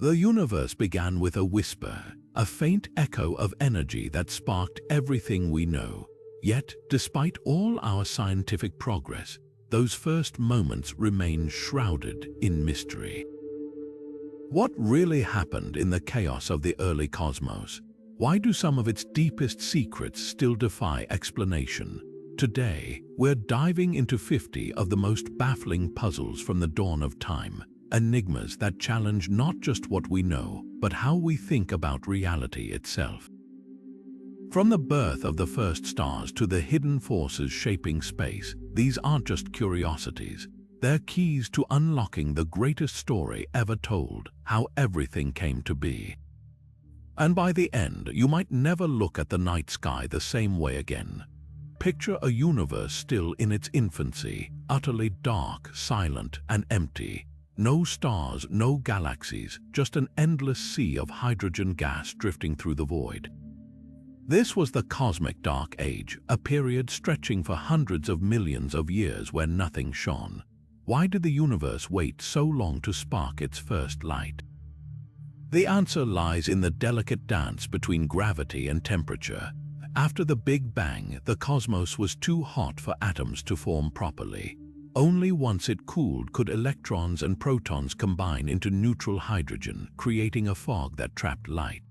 The universe began with a whisper, a faint echo of energy that sparked everything we know. Yet, despite all our scientific progress, those first moments remain shrouded in mystery. What really happened in the chaos of the early cosmos? Why do some of its deepest secrets still defy explanation? Today, we're diving into 50 of the most baffling puzzles from the dawn of time, enigmas that challenge not just what we know, but how we think about reality itself. From the birth of the first stars to the hidden forces shaping space, these aren't just curiosities. They're keys to unlocking the greatest story ever told, how everything came to be. And by the end, you might never look at the night sky the same way again. Picture a universe still in its infancy, utterly dark, silent, and empty. No stars, no galaxies, just an endless sea of hydrogen gas drifting through the void. This was the cosmic dark age, a period stretching for hundreds of millions of years where nothing shone. Why did the universe wait so long to spark its first light? The answer lies in the delicate dance between gravity and temperature. After the Big Bang, the cosmos was too hot for atoms to form properly. Only once it cooled could electrons and protons combine into neutral hydrogen, creating a fog that trapped light.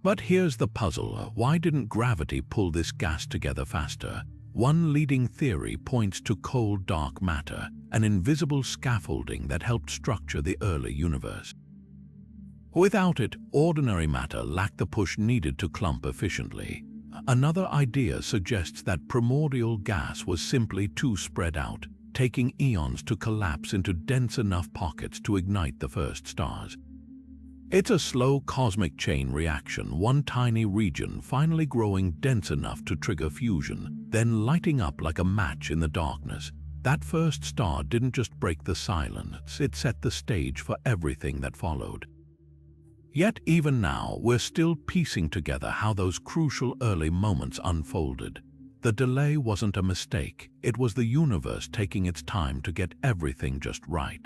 But here's the puzzle. Why didn't gravity pull this gas together faster? One leading theory points to cold dark matter, an invisible scaffolding that helped structure the early universe. Without it, ordinary matter lacked the push needed to clump efficiently. Another idea suggests that primordial gas was simply too spread out, taking eons to collapse into dense enough pockets to ignite the first stars. It's a slow cosmic chain reaction, one tiny region finally growing dense enough to trigger fusion, then lighting up like a match in the darkness. That first star didn't just break the silence, it set the stage for everything that followed. Yet even now, we're still piecing together how those crucial early moments unfolded. The delay wasn't a mistake, it was the universe taking its time to get everything just right.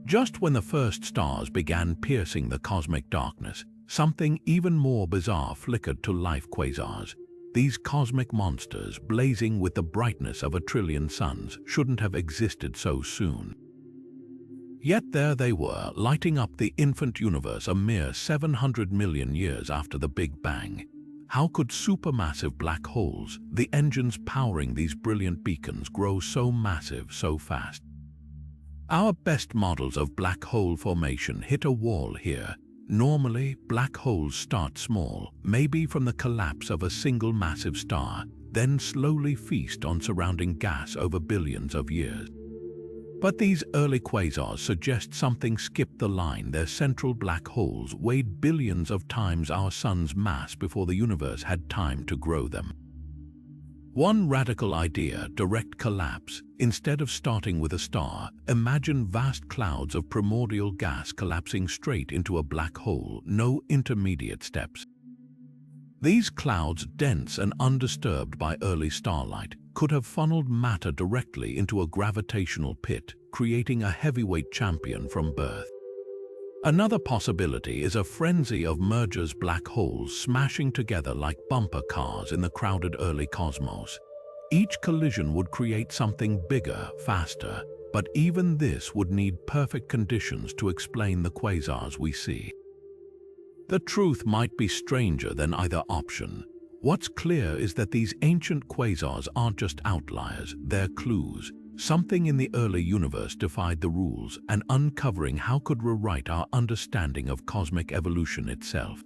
Just when the first stars began piercing the cosmic darkness, something even more bizarre flickered to life: quasars. These cosmic monsters, blazing with the brightness of a trillion suns, shouldn't have existed so soon. Yet there they were, lighting up the infant universe a mere 700 million years after the Big Bang. How could supermassive black holes, the engines powering these brilliant beacons, grow so massive so fast? Our best models of black hole formation hit a wall here. Normally, black holes start small, maybe from the collapse of a single massive star, then slowly feast on surrounding gas over billions of years. But these early quasars suggest something skipped the line. Their central black holes weighed billions of times our sun's mass before the universe had time to grow them. One radical idea: direct collapse. Instead of starting with a star, imagine vast clouds of primordial gas collapsing straight into a black hole, no intermediate steps. These clouds, dense and undisturbed by early starlight, could have funneled matter directly into a gravitational pit, creating a heavyweight champion from birth. Another possibility is a frenzy of mergers, black holes smashing together like bumper cars in the crowded early cosmos. Each collision would create something bigger, faster, but even this would need perfect conditions to explain the quasars we see. The truth might be stranger than either option. What's clear is that these ancient quasars aren't just outliers, they're clues. Something in the early universe defied the rules, and uncovering how could rewrite our understanding of cosmic evolution itself.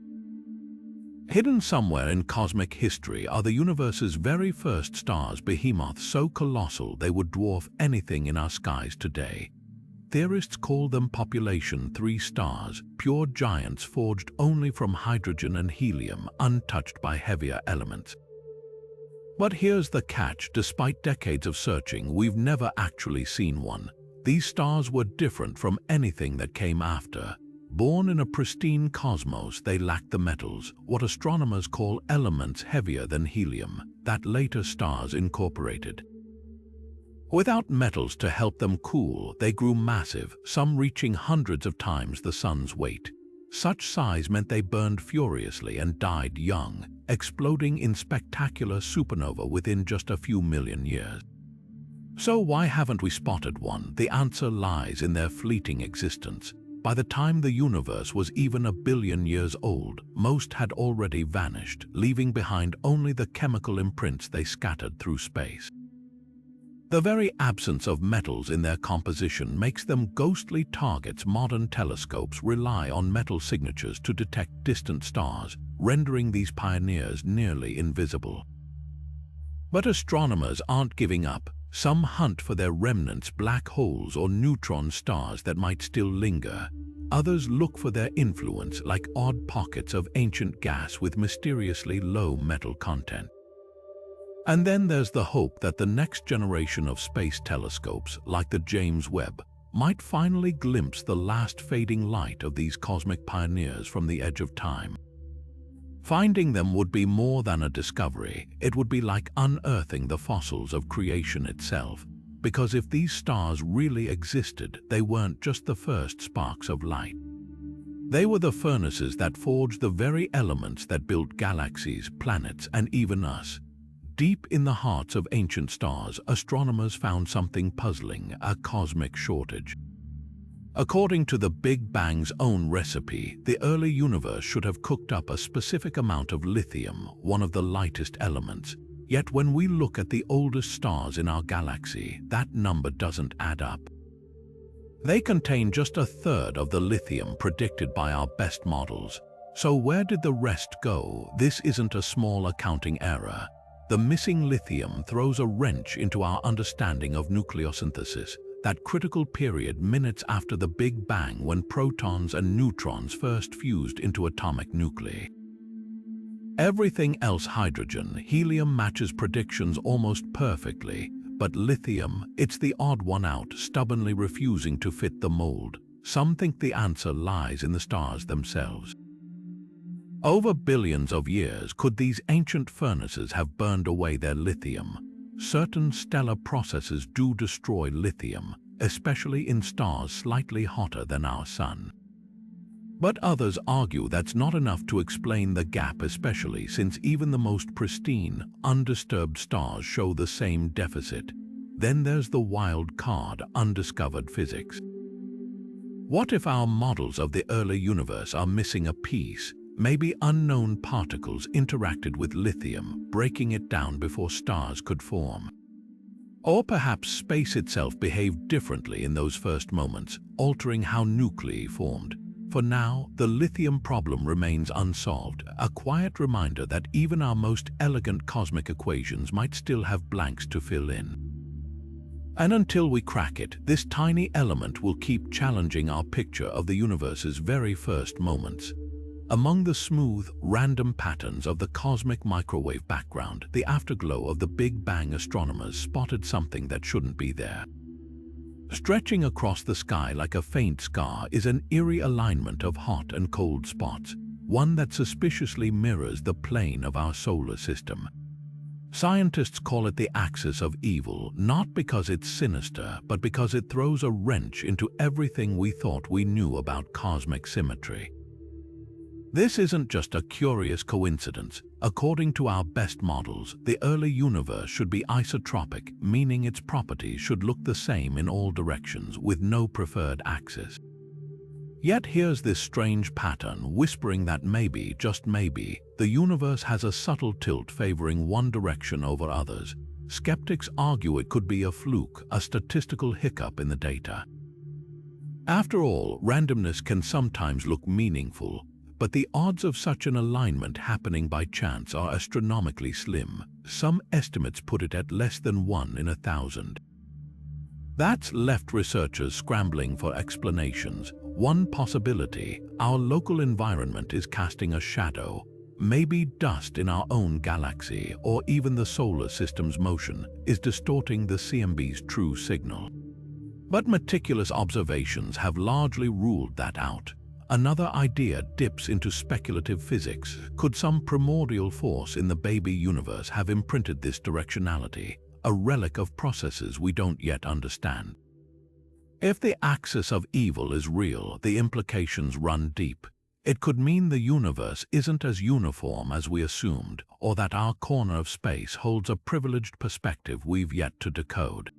Hidden somewhere in cosmic history are the universe's very first stars, behemoths so colossal they would dwarf anything in our skies today. Theorists call them population 3 stars, pure giants forged only from hydrogen and helium, untouched by heavier elements. But here's the catch: despite decades of searching, we've never actually seen one. These stars were different from anything that came after. Born in a pristine cosmos, they lacked the metals, what astronomers call elements heavier than helium, that later stars incorporated. Without metals to help them cool, they grew massive, some reaching hundreds of times the sun's weight. Such size meant they burned furiously and died young, exploding in spectacular supernova within just a few million years. So why haven't we spotted one? The answer lies in their fleeting existence. By the time the universe was even 1 billion years old, most had already vanished, leaving behind only the chemical imprints they scattered through space. The very absence of metals in their composition makes them ghostly targets. Modern telescopes rely on metal signatures to detect distant stars, rendering these pioneers nearly invisible. But astronomers aren't giving up. Some hunt for their remnants, black holes or neutron stars that might still linger. Others look for their influence, like odd pockets of ancient gas with mysteriously low metal content. And then there's the hope that the next generation of space telescopes, like the James Webb, might finally glimpse the last fading light of these cosmic pioneers from the edge of time. Finding them would be more than a discovery. It would be like unearthing the fossils of creation itself. Because if these stars really existed, they weren't just the first sparks of light. They were the furnaces that forged the very elements that built galaxies, planets, and even us. Deep in the hearts of ancient stars, astronomers found something puzzling: a cosmic shortage. According to the Big Bang's own recipe, the early universe should have cooked up a specific amount of lithium, one of the lightest elements. Yet when we look at the oldest stars in our galaxy, that number doesn't add up. They contain just 1/3 of the lithium predicted by our best models. So where did the rest go? This isn't a small accounting error. The missing lithium throws a wrench into our understanding of nucleosynthesis, that critical period minutes after the Big Bang when protons and neutrons first fused into atomic nuclei. Everything else, hydrogen, helium, matches predictions almost perfectly, but lithium, it's the odd one out, stubbornly refusing to fit the mold. Some think the answer lies in the stars themselves. Over billions of years, could these ancient furnaces have burned away their lithium? Certain stellar processes do destroy lithium, especially in stars slightly hotter than our Sun. But others argue that's not enough to explain the gap, especially since even the most pristine, undisturbed stars show the same deficit. Then there's the wild card: undiscovered physics. What if our models of the early universe are missing a piece? Maybe unknown particles interacted with lithium, breaking it down before stars could form. Or perhaps space itself behaved differently in those first moments, altering how nuclei formed. For now, the lithium problem remains unsolved, a quiet reminder that even our most elegant cosmic equations might still have blanks to fill in. And until we crack it, this tiny element will keep challenging our picture of the universe's very first moments. Among the smooth, random patterns of the cosmic microwave background, the afterglow of the Big Bang, astronomers spotted something that shouldn't be there. Stretching across the sky like a faint scar is an eerie alignment of hot and cold spots, one that suspiciously mirrors the plane of our solar system. Scientists call it the axis of evil, not because it's sinister, but because it throws a wrench into everything we thought we knew about cosmic symmetry. This isn't just a curious coincidence. According to our best models, the early universe should be isotropic, meaning its properties should look the same in all directions, with no preferred axis. Yet here's this strange pattern, whispering that maybe, just maybe, the universe has a subtle tilt favoring one direction over others. Skeptics argue it could be a fluke, a statistical hiccup in the data. After all, randomness can sometimes look meaningful, but the odds of such an alignment happening by chance are astronomically slim. Some estimates put it at less than 1 in 1,000. That's left researchers scrambling for explanations. One possibility: our local environment is casting a shadow. Maybe dust in our own galaxy, or even the solar system's motion, is distorting the CMB's true signal. But meticulous observations have largely ruled that out. Another idea dips into speculative physics. Could some primordial force in the baby universe have imprinted this directionality? a relic of processes we don't yet understand. If the axis of evil is real, the implications run deep. It could mean the universe isn't as uniform as we assumed, or that our corner of space holds a privileged perspective we've yet to decode.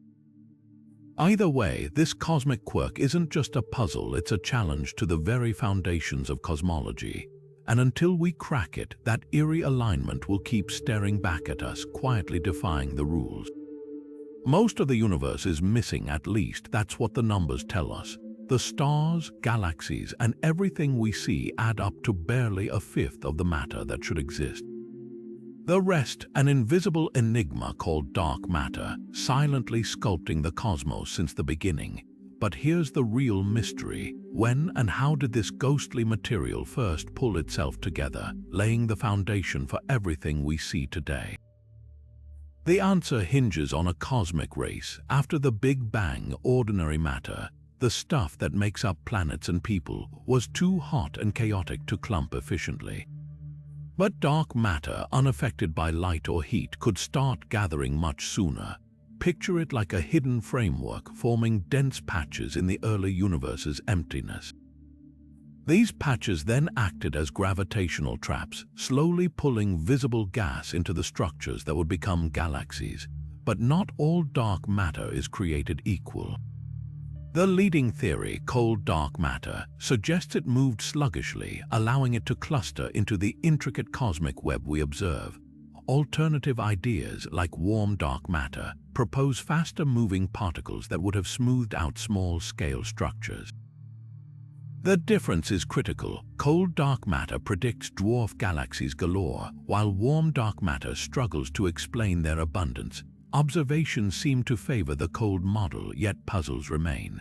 Either way, this cosmic quirk isn't just a puzzle, it's a challenge to the very foundations of cosmology. And until we crack it, that eerie alignment will keep staring back at us, quietly defying the rules. Most of the universe is missing, at least that's what the numbers tell us. The stars, galaxies, and everything we see add up to barely a fifth of the matter that should exist. The rest, an invisible enigma called dark matter, silently sculpting the cosmos since the beginning. But here's the real mystery. When and how did this ghostly material first pull itself together, laying the foundation for everything we see today? The answer hinges on a cosmic race. After the Big Bang, ordinary matter, the stuff that makes up planets and people, was too hot and chaotic to clump efficiently. But dark matter, unaffected by light or heat, could start gathering much sooner. Picture it like a hidden framework forming dense patches in the early universe's emptiness. These patches then acted as gravitational traps, slowly pulling visible gas into the structures that would become galaxies. But not all dark matter is created equal. The leading theory, cold dark matter, suggests it moved sluggishly, allowing it to cluster into the intricate cosmic web we observe. Alternative ideas, like warm dark matter, propose faster-moving particles that would have smoothed out small-scale structures. The difference is critical. Cold dark matter predicts dwarf galaxies galore, while warm dark matter struggles to explain their abundance. Observations seem to favor the cold model, yet puzzles remain.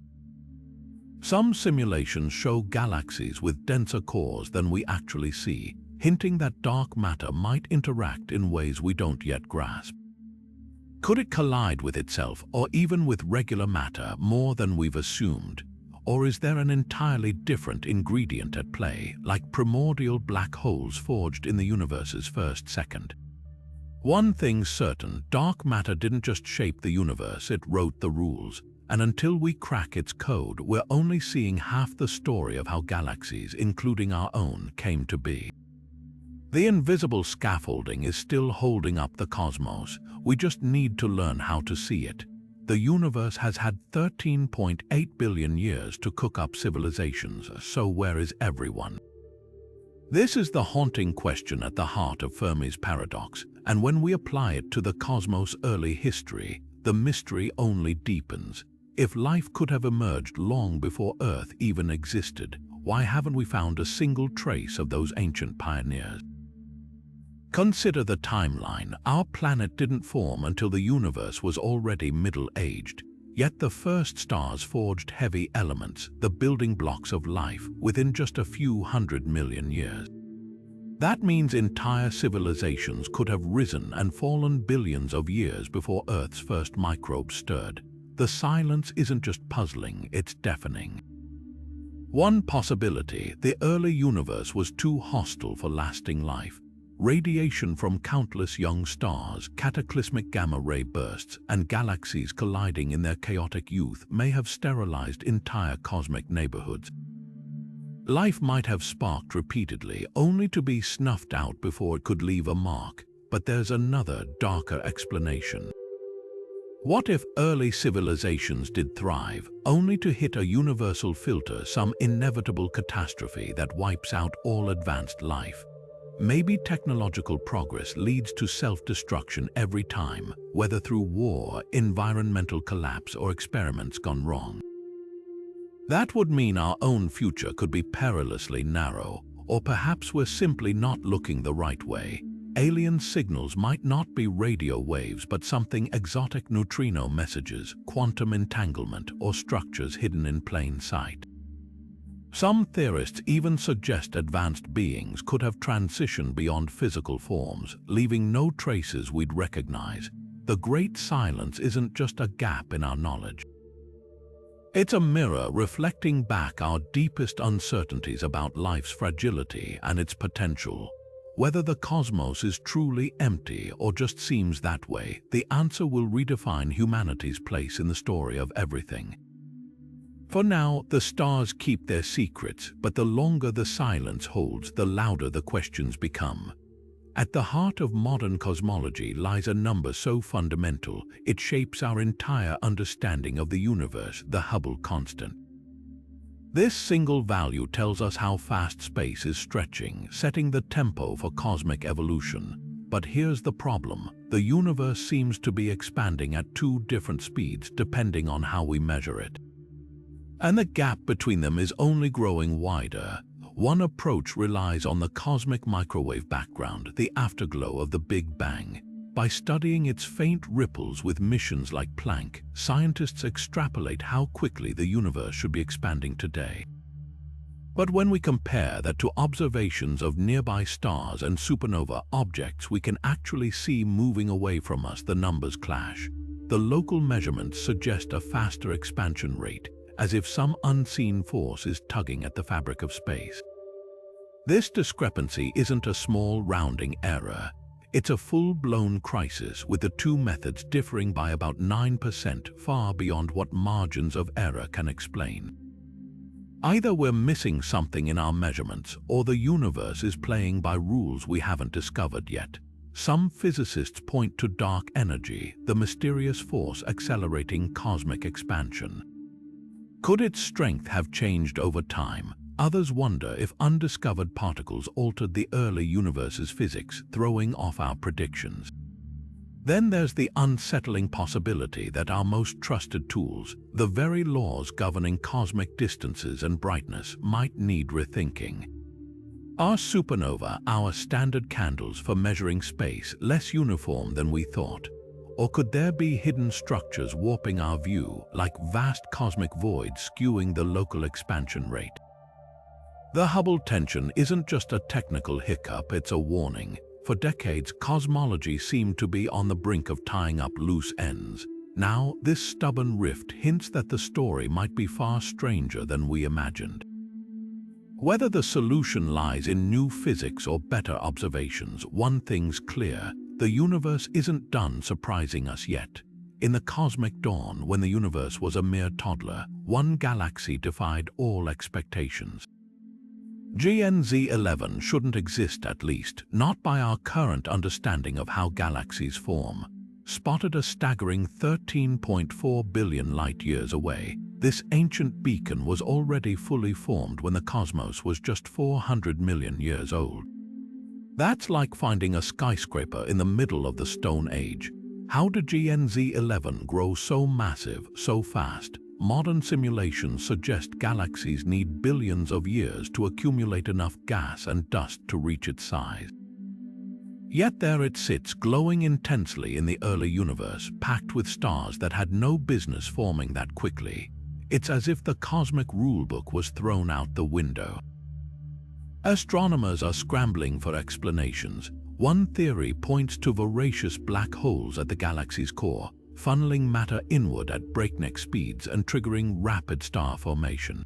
Some simulations show galaxies with denser cores than we actually see, hinting that dark matter might interact in ways we don't yet grasp. Could it collide with itself, or even with regular matter, more than we've assumed? Or is there an entirely different ingredient at play, like primordial black holes forged in the universe's first second? One thing's certain, dark matter didn't just shape the universe, it wrote the rules. And until we crack its code, we're only seeing half the story of how galaxies, including our own, came to be. The invisible scaffolding is still holding up the cosmos. We just need to learn how to see it. The universe has had 13.8 billion years to cook up civilizations, so where is everyone? This is the haunting question at the heart of Fermi's paradox, and when we apply it to the cosmos' early history, the mystery only deepens. If life could have emerged long before Earth even existed, why haven't we found a single trace of those ancient pioneers? Consider the timeline. Our planet didn't form until the universe was already middle-aged. Yet the first stars forged heavy elements, the building blocks of life, within just a few 100 million years. That means entire civilizations could have risen and fallen billions of years before Earth's first microbes stirred. The silence isn't just puzzling, it's deafening. One possibility: the early universe was too hostile for lasting life. Radiation from countless young stars, cataclysmic gamma-ray bursts, and galaxies colliding in their chaotic youth may have sterilized entire cosmic neighborhoods. Life might have sparked repeatedly, only to be snuffed out before it could leave a mark. But there's another, darker explanation. What if early civilizations did thrive, only to hit a universal filter, some inevitable catastrophe that wipes out all advanced life? Maybe technological progress leads to self-destruction every time, whether through war, environmental collapse, or experiments gone wrong. That would mean our own future could be perilously narrow, or perhaps we're simply not looking the right way. Alien signals might not be radio waves, but something exotic: neutrino messages, quantum entanglement, or structures hidden in plain sight. Some theorists even suggest advanced beings could have transitioned beyond physical forms, leaving no traces we'd recognize. The Great Silence isn't just a gap in our knowledge. It's a mirror reflecting back our deepest uncertainties about life's fragility and its potential. Whether the cosmos is truly empty or just seems that way, the answer will redefine humanity's place in the story of everything. For now, the stars keep their secrets, but the longer the silence holds, the louder the questions become. At the heart of modern cosmology lies a number so fundamental, it shapes our entire understanding of the universe, the Hubble constant. This single value tells us how fast space is stretching, setting the tempo for cosmic evolution. But here's the problem: the universe seems to be expanding at two different speeds depending on how we measure it. And the gap between them is only growing wider. One approach relies on the cosmic microwave background, the afterglow of the Big Bang. By studying its faint ripples with missions like Planck, scientists extrapolate how quickly the universe should be expanding today. But when we compare that to observations of nearby stars and supernova objects we can actually see moving away from us, the numbers clash. The local measurements suggest a faster expansion rate, as if some unseen force is tugging at the fabric of space. This discrepancy isn't a small rounding error. It's a full-blown crisis, with the two methods differing by about 9%, far beyond what margins of error can explain. Either we're missing something in our measurements, or the universe is playing by rules we haven't discovered yet. Some physicists point to dark energy, the mysterious force accelerating cosmic expansion. Could its strength have changed over time? Others wonder if undiscovered particles altered the early universe's physics, throwing off our predictions. Then there's the unsettling possibility that our most trusted tools, the very laws governing cosmic distances and brightness, might need rethinking. Are supernova, our standard candles for measuring space, less uniform than we thought? Or could there be hidden structures warping our view, like vast cosmic voids skewing the local expansion rate? The Hubble tension isn't just a technical hiccup, it's a warning. For decades, cosmology seemed to be on the brink of tying up loose ends. Now, this stubborn rift hints that the story might be far stranger than we imagined. Whether the solution lies in new physics or better observations, one thing's clear: the universe isn't done surprising us yet. In the cosmic dawn, when the universe was a mere toddler, one galaxy defied all expectations. JWST shouldn't exist, at least, not by our current understanding of how galaxies form. Spotted a staggering 13.4 billion light-years away, this ancient beacon was already fully formed when the cosmos was just 400 million years old. That's like finding a skyscraper in the middle of the Stone Age. How did JWST grow so massive, so fast? Modern simulations suggest galaxies need billions of years to accumulate enough gas and dust to reach its size. Yet there it sits, glowing intensely in the early universe, packed with stars that had no business forming that quickly. It's as if the cosmic rulebook was thrown out the window. Astronomers are scrambling for explanations. One theory points to voracious black holes at the galaxy's core, funneling matter inward at breakneck speeds and triggering rapid star formation.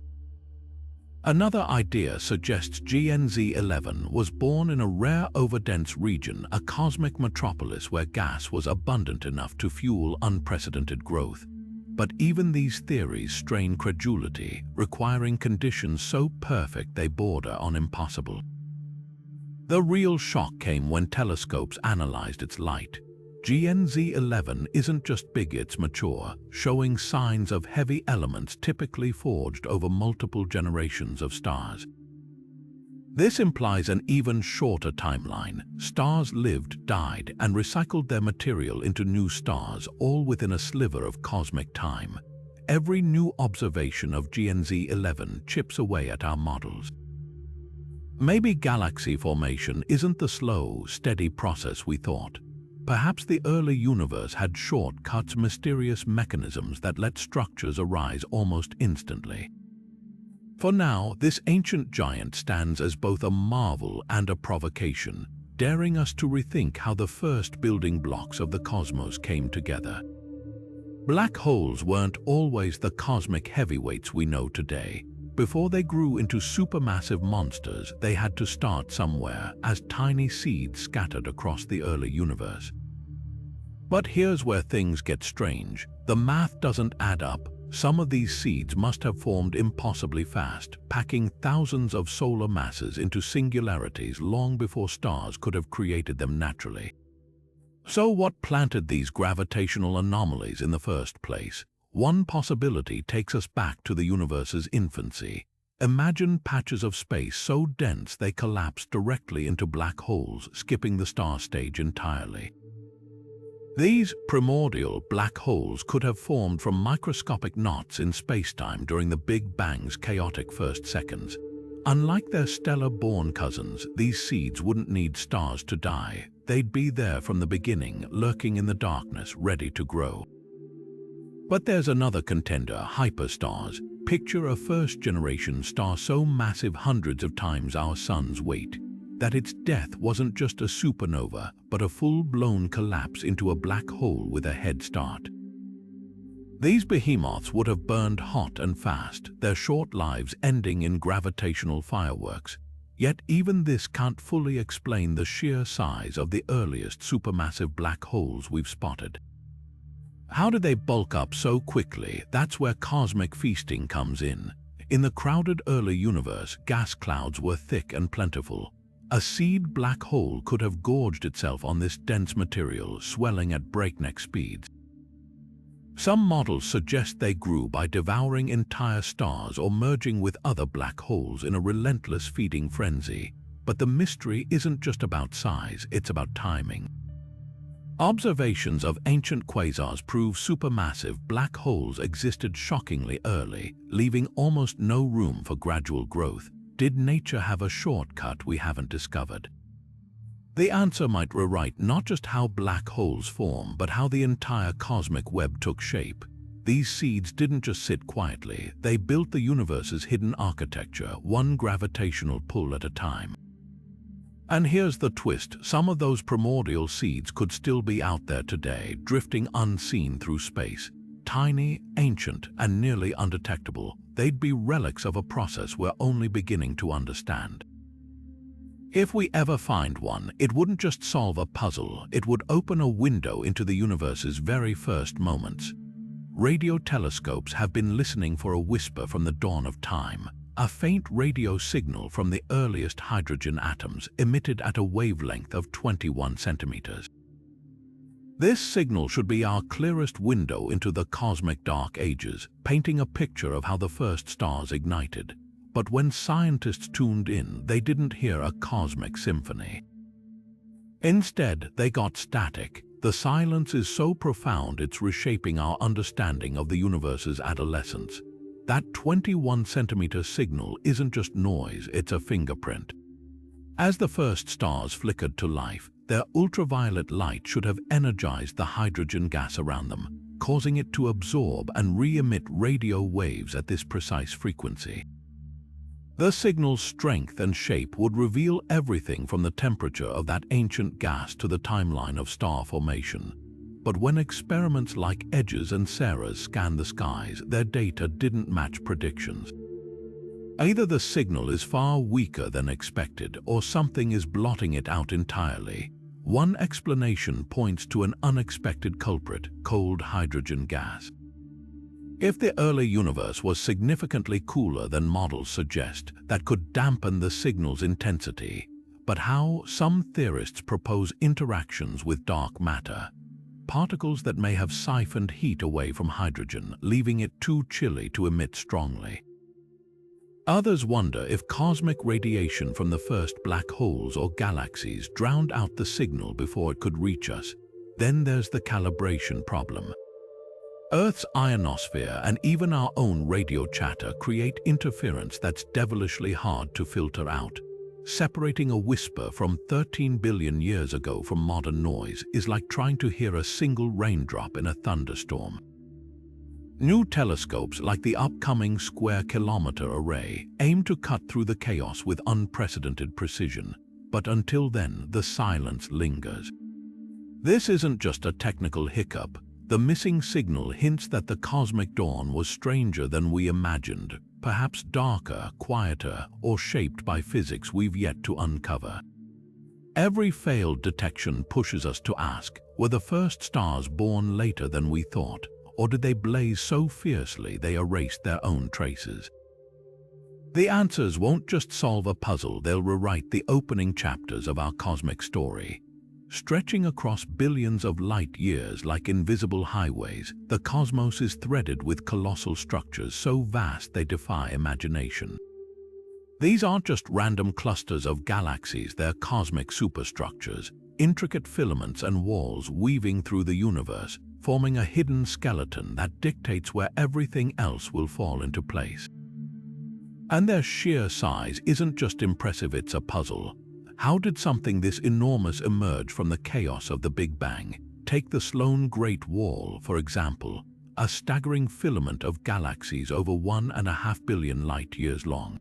Another idea suggests JWST was born in a rare overdense region, a cosmic metropolis where gas was abundant enough to fuel unprecedented growth. But even these theories strain credulity, requiring conditions so perfect they border on impossible. The real shock came when telescopes analyzed its light. JWST isn't just big, it's mature, showing signs of heavy elements typically forged over multiple generations of stars. This implies an even shorter timeline. Stars lived, died, and recycled their material into new stars, all within a sliver of cosmic time. Every new observation of JWST chips away at our models. Maybe galaxy formation isn't the slow, steady process we thought. Perhaps the early universe had shortcuts, mysterious mechanisms that let structures arise almost instantly. For now, this ancient giant stands as both a marvel and a provocation, daring us to rethink how the first building blocks of the cosmos came together. Black holes weren't always the cosmic heavyweights we know today. before they grew into supermassive monsters, they had to start somewhere as tiny seeds scattered across the early universe. But here's where things get strange. The math doesn't add up. Some of these seeds must have formed impossibly fast, packing thousands of solar masses into singularities long before stars could have created them naturally. So what planted these gravitational anomalies in the first place? One possibility takes us back to the universe's infancy. Imagine patches of space so dense they collapse directly into black holes, skipping the star stage entirely. These primordial black holes could have formed from microscopic knots in spacetime during the Big Bang's chaotic first seconds. Unlike their stellar-born cousins, these seeds wouldn't need stars to die. They'd be there from the beginning, lurking in the darkness, ready to grow. But there's another contender, hyperstars. Picture a first-generation star so massive hundreds of times our sun's weight that its death wasn't just a supernova, but a full-blown collapse into a black hole with a head start. These behemoths would have burned hot and fast, their short lives ending in gravitational fireworks. Yet even this can't fully explain the sheer size of the earliest supermassive black holes we've spotted. How did they bulk up so quickly? That's where cosmic feasting comes in. In the crowded early universe, gas clouds were thick and plentiful. A seed black hole could have gorged itself on this dense material, swelling at breakneck speeds. Some models suggest they grew by devouring entire stars or merging with other black holes in a relentless feeding frenzy. But the mystery isn't just about size, it's about timing. Observations of ancient quasars prove supermassive black holes existed shockingly early, leaving almost no room for gradual growth. Did nature have a shortcut we haven't discovered? The answer might rewrite not just how black holes form, but how the entire cosmic web took shape. These seeds didn't just sit quietly, they built the universe's hidden architecture, one gravitational pull at a time. And here's the twist, some of those primordial seeds could still be out there today, drifting unseen through space. Tiny, ancient, and nearly undetectable, they'd be relics of a process we're only beginning to understand. If we ever find one, it wouldn't just solve a puzzle, it would open a window into the universe's very first moments. Radio telescopes have been listening for a whisper from the dawn of time, a faint radio signal from the earliest hydrogen atoms emitted at a wavelength of 21 centimeters. This signal should be our clearest window into the cosmic dark ages, painting a picture of how the first stars ignited. But when scientists tuned in, they didn't hear a cosmic symphony. Instead, they got static. The silence is so profound it's reshaping our understanding of the universe's adolescence. That 21-centimeter signal isn't just noise, it's a fingerprint. As the first stars flickered to life, their ultraviolet light should have energized the hydrogen gas around them, causing it to absorb and re-emit radio waves at this precise frequency. The signal's strength and shape would reveal everything from the temperature of that ancient gas to the timeline of star formation. But when experiments like Edge's and Sarah's scanned the skies, their data didn't match predictions. Either the signal is far weaker than expected, or something is blotting it out entirely. One explanation points to an unexpected culprit, cold hydrogen gas. If the early universe was significantly cooler than models suggest, that could dampen the signal's intensity. But how? Some theorists propose interactions with dark matter, particles that may have siphoned heat away from hydrogen, leaving it too chilly to emit strongly. Others wonder if cosmic radiation from the first black holes or galaxies drowned out the signal before it could reach us. Then there's the calibration problem. Earth's ionosphere and even our own radio chatter create interference that's devilishly hard to filter out. Separating a whisper from 13 billion years ago from modern noise is like trying to hear a single raindrop in a thunderstorm. New telescopes like the upcoming square-kilometer array aim to cut through the chaos with unprecedented precision, but until then, the silence lingers. This isn't just a technical hiccup. The missing signal hints that the cosmic dawn was stranger than we imagined, perhaps darker, quieter, or shaped by physics we've yet to uncover. Every failed detection pushes us to ask, were the first stars born later than we thought, or did they blaze so fiercely they erased their own traces? The answers won't just solve a puzzle, they'll rewrite the opening chapters of our cosmic story. Stretching across billions of light years like invisible highways, the cosmos is threaded with colossal structures so vast they defy imagination. These aren't just random clusters of galaxies, they're cosmic superstructures, intricate filaments and walls weaving through the universe, forming a hidden skeleton that dictates where everything else will fall into place. And their sheer size isn't just impressive, it's a puzzle. How did something this enormous emerge from the chaos of the Big Bang? Take the Sloan Great Wall, for example, a staggering filament of galaxies over 1.5 billion light-years long.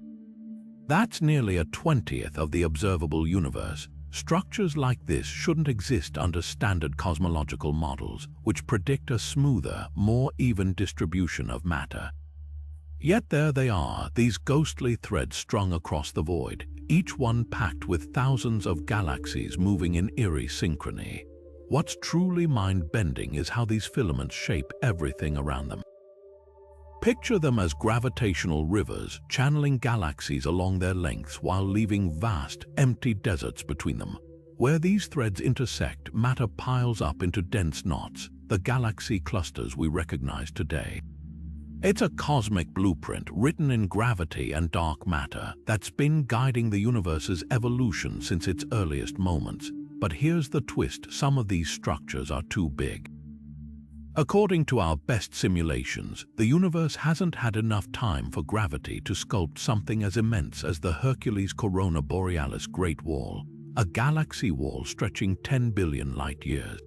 That's nearly a 20th of the observable universe. Structures like this shouldn't exist under standard cosmological models, which predict a smoother, more even distribution of matter. Yet there they are, these ghostly threads strung across the void, each one packed with thousands of galaxies moving in eerie synchrony. What's truly mind-bending is how these filaments shape everything around them. Picture them as gravitational rivers, channeling galaxies along their lengths while leaving vast, empty deserts between them. Where these threads intersect, matter piles up into dense knots, the galaxy clusters we recognize today. It's a cosmic blueprint written in gravity and dark matter that's been guiding the universe's evolution since its earliest moments. But here's the twist, some of these structures are too big. According to our best simulations, the universe hasn't had enough time for gravity to sculpt something as immense as the Hercules Corona Borealis Great Wall, a galaxy wall stretching 10 billion light-years.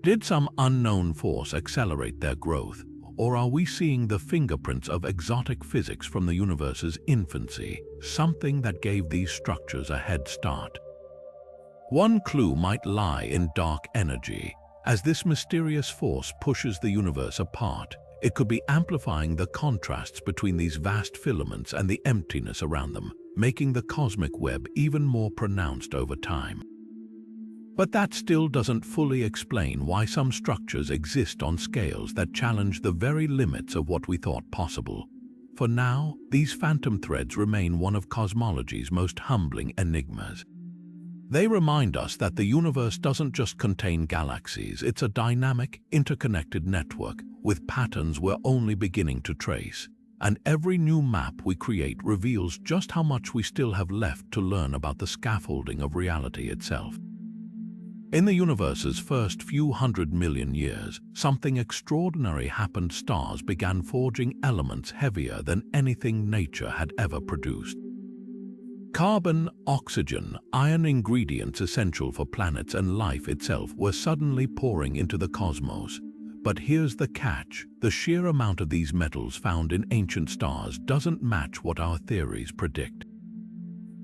Did some unknown force accelerate their growth? Or are we seeing the fingerprints of exotic physics from the universe's infancy, something that gave these structures a head start? One clue might lie in dark energy. As this mysterious force pushes the universe apart, it could be amplifying the contrasts between these vast filaments and the emptiness around them, making the cosmic web even more pronounced over time. But that still doesn't fully explain why some structures exist on scales that challenge the very limits of what we thought possible. For now, these phantom threads remain one of cosmology's most humbling enigmas. They remind us that the universe doesn't just contain galaxies, it's a dynamic, interconnected network with patterns we're only beginning to trace. And every new map we create reveals just how much we still have left to learn about the scaffolding of reality itself. In the universe's first few 100 million years, something extraordinary happened. Stars began forging elements heavier than anything nature had ever produced. Carbon, oxygen, iron, ingredients essential for planets and life itself were suddenly pouring into the cosmos. But here's the catch: the sheer amount of these metals found in ancient stars doesn't match what our theories predict.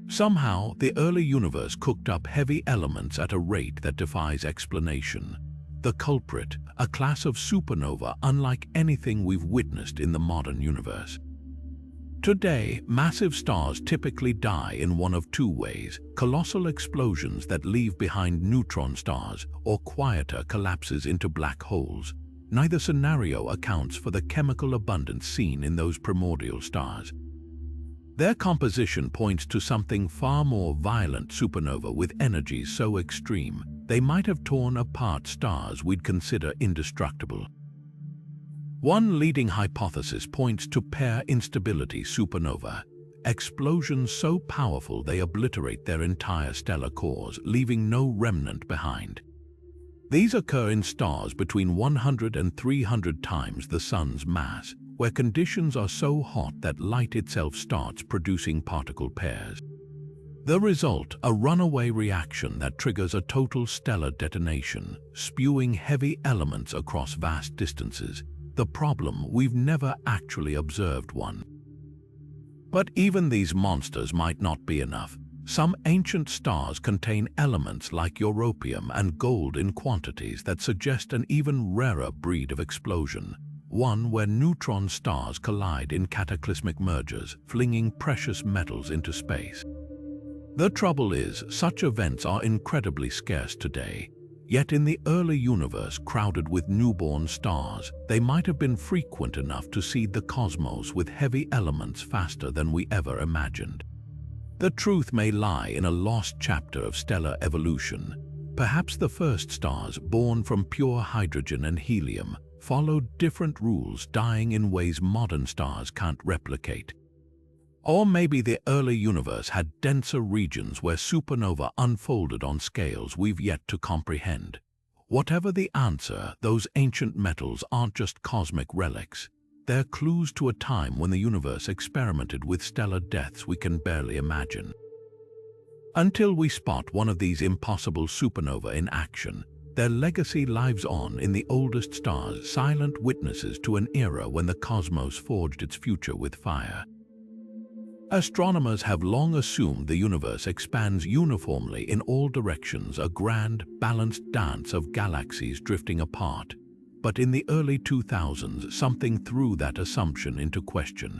Somehow, the early universe cooked up heavy elements at a rate that defies explanation. The culprit, a class of supernova unlike anything we've witnessed in the modern universe. Today, massive stars typically die in one of two ways: colossal explosions that leave behind neutron stars, or quieter collapses into black holes. Neither scenario accounts for the chemical abundance seen in those primordial stars. Their composition points to something far more violent: supernova with energies so extreme, they might have torn apart stars we'd consider indestructible. One leading hypothesis points to pair instability supernova, explosions so powerful they obliterate their entire stellar cores, leaving no remnant behind. These occur in stars between 100 and 300 times the Sun's mass, where conditions are so hot that light itself starts producing particle pairs. The result, a runaway reaction that triggers a total stellar detonation, spewing heavy elements across vast distances. The problem, we've never actually observed one. But even these monsters might not be enough. Some ancient stars contain elements like europium and gold in quantities that suggest an even rarer breed of explosion. one where neutron stars collide in cataclysmic mergers, flinging precious metals into space. The trouble is, such events are incredibly scarce today. Yet in the early universe crowded with newborn stars, they might have been frequent enough to seed the cosmos with heavy elements faster than we ever imagined. The truth may lie in a lost chapter of stellar evolution. Perhaps the first stars, born from pure hydrogen and helium, followed different rules, dying in ways modern stars can't replicate. Or maybe the early universe had denser regions where supernova unfolded on scales we've yet to comprehend. Whatever the answer, those ancient metals aren't just cosmic relics. They're clues to a time when the universe experimented with stellar deaths we can barely imagine. Until we spot one of these impossible supernova in action, their legacy lives on in the oldest stars, silent witnesses to an era when the cosmos forged its future with fire. Astronomers have long assumed the universe expands uniformly in all directions, a grand, balanced dance of galaxies drifting apart. But in the early 2000s, something threw that assumption into question.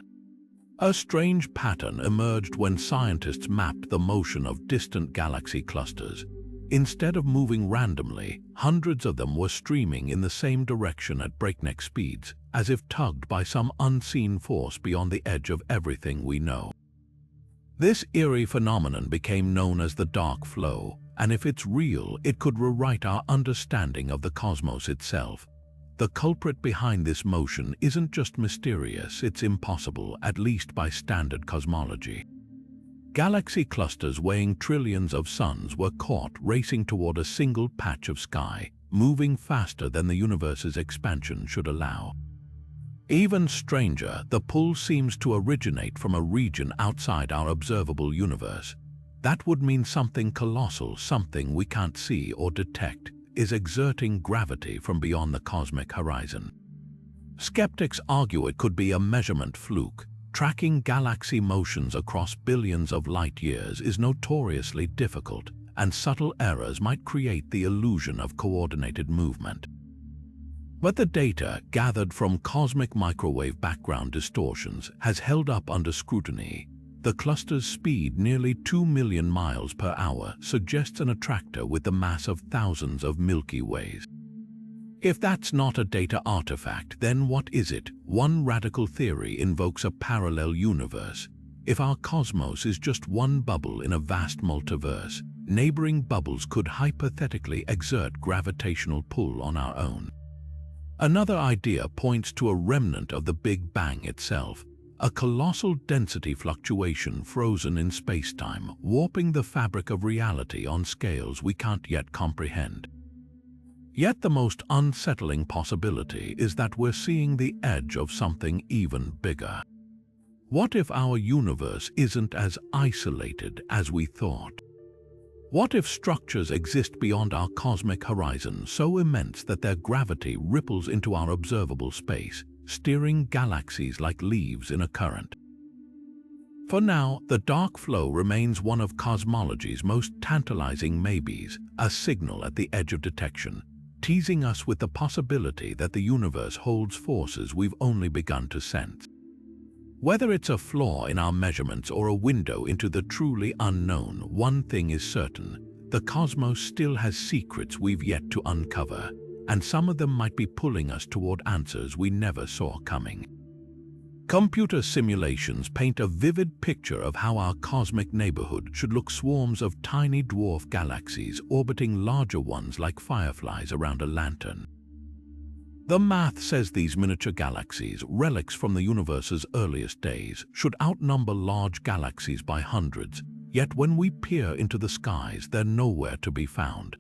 A strange pattern emerged when scientists mapped the motion of distant galaxy clusters. Instead of moving randomly, hundreds of them were streaming in the same direction at breakneck speeds, as if tugged by some unseen force beyond the edge of everything we know. This eerie phenomenon became known as the dark flow, and if it's real, it could rewrite our understanding of the cosmos itself. The culprit behind this motion isn't just mysterious, it's impossible, at least by standard cosmology. Galaxy clusters weighing trillions of suns were caught racing toward a single patch of sky, moving faster than the universe's expansion should allow. Even stranger, the pull seems to originate from a region outside our observable universe. That would mean something colossal, something we can't see or detect, is exerting gravity from beyond the cosmic horizon. Skeptics argue it could be a measurement fluke. Tracking galaxy motions across billions of light years is notoriously difficult, and subtle errors might create the illusion of coordinated movement. But the data gathered from cosmic microwave background distortions has held up under scrutiny. The cluster's speed, nearly 2 million miles per hour, suggests an attractor with the mass of thousands of Milky Ways. If that's not a data artifact, then what is it? One radical theory invokes a parallel universe. If our cosmos is just one bubble in a vast multiverse, neighboring bubbles could hypothetically exert gravitational pull on our own. Another idea points to a remnant of the Big Bang itself, a colossal density fluctuation frozen in space-time, warping the fabric of reality on scales we can't yet comprehend. Yet the most unsettling possibility is that we're seeing the edge of something even bigger. What if our universe isn't as isolated as we thought? What if structures exist beyond our cosmic horizon, so immense that their gravity ripples into our observable space, steering galaxies like leaves in a current? For now, the dark flow remains one of cosmology's most tantalizing maybes, a signal at the edge of detection, teasing us with the possibility that the universe holds forces we've only begun to sense. Whether it's a flaw in our measurements or a window into the truly unknown, one thing is certain: the cosmos still has secrets we've yet to uncover, and some of them might be pulling us toward answers we never saw coming. Computer simulations paint a vivid picture of how our cosmic neighborhood should look: swarms of tiny dwarf galaxies orbiting larger ones like fireflies around a lantern. The math says these miniature galaxies, relics from the universe's earliest days, should outnumber large galaxies by hundreds, yet when we peer into the skies, they're nowhere to be found.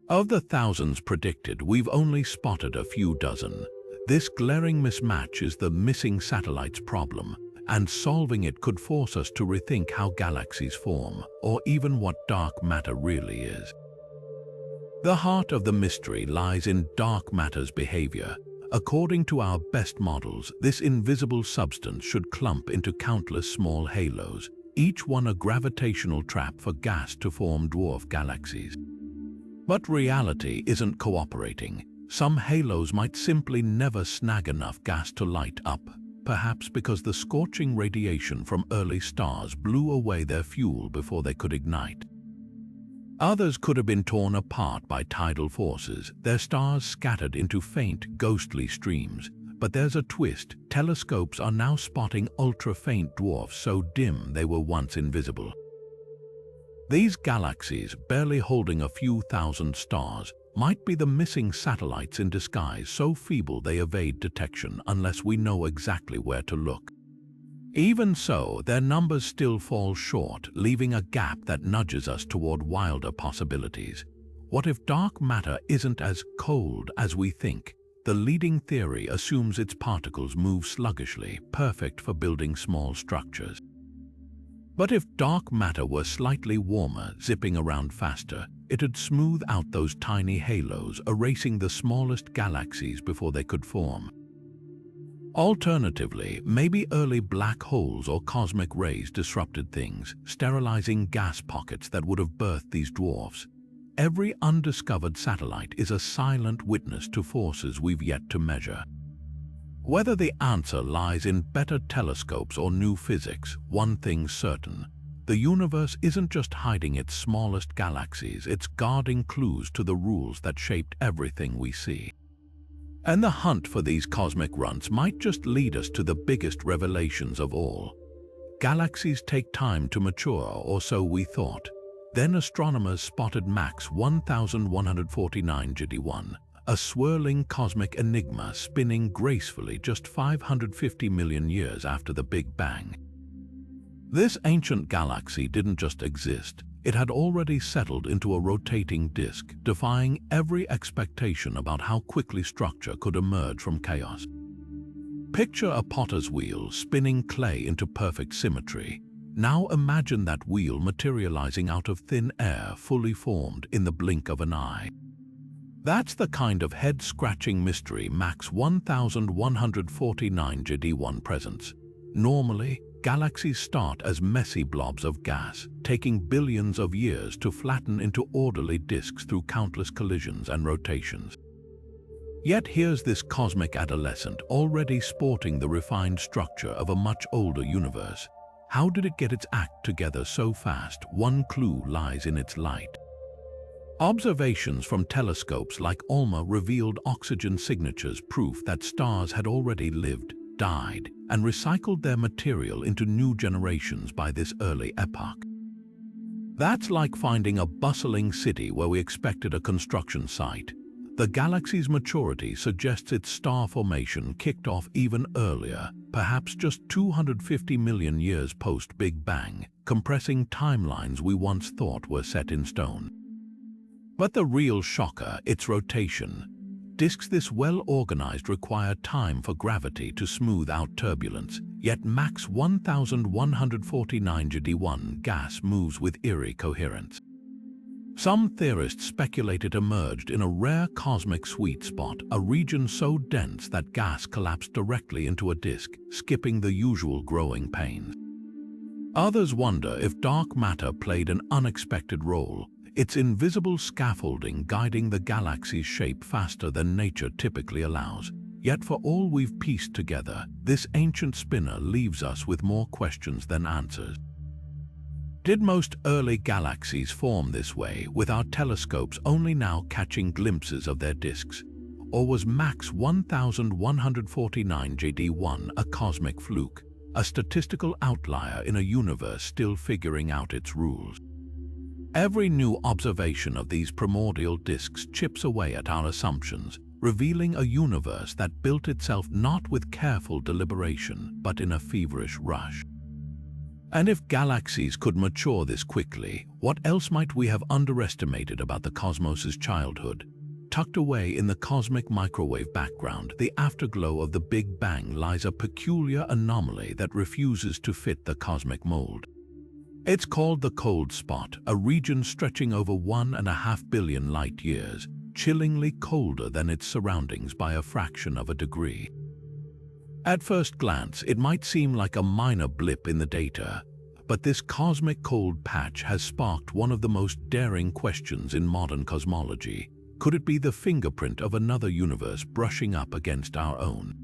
Of the thousands predicted, we've only spotted a few dozen. This glaring mismatch is the missing satellites problem, and solving it could force us to rethink how galaxies form, or even what dark matter really is. The heart of the mystery lies in dark matter's behavior. According to our best models, this invisible substance should clump into countless small halos, each one a gravitational trap for gas to form dwarf galaxies. But reality isn't cooperating. Some halos might simply never snag enough gas to light up, perhaps because the scorching radiation from early stars blew away their fuel before they could ignite. Others could have been torn apart by tidal forces, their stars scattered into faint, ghostly streams. But there's a twist. Telescopes are now spotting ultra-faint dwarfs so dim they were once invisible. These galaxies, barely holding a few thousand stars, might be the missing satellites in disguise, so feeble they evade detection unless we know exactly where to look. Even so, their numbers still fall short, leaving a gap that nudges us toward wilder possibilities. What if dark matter isn't as cold as we think? The leading theory assumes its particles move sluggishly, perfect for building small structures. But if dark matter were slightly warmer, zipping around faster, it'd smooth out those tiny halos, erasing the smallest galaxies before they could form. Alternatively, maybe early black holes or cosmic rays disrupted things, sterilizing gas pockets that would have birthed these dwarfs. Every undiscovered satellite is a silent witness to forces we've yet to measure. Whether the answer lies in better telescopes or new physics, one thing's certain. The universe isn't just hiding its smallest galaxies, it's guarding clues to the rules that shaped everything we see. And the hunt for these cosmic runts might just lead us to the biggest revelations of all. Galaxies take time to mature, or so we thought. Then astronomers spotted Max 1149 JD1, a swirling cosmic enigma spinning gracefully just 550 million years after the Big Bang. This ancient galaxy didn't just exist, it had already settled into a rotating disk, defying every expectation about how quickly structure could emerge from chaos. Picture a potter's wheel spinning clay into perfect symmetry. Now imagine that wheel materializing out of thin air, fully formed in the blink of an eye. That's the kind of head-scratching mystery Max 1149 JD1 presents. Normally, galaxies start as messy blobs of gas, taking billions of years to flatten into orderly disks through countless collisions and rotations. Yet here's this cosmic adolescent already sporting the refined structure of a much older universe. How did it get its act together so fast? One clue lies in its light. Observations from telescopes like ALMA revealed oxygen signatures, proof that stars had already lived, died, and recycled their material into new generations by this early epoch. That's like finding a bustling city where we expected a construction site. The galaxy's maturity suggests its star formation kicked off even earlier, perhaps just 250 million years post-Big Bang, compressing timelines we once thought were set in stone. But the real shocker, its rotation. Disks this well-organized require time for gravity to smooth out turbulence, yet Max 1149 JD1 gas moves with eerie coherence. Some theorists speculate it emerged in a rare cosmic sweet spot, a region so dense that gas collapsed directly into a disk, skipping the usual growing pains. Others wonder if dark matter played an unexpected role, its invisible scaffolding guiding the galaxy's shape faster than nature typically allows. Yet for all we've pieced together, this ancient spinner leaves us with more questions than answers. Did most early galaxies form this way, with our telescopes only now catching glimpses of their disks? Or was Max 1149 JD1 a cosmic fluke, a statistical outlier in a universe still figuring out its rules? Every new observation of these primordial disks chips away at our assumptions, revealing a universe that built itself not with careful deliberation, but in a feverish rush. And if galaxies could mature this quickly, what else might we have underestimated about the cosmos's childhood? Tucked away in the cosmic microwave background, the afterglow of the Big Bang lies a peculiar anomaly that refuses to fit the cosmic mold. It's called the cold spot, a region stretching over 1.5 billion light-years, chillingly colder than its surroundings by a fraction of a degree. At first glance, it might seem like a minor blip in the data, but this cosmic cold patch has sparked one of the most daring questions in modern cosmology. Could it be the fingerprint of another universe brushing up against our own?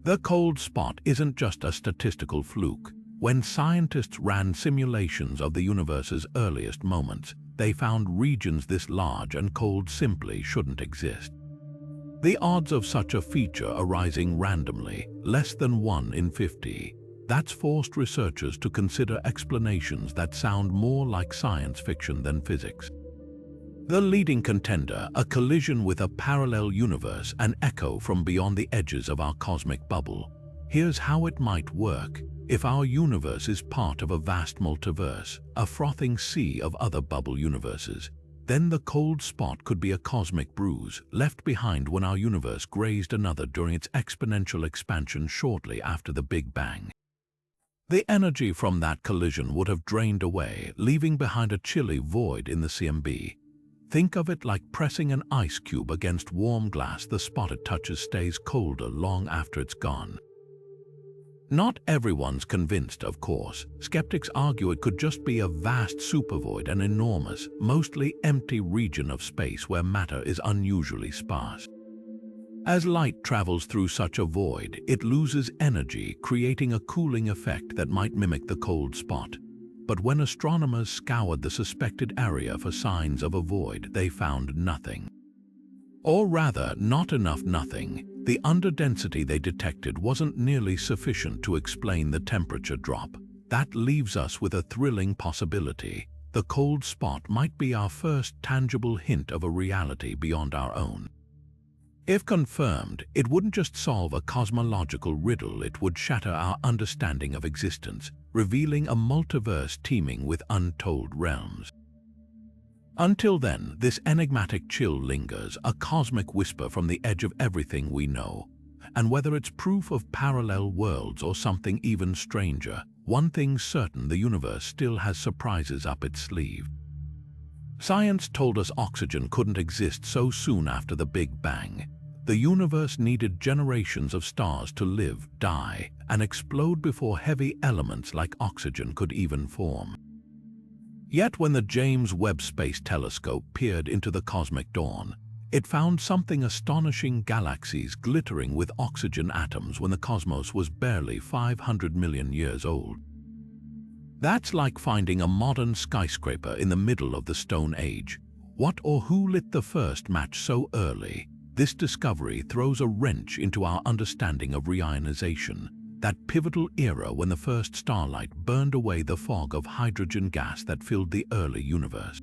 The cold spot isn't just a statistical fluke. When scientists ran simulations of the universe's earliest moments, they found regions this large and cold simply shouldn't exist. The odds of such a feature arising randomly, less than 1 in 50, that's forced researchers to consider explanations that sound more like science fiction than physics. The leading contender, a collision with a parallel universe, an echo from beyond the edges of our cosmic bubble. Here's how it might work. If our universe is part of a vast multiverse, a frothing sea of other bubble universes, then the cold spot could be a cosmic bruise left behind when our universe grazed another during its exponential expansion shortly after the Big Bang. The energy from that collision would have drained away, leaving behind a chilly void in the CMB. Think of it like pressing an ice cube against warm glass. The spot it touches stays colder long after it's gone. Not everyone's convinced, of course. Skeptics argue it could just be a vast supervoid, an enormous, mostly empty region of space where matter is unusually sparse. As light travels through such a void, it loses energy, creating a cooling effect that might mimic the cold spot. But when astronomers scoured the suspected area for signs of a void, they found nothing. Or rather, not enough nothing. The underdensity they detected wasn't nearly sufficient to explain the temperature drop. That leaves us with a thrilling possibility. The cold spot might be our first tangible hint of a reality beyond our own. If confirmed, it wouldn't just solve a cosmological riddle, it would shatter our understanding of existence, revealing a multiverse teeming with untold realms. Until then, this enigmatic chill lingers, a cosmic whisper from the edge of everything we know. And whether it's proof of parallel worlds or something even stranger, one thing's certain: the universe still has surprises up its sleeve. Science told us oxygen couldn't exist so soon after the Big Bang. The universe needed generations of stars to live, die, and explode before heavy elements like oxygen could even form. Yet when the James Webb Space Telescope peered into the cosmic dawn, it found something astonishing: galaxies glittering with oxygen atoms when the cosmos was barely 500 million years old. That's like finding a modern skyscraper in the middle of the Stone Age. What or who lit the first match so early? This discovery throws a wrench into our understanding of reionization, that pivotal era when the first starlight burned away the fog of hydrogen gas that filled the early universe.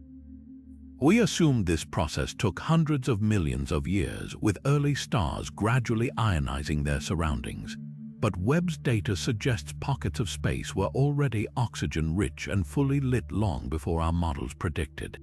We assumed this process took hundreds of millions of years, with early stars gradually ionizing their surroundings. But Webb's data suggests pockets of space were already oxygen-rich and fully lit long before our models predicted.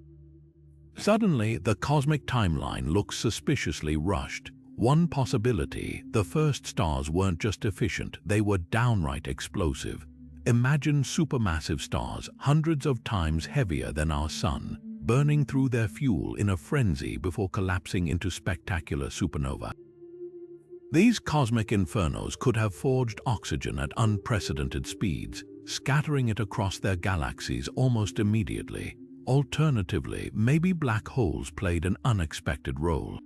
Suddenly, the cosmic timeline looks suspiciously rushed. One possibility: the first stars weren't just efficient, they were downright explosive. Imagine supermassive stars, hundreds of times heavier than our Sun, burning through their fuel in a frenzy before collapsing into spectacular supernova. These cosmic infernos could have forged oxygen at unprecedented speeds, scattering it across their galaxies almost immediately. Alternatively, maybe black holes played an unexpected role.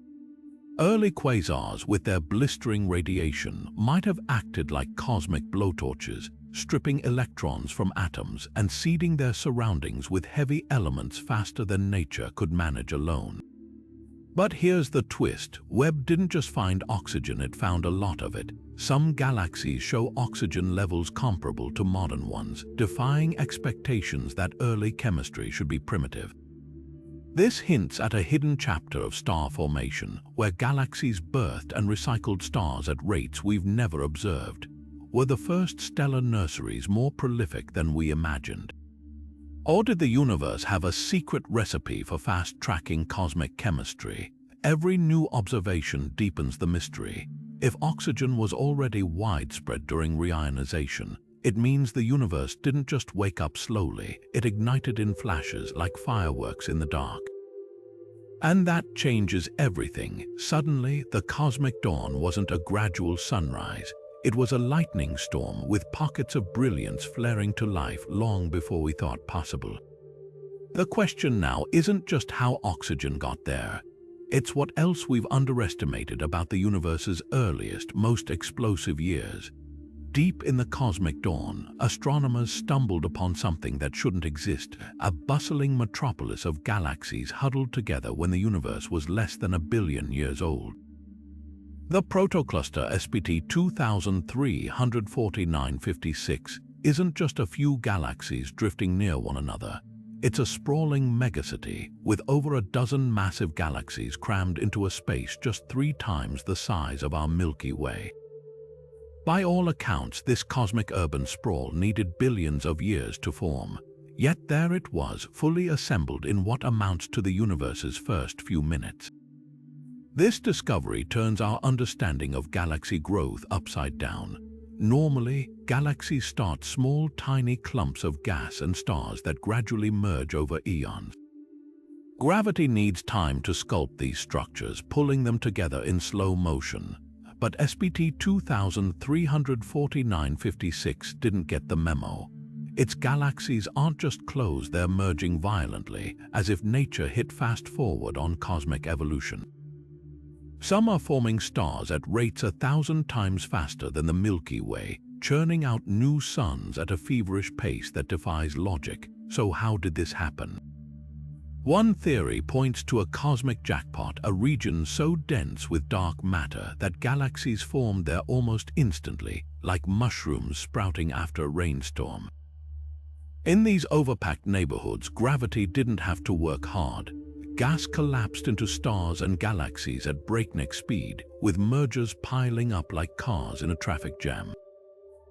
Early quasars, with their blistering radiation, might have acted like cosmic blowtorches, stripping electrons from atoms and seeding their surroundings with heavy elements faster than nature could manage alone. But here's the twist: Webb didn't just find oxygen, it found a lot of it. Some galaxies show oxygen levels comparable to modern ones, defying expectations that early chemistry should be primitive. This hints at a hidden chapter of star formation, where galaxies birthed and recycled stars at rates we've never observed. Were the first stellar nurseries more prolific than we imagined? Or did the universe have a secret recipe for fast-tracking cosmic chemistry? Every new observation deepens the mystery. If oxygen was already widespread during reionization, it means the universe didn't just wake up slowly, it ignited in flashes like fireworks in the dark. And that changes everything. Suddenly, the cosmic dawn wasn't a gradual sunrise. It was a lightning storm with pockets of brilliance flaring to life long before we thought possible. The question now isn't just how oxygen got there. It's what else we've underestimated about the universe's earliest, most explosive years. Deep in the cosmic dawn, astronomers stumbled upon something that shouldn't exist, a bustling metropolis of galaxies huddled together when the universe was less than 1 billion years old. The protocluster SPT 234956 isn't just a few galaxies drifting near one another. It's a sprawling megacity with over a dozen massive galaxies crammed into a space just 3 times the size of our Milky Way. By all accounts, this cosmic urban sprawl needed billions of years to form. Yet there it was, fully assembled in what amounts to the universe's first few minutes. This discovery turns our understanding of galaxy growth upside down. Normally, galaxies start small, tiny clumps of gas and stars that gradually merge over eons. Gravity needs time to sculpt these structures, pulling them together in slow motion. But SPT 234956 didn't get the memo. Its galaxies aren't just closed, they're merging violently, as if nature hit fast forward on cosmic evolution. Some are forming stars at rates 1,000 times faster than the Milky Way, churning out new suns at a feverish pace that defies logic. So how did this happen? One theory points to a cosmic jackpot, a region so dense with dark matter that galaxies formed there almost instantly, like mushrooms sprouting after a rainstorm. In these overpacked neighborhoods, gravity didn't have to work hard. Gas collapsed into stars and galaxies at breakneck speed, with mergers piling up like cars in a traffic jam.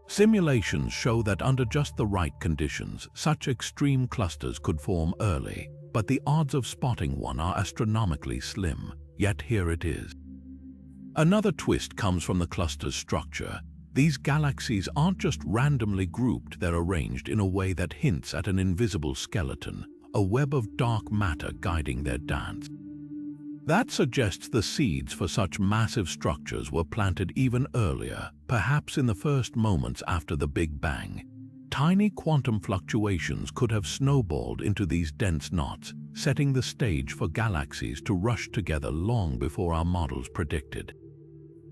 Simulations show that under just the right conditions, such extreme clusters could form early, but the odds of spotting one are astronomically slim, yet here it is. Another twist comes from the cluster's structure. These galaxies aren't just randomly grouped, they're arranged in a way that hints at an invisible skeleton, a web of dark matter guiding their dance. That suggests the seeds for such massive structures were planted even earlier, perhaps in the first moments after the Big Bang. Tiny quantum fluctuations could have snowballed into these dense knots, setting the stage for galaxies to rush together long before our models predicted.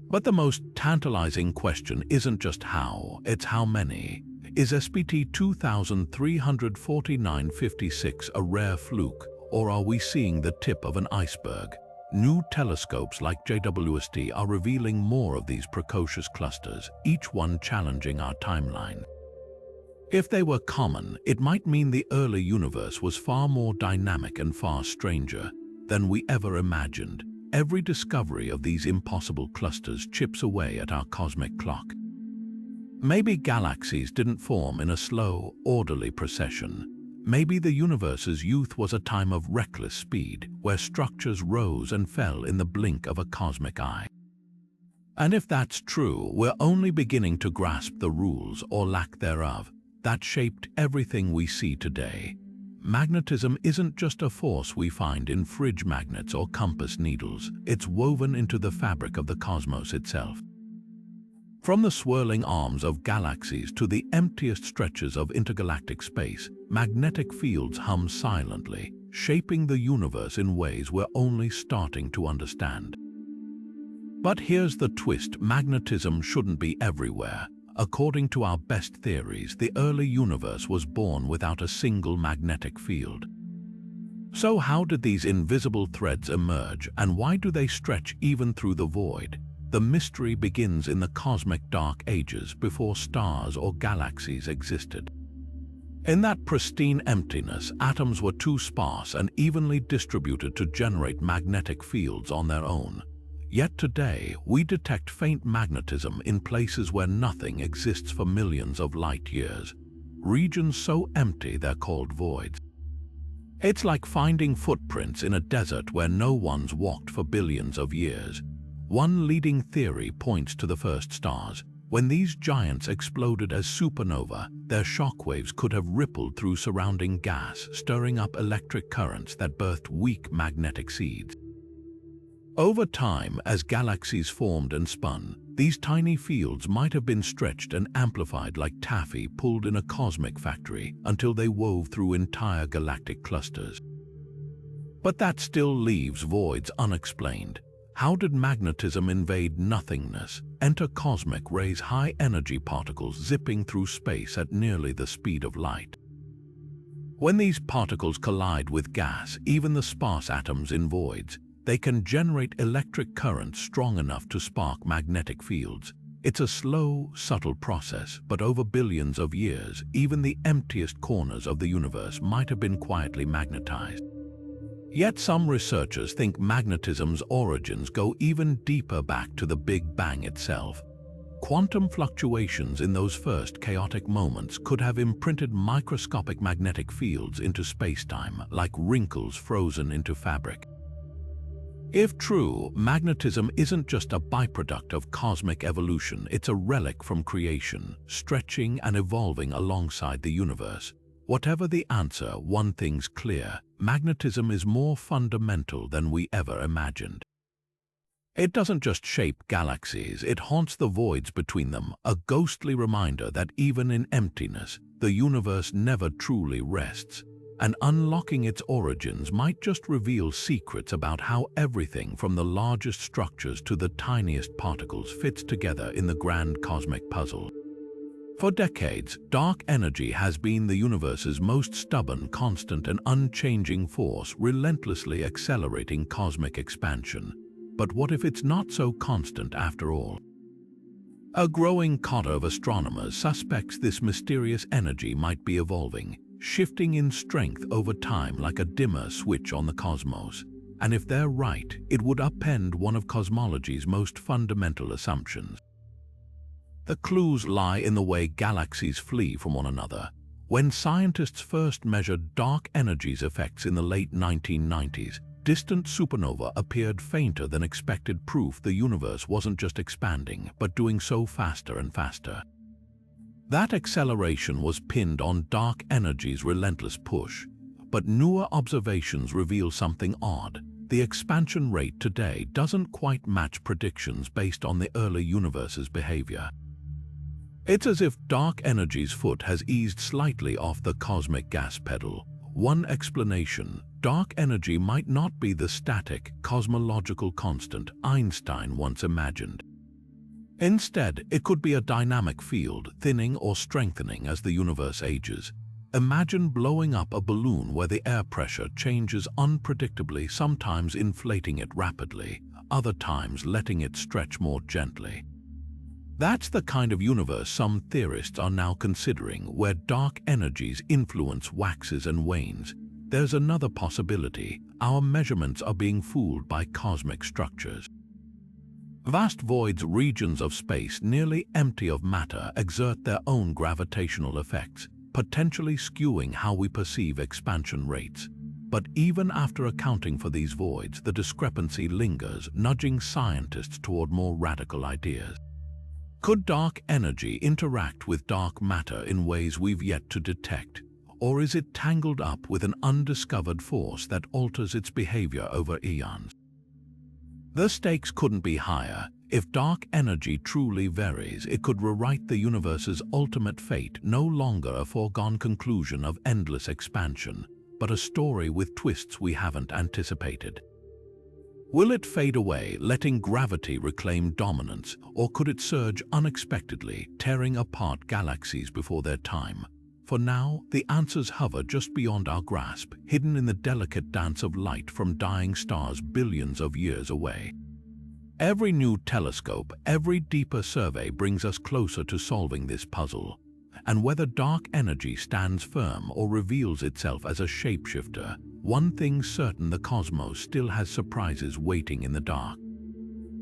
But the most tantalizing question isn't just how, it's how many. Is SPT 234956 a rare fluke, or are we seeing the tip of an iceberg? New telescopes like JWST are revealing more of these precocious clusters, each one challenging our timeline. If they were common, it might mean the early universe was far more dynamic and far stranger than we ever imagined. Every discovery of these impossible clusters chips away at our cosmic clock. Maybe galaxies didn't form in a slow, orderly procession. Maybe the universe's youth was a time of reckless speed, where structures rose and fell in the blink of a cosmic eye. And if that's true, we're only beginning to grasp the rules, or lack thereof, that shaped everything we see today. Magnetism isn't just a force we find in fridge magnets or compass needles. It's woven into the fabric of the cosmos itself. From the swirling arms of galaxies to the emptiest stretches of intergalactic space, magnetic fields hum silently, shaping the universe in ways we're only starting to understand. But here's the twist: magnetism shouldn't be everywhere. According to our best theories, the early universe was born without a single magnetic field. So how did these invisible threads emerge, and why do they stretch even through the void? The mystery begins in the cosmic dark ages, before stars or galaxies existed. In that pristine emptiness, atoms were too sparse and evenly distributed to generate magnetic fields on their own. Yet today, we detect faint magnetism in places where nothing exists for millions of light years. Regions so empty they're called voids. It's like finding footprints in a desert where no one's walked for billions of years. One leading theory points to the first stars. When these giants exploded as supernova, their shockwaves could have rippled through surrounding gas, stirring up electric currents that birthed weak magnetic seeds. Over time, as galaxies formed and spun, these tiny fields might have been stretched and amplified like taffy pulled in a cosmic factory until they wove through entire galactic clusters. But that still leaves voids unexplained. How did magnetism invade nothingness, enter cosmic rays, high-energy particles zipping through space at nearly the speed of light? When these particles collide with gas, even the sparse atoms in voids, they can generate electric currents strong enough to spark magnetic fields. It's a slow, subtle process, but over billions of years, even the emptiest corners of the universe might have been quietly magnetized. Yet some researchers think magnetism's origins go even deeper back to the Big Bang itself. Quantum fluctuations in those first chaotic moments could have imprinted microscopic magnetic fields into space-time, like wrinkles frozen into fabric. If true, magnetism isn't just a byproduct of cosmic evolution, it's a relic from creation, stretching and evolving alongside the universe. Whatever the answer, one thing's clear: magnetism is more fundamental than we ever imagined. It doesn't just shape galaxies, it haunts the voids between them, a ghostly reminder that even in emptiness, the universe never truly rests. And unlocking its origins might just reveal secrets about how everything from the largest structures to the tiniest particles fits together in the grand cosmic puzzle. For decades, dark energy has been the universe's most stubborn, constant, and unchanging force, relentlessly accelerating cosmic expansion. But what if it's not so constant after all? A growing cohort of astronomers suspects this mysterious energy might be evolving, shifting in strength over time like a dimmer switch on the cosmos. And if they're right, it would upend one of cosmology's most fundamental assumptions. The clues lie in the way galaxies flee from one another. When scientists first measured dark energy's effects in the late 1990s, distant supernova appeared fainter than expected, proof the universe wasn't just expanding, but doing so faster and faster. That acceleration was pinned on dark energy's relentless push. But newer observations reveal something odd. The expansion rate today doesn't quite match predictions based on the early universe's behavior. It's as if dark energy's foot has eased slightly off the cosmic gas pedal. One explanation: dark energy might not be the static, cosmological constant Einstein once imagined. Instead, it could be a dynamic field, thinning or strengthening as the universe ages. Imagine blowing up a balloon where the air pressure changes unpredictably, sometimes inflating it rapidly, other times letting it stretch more gently. That's the kind of universe some theorists are now considering, where dark energy's influence waxes and wanes. There's another possibility: our measurements are being fooled by cosmic structures. Vast voids, regions of space nearly empty of matter, exert their own gravitational effects, potentially skewing how we perceive expansion rates. But even after accounting for these voids, the discrepancy lingers, nudging scientists toward more radical ideas. Could dark energy interact with dark matter in ways we've yet to detect? Or is it tangled up with an undiscovered force that alters its behavior over eons? The stakes couldn't be higher. If dark energy truly varies, it could rewrite the universe's ultimate fate, no longer a foregone conclusion of endless expansion, but a story with twists we haven't anticipated. Will it fade away, letting gravity reclaim dominance, or could it surge unexpectedly, tearing apart galaxies before their time? For now, the answers hover just beyond our grasp, hidden in the delicate dance of light from dying stars billions of years away. Every new telescope, every deeper survey brings us closer to solving this puzzle. And whether dark energy stands firm or reveals itself as a shapeshifter, one thing's certain: the cosmos still has surprises waiting in the dark.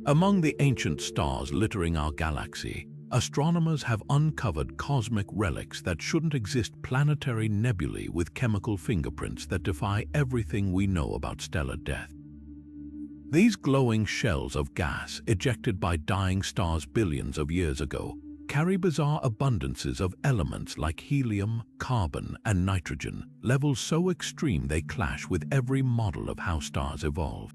Among the ancient stars littering our galaxy, astronomers have uncovered cosmic relics that shouldn't exist: planetary nebulae with chemical fingerprints that defy everything we know about stellar death. These glowing shells of gas, ejected by dying stars billions of years ago, carry bizarre abundances of elements like helium, carbon, and nitrogen, levels so extreme they clash with every model of how stars evolve.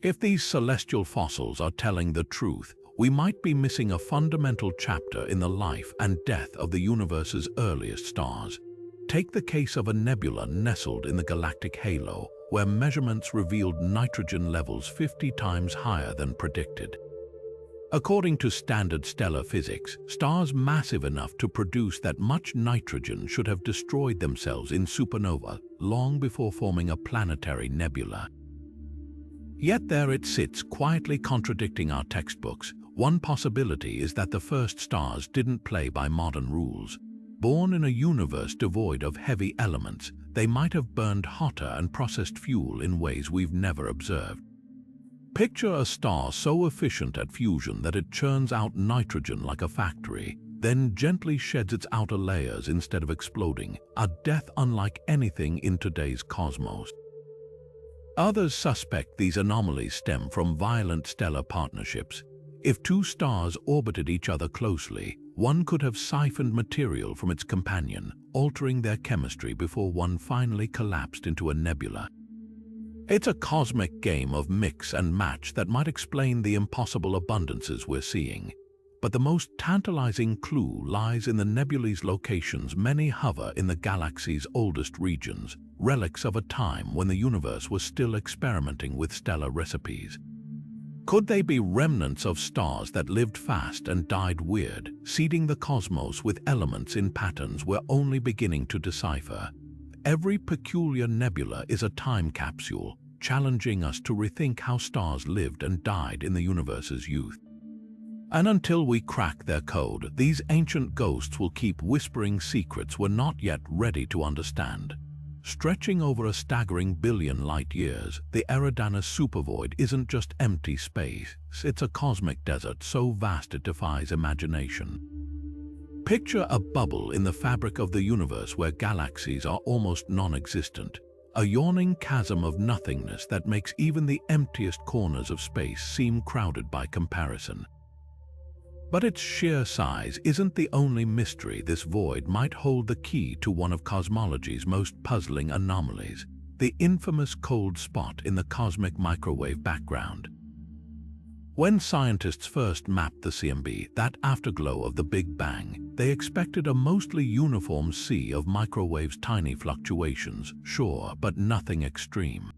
If these celestial fossils are telling the truth, we might be missing a fundamental chapter in the life and death of the universe's earliest stars. Take the case of a nebula nestled in the galactic halo, where measurements revealed nitrogen levels 50 times higher than predicted. According to standard stellar physics, stars massive enough to produce that much nitrogen should have destroyed themselves in supernova long before forming a planetary nebula. Yet there it sits, quietly contradicting our textbooks. One possibility is that the first stars didn't play by modern rules. Born in a universe devoid of heavy elements, they might have burned hotter and processed fuel in ways we've never observed. Picture a star so efficient at fusion that it churns out nitrogen like a factory, then gently sheds its outer layers instead of exploding, a death unlike anything in today's cosmos. Others suspect these anomalies stem from violent stellar partnerships. If two stars orbited each other closely, one could have siphoned material from its companion, altering their chemistry before one finally collapsed into a nebula. It's a cosmic game of mix and match that might explain the impossible abundances we're seeing. But the most tantalizing clue lies in the nebulae's locations. Many hover in the galaxy's oldest regions, relics of a time when the universe was still experimenting with stellar recipes. Could they be remnants of stars that lived fast and died weird, seeding the cosmos with elements in patterns we're only beginning to decipher? Every peculiar nebula is a time capsule, challenging us to rethink how stars lived and died in the universe's youth. And until we crack their code, these ancient ghosts will keep whispering secrets we're not yet ready to understand. Stretching over a staggering billion light-years, the Eridanus supervoid isn't just empty space, it's a cosmic desert so vast it defies imagination. Picture a bubble in the fabric of the universe where galaxies are almost non-existent, a yawning chasm of nothingness that makes even the emptiest corners of space seem crowded by comparison. But its sheer size isn't the only mystery. This void might hold the key to one of cosmology's most puzzling anomalies, the infamous cold spot in the cosmic microwave background. When scientists first mapped the CMB, that afterglow of the Big Bang, they expected a mostly uniform sea of microwave's tiny fluctuations, sure, but nothing extreme.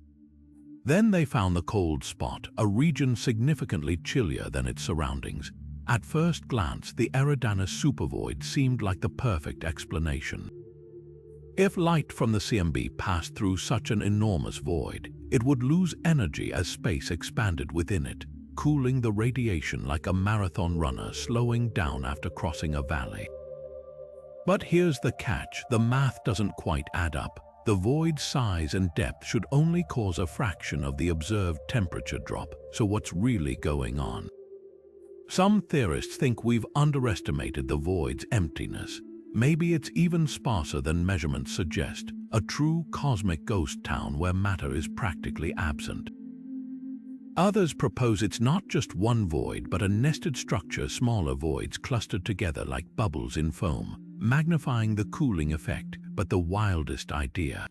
Then they found the cold spot, a region significantly chillier than its surroundings. At first glance, the Eridanus supervoid seemed like the perfect explanation. If light from the CMB passed through such an enormous void, it would lose energy as space expanded within it, cooling the radiation like a marathon runner slowing down after crossing a valley. But here's the catch: the math doesn't quite add up. The void's size and depth should only cause a fraction of the observed temperature drop, so what's really going on? Some theorists think we've underestimated the void's emptiness. Maybe it's even sparser than measurements suggest, a true cosmic ghost town where matter is practically absent. Others propose it's not just one void, but a nested structure, smaller voids clustered together like bubbles in foam, magnifying the cooling effect. But the wildest idea: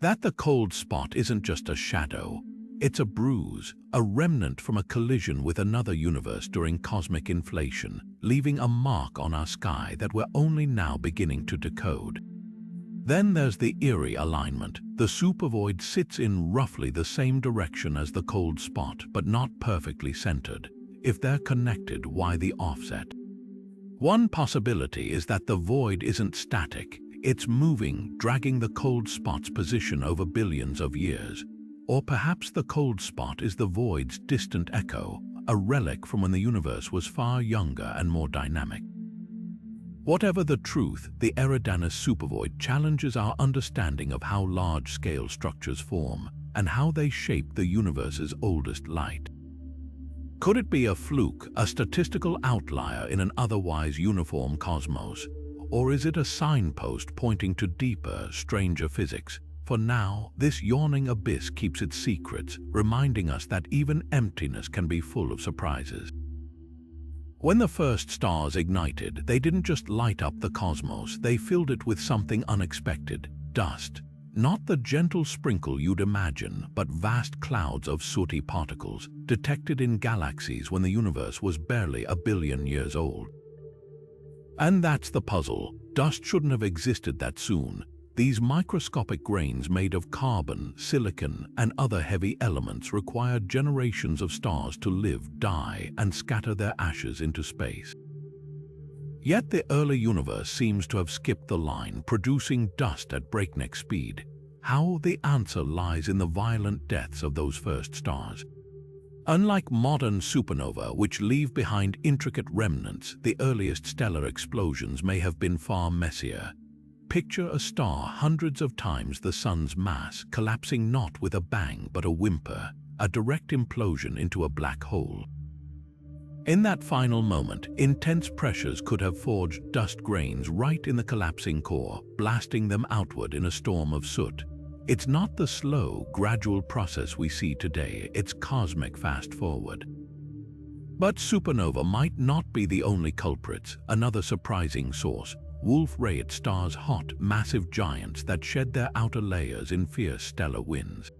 that the cold spot isn't just a shadow, it's a bruise, a remnant from a collision with another universe during cosmic inflation, leaving a mark on our sky that we're only now beginning to decode. Then there's the eerie alignment. The supervoid sits in roughly the same direction as the cold spot, but not perfectly centered. If they're connected, why the offset? One possibility is that the void isn't static. It's moving, dragging the cold spot's position over billions of years. Or perhaps the cold spot is the void's distant echo, a relic from when the universe was far younger and more dynamic. Whatever the truth, the Eridanus supervoid challenges our understanding of how large-scale structures form and how they shape the universe's oldest light. Could it be a fluke, a statistical outlier in an otherwise uniform cosmos? Or is it a signpost pointing to deeper, stranger physics? For now, this yawning abyss keeps its secrets, reminding us that even emptiness can be full of surprises. When the first stars ignited, they didn't just light up the cosmos, they filled it with something unexpected: dust. Not the gentle sprinkle you'd imagine, but vast clouds of sooty particles, detected in galaxies when the universe was barely a billion years old. And that's the puzzle. Dust shouldn't have existed that soon. These microscopic grains made of carbon, silicon, and other heavy elements required generations of stars to live, die, and scatter their ashes into space. Yet the early universe seems to have skipped the line, producing dust at breakneck speed. How? The answer lies in the violent deaths of those first stars. Unlike modern supernovae, which leave behind intricate remnants, the earliest stellar explosions may have been far messier. Picture a star hundreds of times the Sun's mass, collapsing not with a bang but a whimper, a direct implosion into a black hole. In that final moment, intense pressures could have forged dust grains right in the collapsing core, blasting them outward in a storm of soot. It's not the slow, gradual process we see today, it's cosmic fast-forward. But supernova might not be the only culprits. Another surprising source: Wolf-Rayet stars, hot, massive giants that shed their outer layers in fierce stellar winds.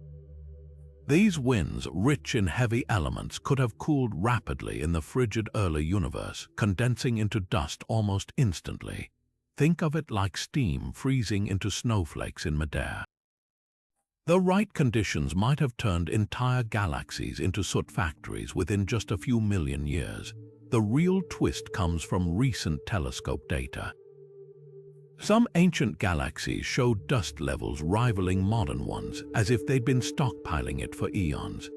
These winds, rich in heavy elements, could have cooled rapidly in the frigid early universe, condensing into dust almost instantly. Think of it like steam freezing into snowflakes in midair. The right conditions might have turned entire galaxies into soot factories within just a few million years. The real twist comes from recent telescope data. Some ancient galaxies showed dust levels rivaling modern ones, as if they'd been stockpiling it for eons.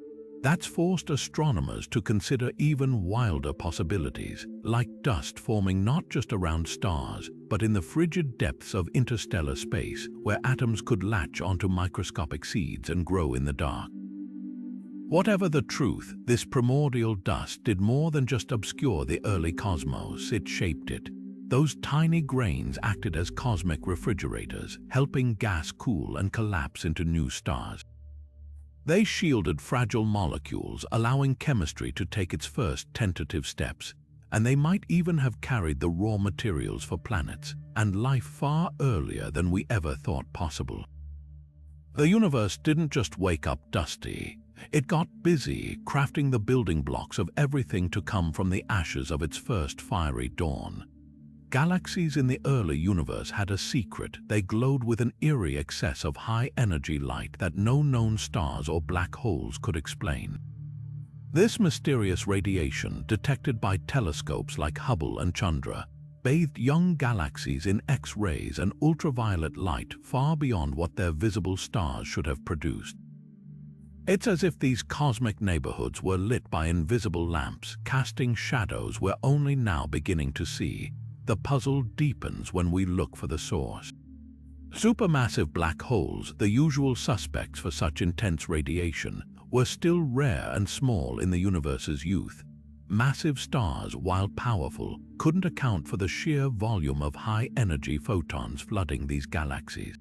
That's forced astronomers to consider even wilder possibilities, like dust forming not just around stars, but in the frigid depths of interstellar space, where atoms could latch onto microscopic seeds and grow in the dark. Whatever the truth, this primordial dust did more than just obscure the early cosmos, it shaped it. Those tiny grains acted as cosmic refrigerators, helping gas cool and collapse into new stars. They shielded fragile molecules, allowing chemistry to take its first tentative steps, and they might even have carried the raw materials for planets and life far earlier than we ever thought possible. The universe didn't just wake up dusty. It got busy crafting the building blocks of everything to come from the ashes of its first fiery dawn. Galaxies in the early universe had a secret. They glowed with an eerie excess of high-energy light that no known stars or black holes could explain. This mysterious radiation, detected by telescopes like Hubble and Chandra, bathed young galaxies in X-rays and ultraviolet light far beyond what their visible stars should have produced. It's as if these cosmic neighborhoods were lit by invisible lamps, casting shadows we're only now beginning to see. The puzzle deepens when we look for the source. Supermassive black holes, the usual suspects for such intense radiation, were still rare and small in the universe's youth. Massive stars, while powerful, couldn't account for the sheer volume of high-energy photons flooding these galaxies.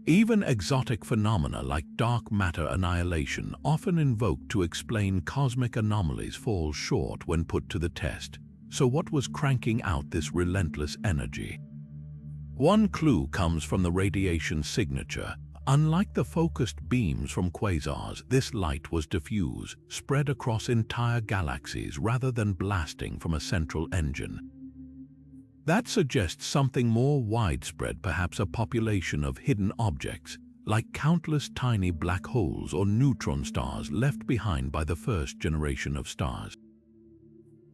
Even exotic phenomena like dark matter annihilation, often invoked to explain cosmic anomalies, fall short when put to the test. So what was cranking out this relentless energy? One clue comes from the radiation signature. Unlike the focused beams from quasars, this light was diffuse, spread across entire galaxies rather than blasting from a central engine. That suggests something more widespread, perhaps a population of hidden objects, like countless tiny black holes or neutron stars left behind by the first generation of stars.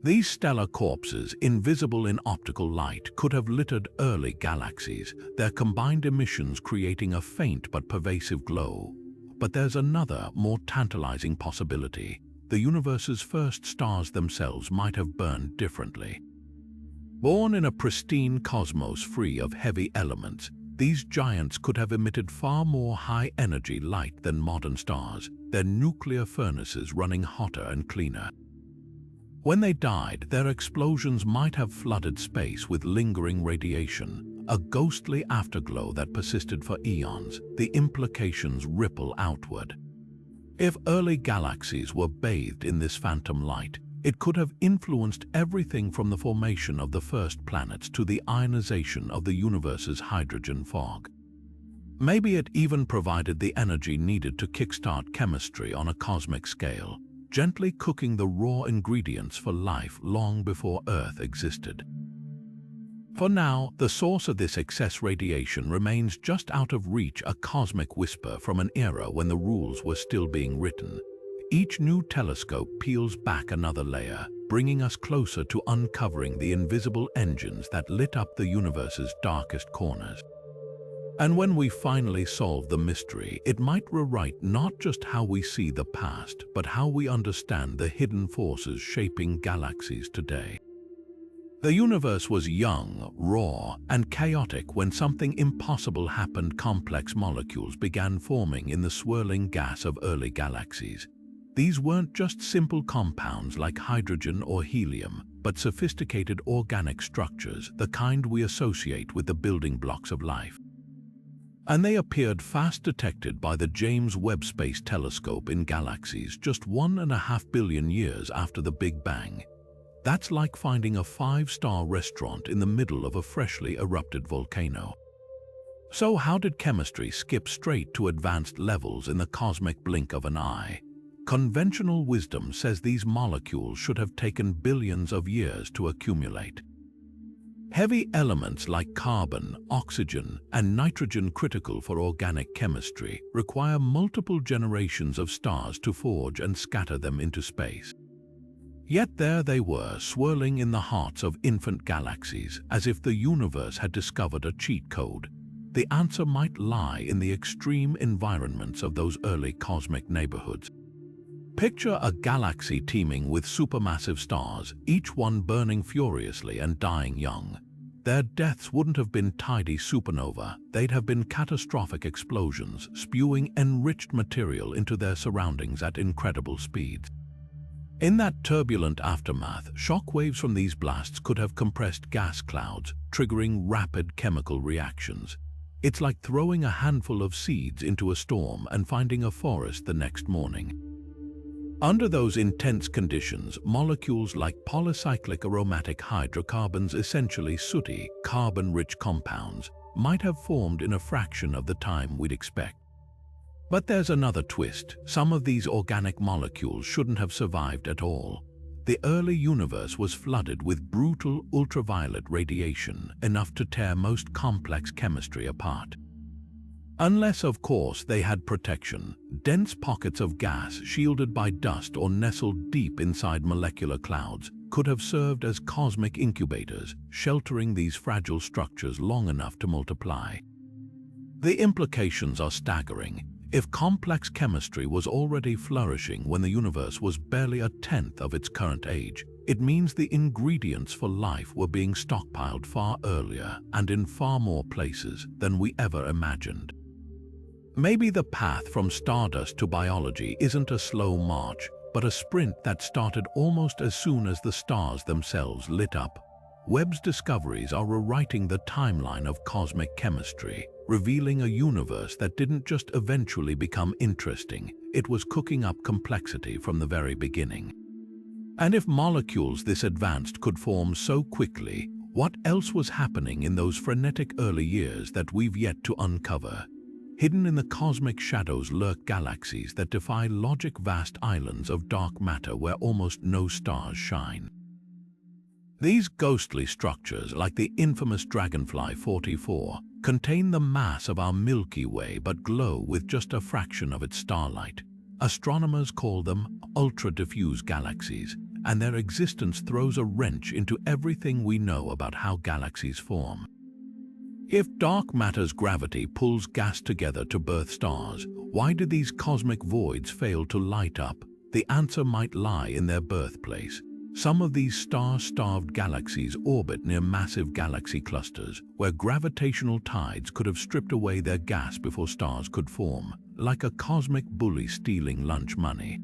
These stellar corpses, invisible in optical light, could have littered early galaxies, their combined emissions creating a faint but pervasive glow. But there's another, more tantalizing possibility. The universe's first stars themselves might have burned differently. Born in a pristine cosmos free of heavy elements, these giants could have emitted far more high-energy light than modern stars, their nuclear furnaces running hotter and cleaner. When they died, their explosions might have flooded space with lingering radiation, a ghostly afterglow that persisted for eons. The implications ripple outward. If early galaxies were bathed in this phantom light, it could have influenced everything from the formation of the first planets to the ionization of the universe's hydrogen fog. Maybe it even provided the energy needed to kickstart chemistry on a cosmic scale, gently cooking the raw ingredients for life long before Earth existed. For now, the source of this excess radiation remains just out of reach, a cosmic whisper from an era when the rules were still being written. Each new telescope peels back another layer, bringing us closer to uncovering the invisible engines that lit up the universe's darkest corners. And when we finally solve the mystery, it might rewrite not just how we see the past, but how we understand the hidden forces shaping galaxies today. The universe was young, raw, and chaotic when something impossible happened. Complex molecules began forming in the swirling gas of early galaxies. These weren't just simple compounds like hydrogen or helium, but sophisticated organic structures, the kind we associate with the building blocks of life. And they appeared fast, detected by the James Webb Space Telescope in galaxies just 1.5 billion years after the Big Bang. That's like finding a 5-star restaurant in the middle of a freshly erupted volcano. So how did chemistry skip straight to advanced levels in the cosmic blink of an eye? Conventional wisdom says these molecules should have taken billions of years to accumulate. Heavy elements like carbon, oxygen, and nitrogen, critical for organic chemistry, require multiple generations of stars to forge and scatter them into space. Yet there they were, swirling in the hearts of infant galaxies, as if the universe had discovered a cheat code. The answer might lie in the extreme environments of those early cosmic neighborhoods. Picture a galaxy teeming with supermassive stars, each one burning furiously and dying young. Their deaths wouldn't have been tidy supernova, they'd have been catastrophic explosions, spewing enriched material into their surroundings at incredible speeds. In that turbulent aftermath, shock waves from these blasts could have compressed gas clouds, triggering rapid chemical reactions. It's like throwing a handful of seeds into a storm and finding a forest the next morning. Under those intense conditions, molecules like polycyclic aromatic hydrocarbons, essentially sooty, carbon-rich compounds, might have formed in a fraction of the time we'd expect. But there's another twist. Some of these organic molecules shouldn't have survived at all. The early universe was flooded with brutal ultraviolet radiation, enough to tear most complex chemistry apart. Unless, of course, they had protection, dense pockets of gas shielded by dust or nestled deep inside molecular clouds could have served as cosmic incubators, sheltering these fragile structures long enough to multiply. The implications are staggering. If complex chemistry was already flourishing when the universe was barely a tenth of its current age, it means the ingredients for life were being stockpiled far earlier and in far more places than we ever imagined. Maybe the path from stardust to biology isn't a slow march, but a sprint that started almost as soon as the stars themselves lit up. Webb's discoveries are rewriting the timeline of cosmic chemistry, revealing a universe that didn't just eventually become interesting, it was cooking up complexity from the very beginning. And if molecules this advanced could form so quickly, what else was happening in those frenetic early years that we've yet to uncover? Hidden in the cosmic shadows lurk galaxies that defy logic, vast islands of dark matter where almost no stars shine. These ghostly structures, like the infamous Dragonfly 44, contain the mass of our Milky Way but glow with just a fraction of its starlight. Astronomers call them ultra-diffuse galaxies, and their existence throws a wrench into everything we know about how galaxies form. If dark matter's gravity pulls gas together to birth stars, why do these cosmic voids fail to light up? The answer might lie in their birthplace. Some of these star-starved galaxies orbit near massive galaxy clusters, where gravitational tides could have stripped away their gas before stars could form, like a cosmic bully stealing lunch money.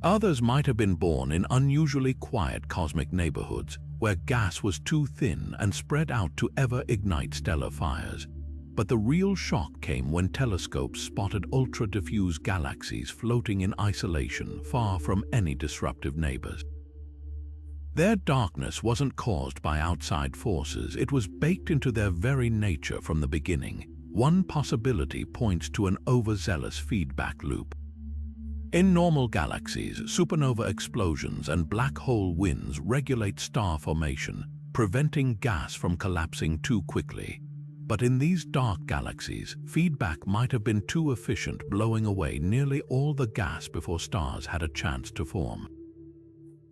Others might have been born in unusually quiet cosmic neighborhoods, where gas was too thin and spread out to ever ignite stellar fires. But the real shock came when telescopes spotted ultra-diffuse galaxies floating in isolation, far from any disruptive neighbors. Their darkness wasn't caused by outside forces, it was baked into their very nature from the beginning. One possibility points to an overzealous feedback loop. In normal galaxies, supernova explosions and black hole winds regulate star formation, preventing gas from collapsing too quickly. But in these dark galaxies, feedback might have been too efficient, blowing away nearly all the gas before stars had a chance to form.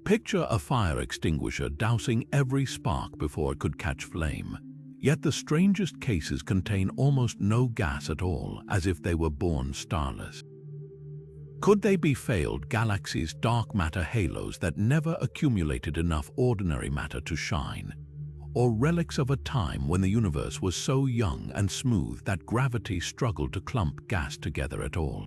Picture a fire extinguisher dousing every spark before it could catch flame. Yet the strangest cases contain almost no gas at all, as if they were born starless. Could they be failed galaxies' dark matter halos that never accumulated enough ordinary matter to shine? Or relics of a time when the universe was so young and smooth that gravity struggled to clump gas together at all?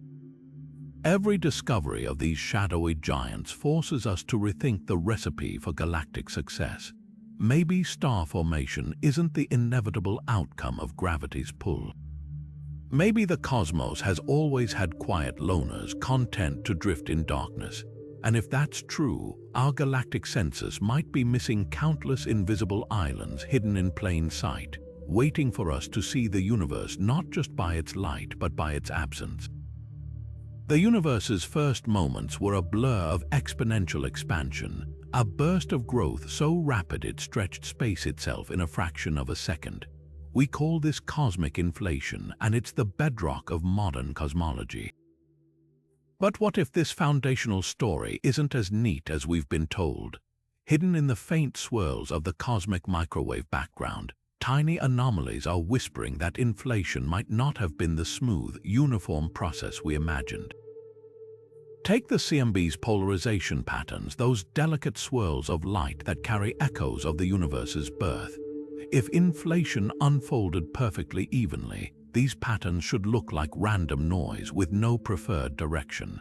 Every discovery of these shadowy giants forces us to rethink the recipe for galactic success. Maybe star formation isn't the inevitable outcome of gravity's pull. Maybe the cosmos has always had quiet loners content to drift in darkness. And if that's true, our galactic census might be missing countless invisible islands hidden in plain sight, waiting for us to see the universe not just by its light but by its absence. The universe's first moments were a blur of exponential expansion, a burst of growth so rapid it stretched space itself in a fraction of a second. We call this cosmic inflation, and it's the bedrock of modern cosmology. But what if this foundational story isn't as neat as we've been told? Hidden in the faint swirls of the cosmic microwave background, tiny anomalies are whispering that inflation might not have been the smooth, uniform process we imagined. Take the CMB's polarization patterns, those delicate swirls of light that carry echoes of the universe's birth. If inflation unfolded perfectly evenly, these patterns should look like random noise with no preferred direction.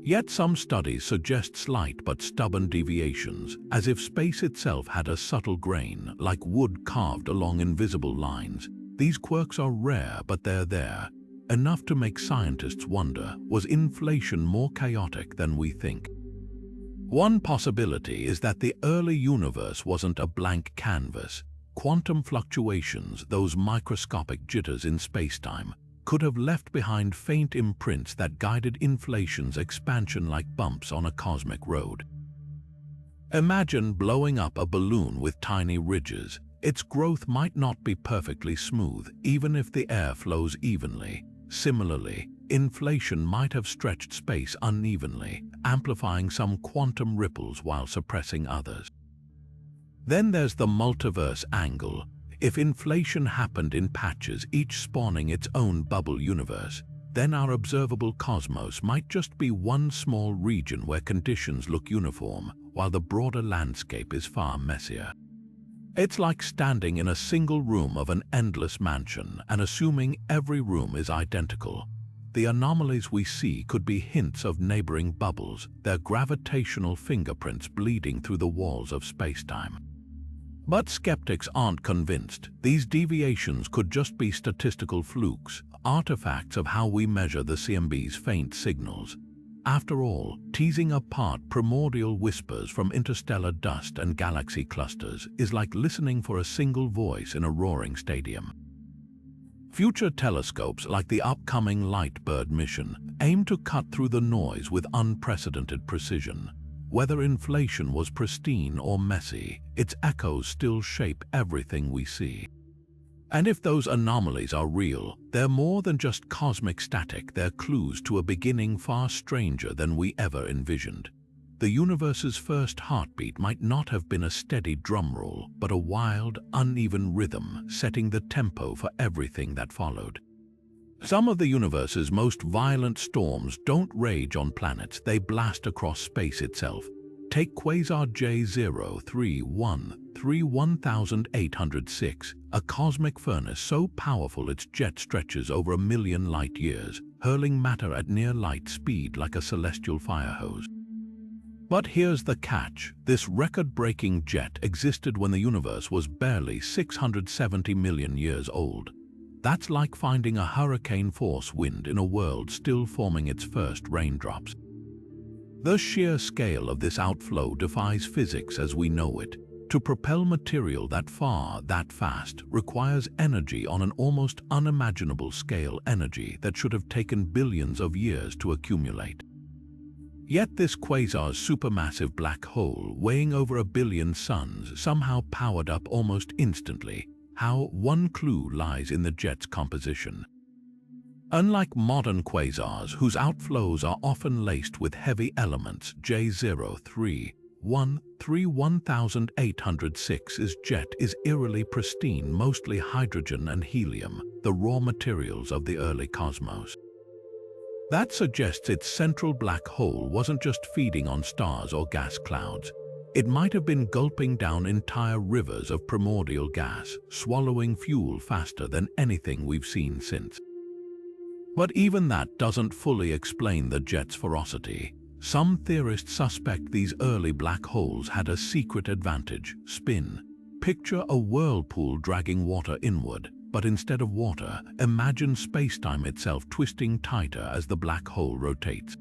Yet some studies suggest slight but stubborn deviations, as if space itself had a subtle grain, like wood carved along invisible lines. These quirks are rare, but they're there, enough to make scientists wonder, was inflation more chaotic than we think? One possibility is that the early universe wasn't a blank canvas. Quantum fluctuations, those microscopic jitters in spacetime, could have left behind faint imprints that guided inflation's expansion like bumps on a cosmic road. Imagine blowing up a balloon with tiny ridges. Its growth might not be perfectly smooth, even if the air flows evenly. Similarly, inflation might have stretched space unevenly, amplifying some quantum ripples while suppressing others. Then there's the multiverse angle. If inflation happened in patches, each spawning its own bubble universe, then our observable cosmos might just be one small region where conditions look uniform, while the broader landscape is far messier. It's like standing in a single room of an endless mansion and assuming every room is identical. The anomalies we see could be hints of neighboring bubbles, their gravitational fingerprints bleeding through the walls of spacetime. But skeptics aren't convinced. These deviations could just be statistical flukes, artifacts of how we measure the CMB's faint signals. After all, teasing apart primordial whispers from interstellar dust and galaxy clusters is like listening for a single voice in a roaring stadium. Future telescopes like the upcoming LightBird mission aim to cut through the noise with unprecedented precision. Whether inflation was pristine or messy, its echoes still shape everything we see. And if those anomalies are real, they're more than just cosmic static, they're clues to a beginning far stranger than we ever envisioned. The universe's first heartbeat might not have been a steady drumroll, but a wild, uneven rhythm setting the tempo for everything that followed. Some of the universe's most violent storms don't rage on planets, they blast across space itself. Take quasar J03131806, a cosmic furnace so powerful its jet stretches over 1 million light-years, hurling matter at near light speed like a celestial fire hose. But here's the catch. This record-breaking jet existed when the universe was barely 670 million years old. That's like finding a hurricane-force wind in a world still forming its first raindrops. The sheer scale of this outflow defies physics as we know it. To propel material that far, that fast, requires energy on an almost unimaginable scale, energy that should have taken billions of years to accumulate. Yet this quasar's supermassive black hole, weighing over 1 billion suns, somehow powered up almost instantly. How? One clue lies in the jet's composition. Unlike modern quasars, whose outflows are often laced with heavy elements, J03131806's jet is eerily pristine, mostly hydrogen and helium, the raw materials of the early cosmos. That suggests its central black hole wasn't just feeding on stars or gas clouds. It might have been gulping down entire rivers of primordial gas, swallowing fuel faster than anything we've seen since. But even that doesn't fully explain the jet's ferocity. Some theorists suspect these early black holes had a secret advantage: spin. Picture a whirlpool dragging water inward, but instead of water, imagine spacetime itself twisting tighter as the black hole rotates.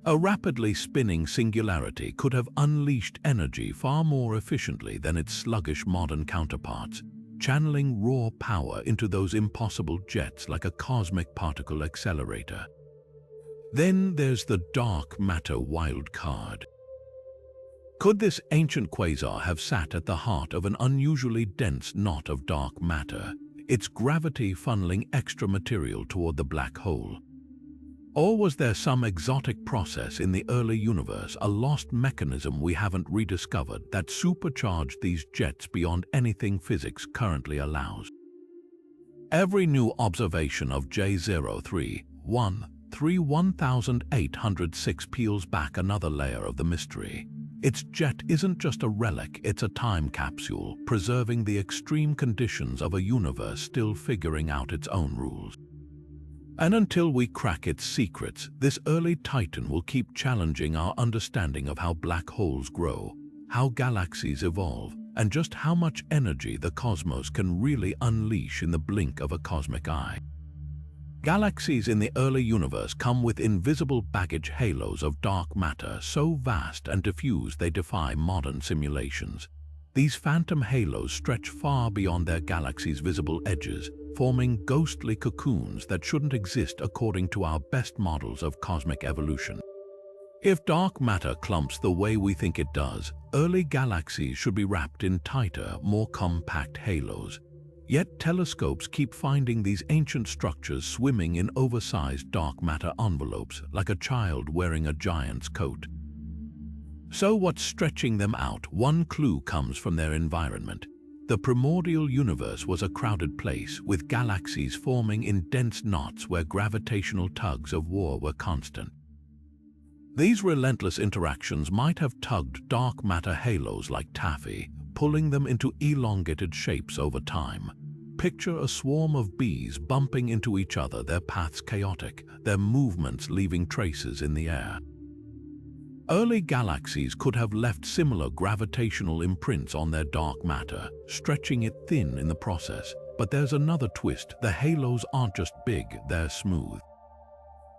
A rapidly spinning singularity could have unleashed energy far more efficiently than its sluggish modern counterparts, channeling raw power into those impossible jets like a cosmic particle accelerator. Then there's the dark matter wild card. Could this ancient quasar have sat at the heart of an unusually dense knot of dark matter, its gravity funneling extra material toward the black hole? Or was there some exotic process in the early universe, a lost mechanism we haven't rediscovered, that supercharged these jets beyond anything physics currently allows? Every new observation of J03131806 peels back another layer of the mystery. Its jet isn't just a relic, it's a time capsule, preserving the extreme conditions of a universe still figuring out its own rules. And until we crack its secrets, this early titan will keep challenging our understanding of how black holes grow, how galaxies evolve, and just how much energy the cosmos can really unleash in the blink of a cosmic eye. Galaxies in the early universe come with invisible baggage halos of dark matter so vast and diffuse they defy modern simulations. These phantom halos stretch far beyond their galaxy's visible edges, forming ghostly cocoons that shouldn't exist according to our best models of cosmic evolution. If dark matter clumps the way we think it does, early galaxies should be wrapped in tighter, more compact halos. Yet telescopes keep finding these ancient structures swimming in oversized dark matter envelopes, like a child wearing a giant's coat. So what's stretching them out? One clue comes from their environment. The primordial universe was a crowded place, with galaxies forming in dense knots where gravitational tugs of war were constant. These relentless interactions might have tugged dark matter halos like taffy, pulling them into elongated shapes over time. Picture a swarm of bees bumping into each other, their paths chaotic, their movements leaving traces in the air. Early galaxies could have left similar gravitational imprints on their dark matter, stretching it thin in the process. But there's another twist: the halos aren't just big, they're smooth.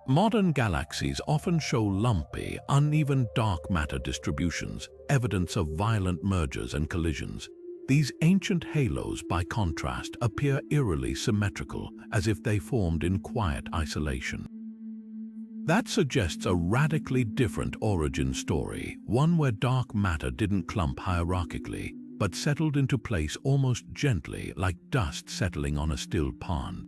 Modern galaxies often show lumpy, uneven dark matter distributions, evidence of violent mergers and collisions. These ancient halos, by contrast, appear eerily symmetrical, as if they formed in quiet isolation. That suggests a radically different origin story, one where dark matter didn't clump hierarchically, but settled into place almost gently, like dust settling on a still pond.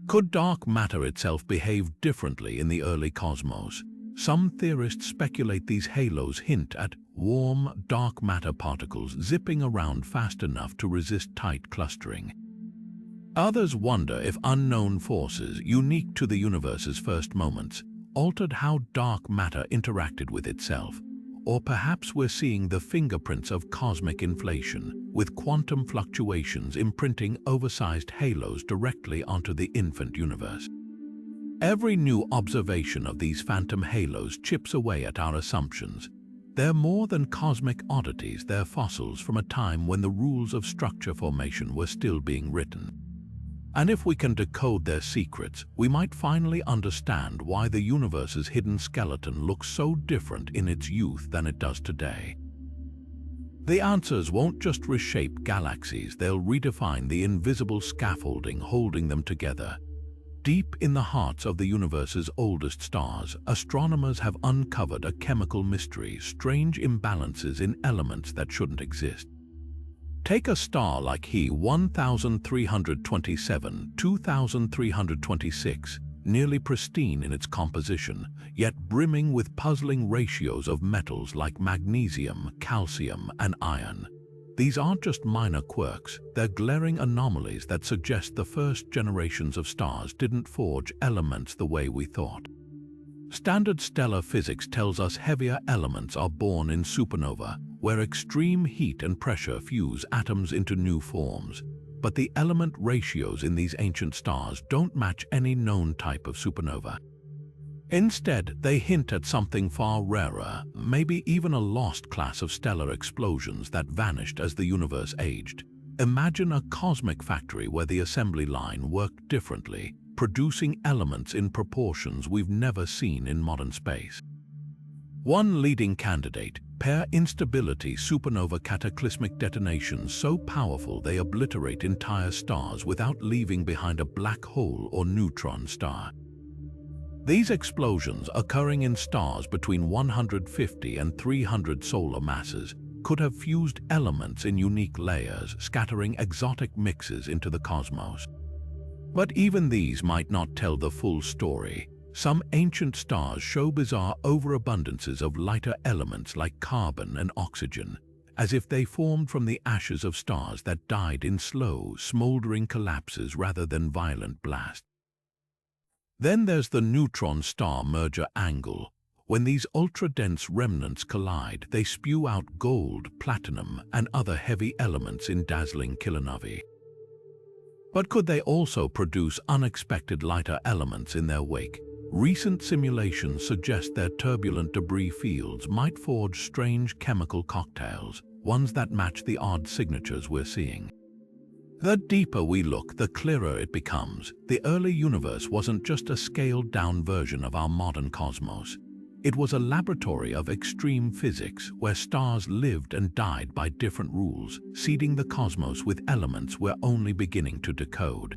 Could dark matter itself behave differently in the early cosmos? Some theorists speculate these halos hint at warm, dark matter particles zipping around fast enough to resist tight clustering. Others wonder if unknown forces, unique to the universe's first moments, altered how dark matter interacted with itself. Or perhaps we're seeing the fingerprints of cosmic inflation, with quantum fluctuations imprinting oversized halos directly onto the infant universe. Every new observation of these phantom halos chips away at our assumptions. They're more than cosmic oddities, they're fossils from a time when the rules of structure formation were still being written. And if we can decode their secrets, we might finally understand why the universe's hidden skeleton looks so different in its youth than it does today. The answers won't just reshape galaxies, they'll redefine the invisible scaffolding holding them together. Deep in the hearts of the universe's oldest stars, astronomers have uncovered a chemical mystery, strange imbalances in elements that shouldn't exist. Take a star like He 1327, 2326, nearly pristine in its composition, yet brimming with puzzling ratios of metals like magnesium, calcium, and iron. These aren't just minor quirks, they're glaring anomalies that suggest the first generations of stars didn't forge elements the way we thought. Standard stellar physics tells us heavier elements are born in supernova, where extreme heat and pressure fuse atoms into new forms. But the element ratios in these ancient stars don't match any known type of supernova. Instead, they hint at something far rarer, maybe even a lost class of stellar explosions that vanished as the universe aged. Imagine a cosmic factory where the assembly line worked differently, producing elements in proportions we've never seen in modern space. One leading candidate, pair instability supernova cataclysmic detonations so powerful they obliterate entire stars without leaving behind a black hole or neutron star. These explosions, occurring in stars between 150 and 300 solar masses, could have fused elements in unique layers, scattering exotic mixes into the cosmos. But even these might not tell the full story. Some ancient stars show bizarre overabundances of lighter elements like carbon and oxygen, as if they formed from the ashes of stars that died in slow, smoldering collapses rather than violent blasts. Then there's the neutron-star merger angle. When these ultra-dense remnants collide, they spew out gold, platinum, and other heavy elements in dazzling kilonovae. But could they also produce unexpected lighter elements in their wake? Recent simulations suggest their turbulent debris fields might forge strange chemical cocktails, ones that match the odd signatures we're seeing. The deeper we look, the clearer it becomes. The early universe wasn't just a scaled-down version of our modern cosmos. It was a laboratory of extreme physics where stars lived and died by different rules, seeding the cosmos with elements we're only beginning to decode.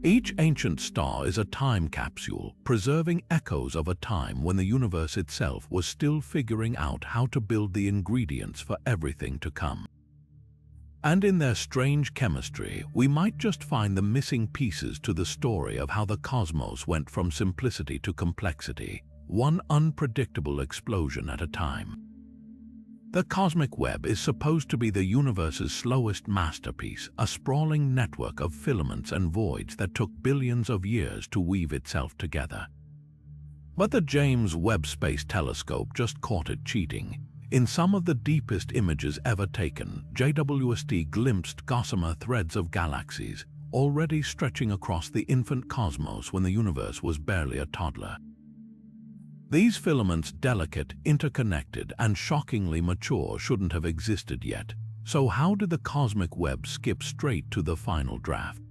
Each ancient star is a time capsule, preserving echoes of a time when the universe itself was still figuring out how to build the ingredients for everything to come. And in their strange chemistry, we might just find the missing pieces to the story of how the cosmos went from simplicity to complexity, one unpredictable explosion at a time. The cosmic web is supposed to be the universe's slowest masterpiece, a sprawling network of filaments and voids that took billions of years to weave itself together. But the James Webb Space Telescope just caught it cheating. In some of the deepest images ever taken, JWST glimpsed gossamer threads of galaxies, already stretching across the infant cosmos when the universe was barely a toddler. These filaments, delicate, interconnected, and shockingly mature, shouldn't have existed yet. So how did the cosmic web skip straight to the final draft?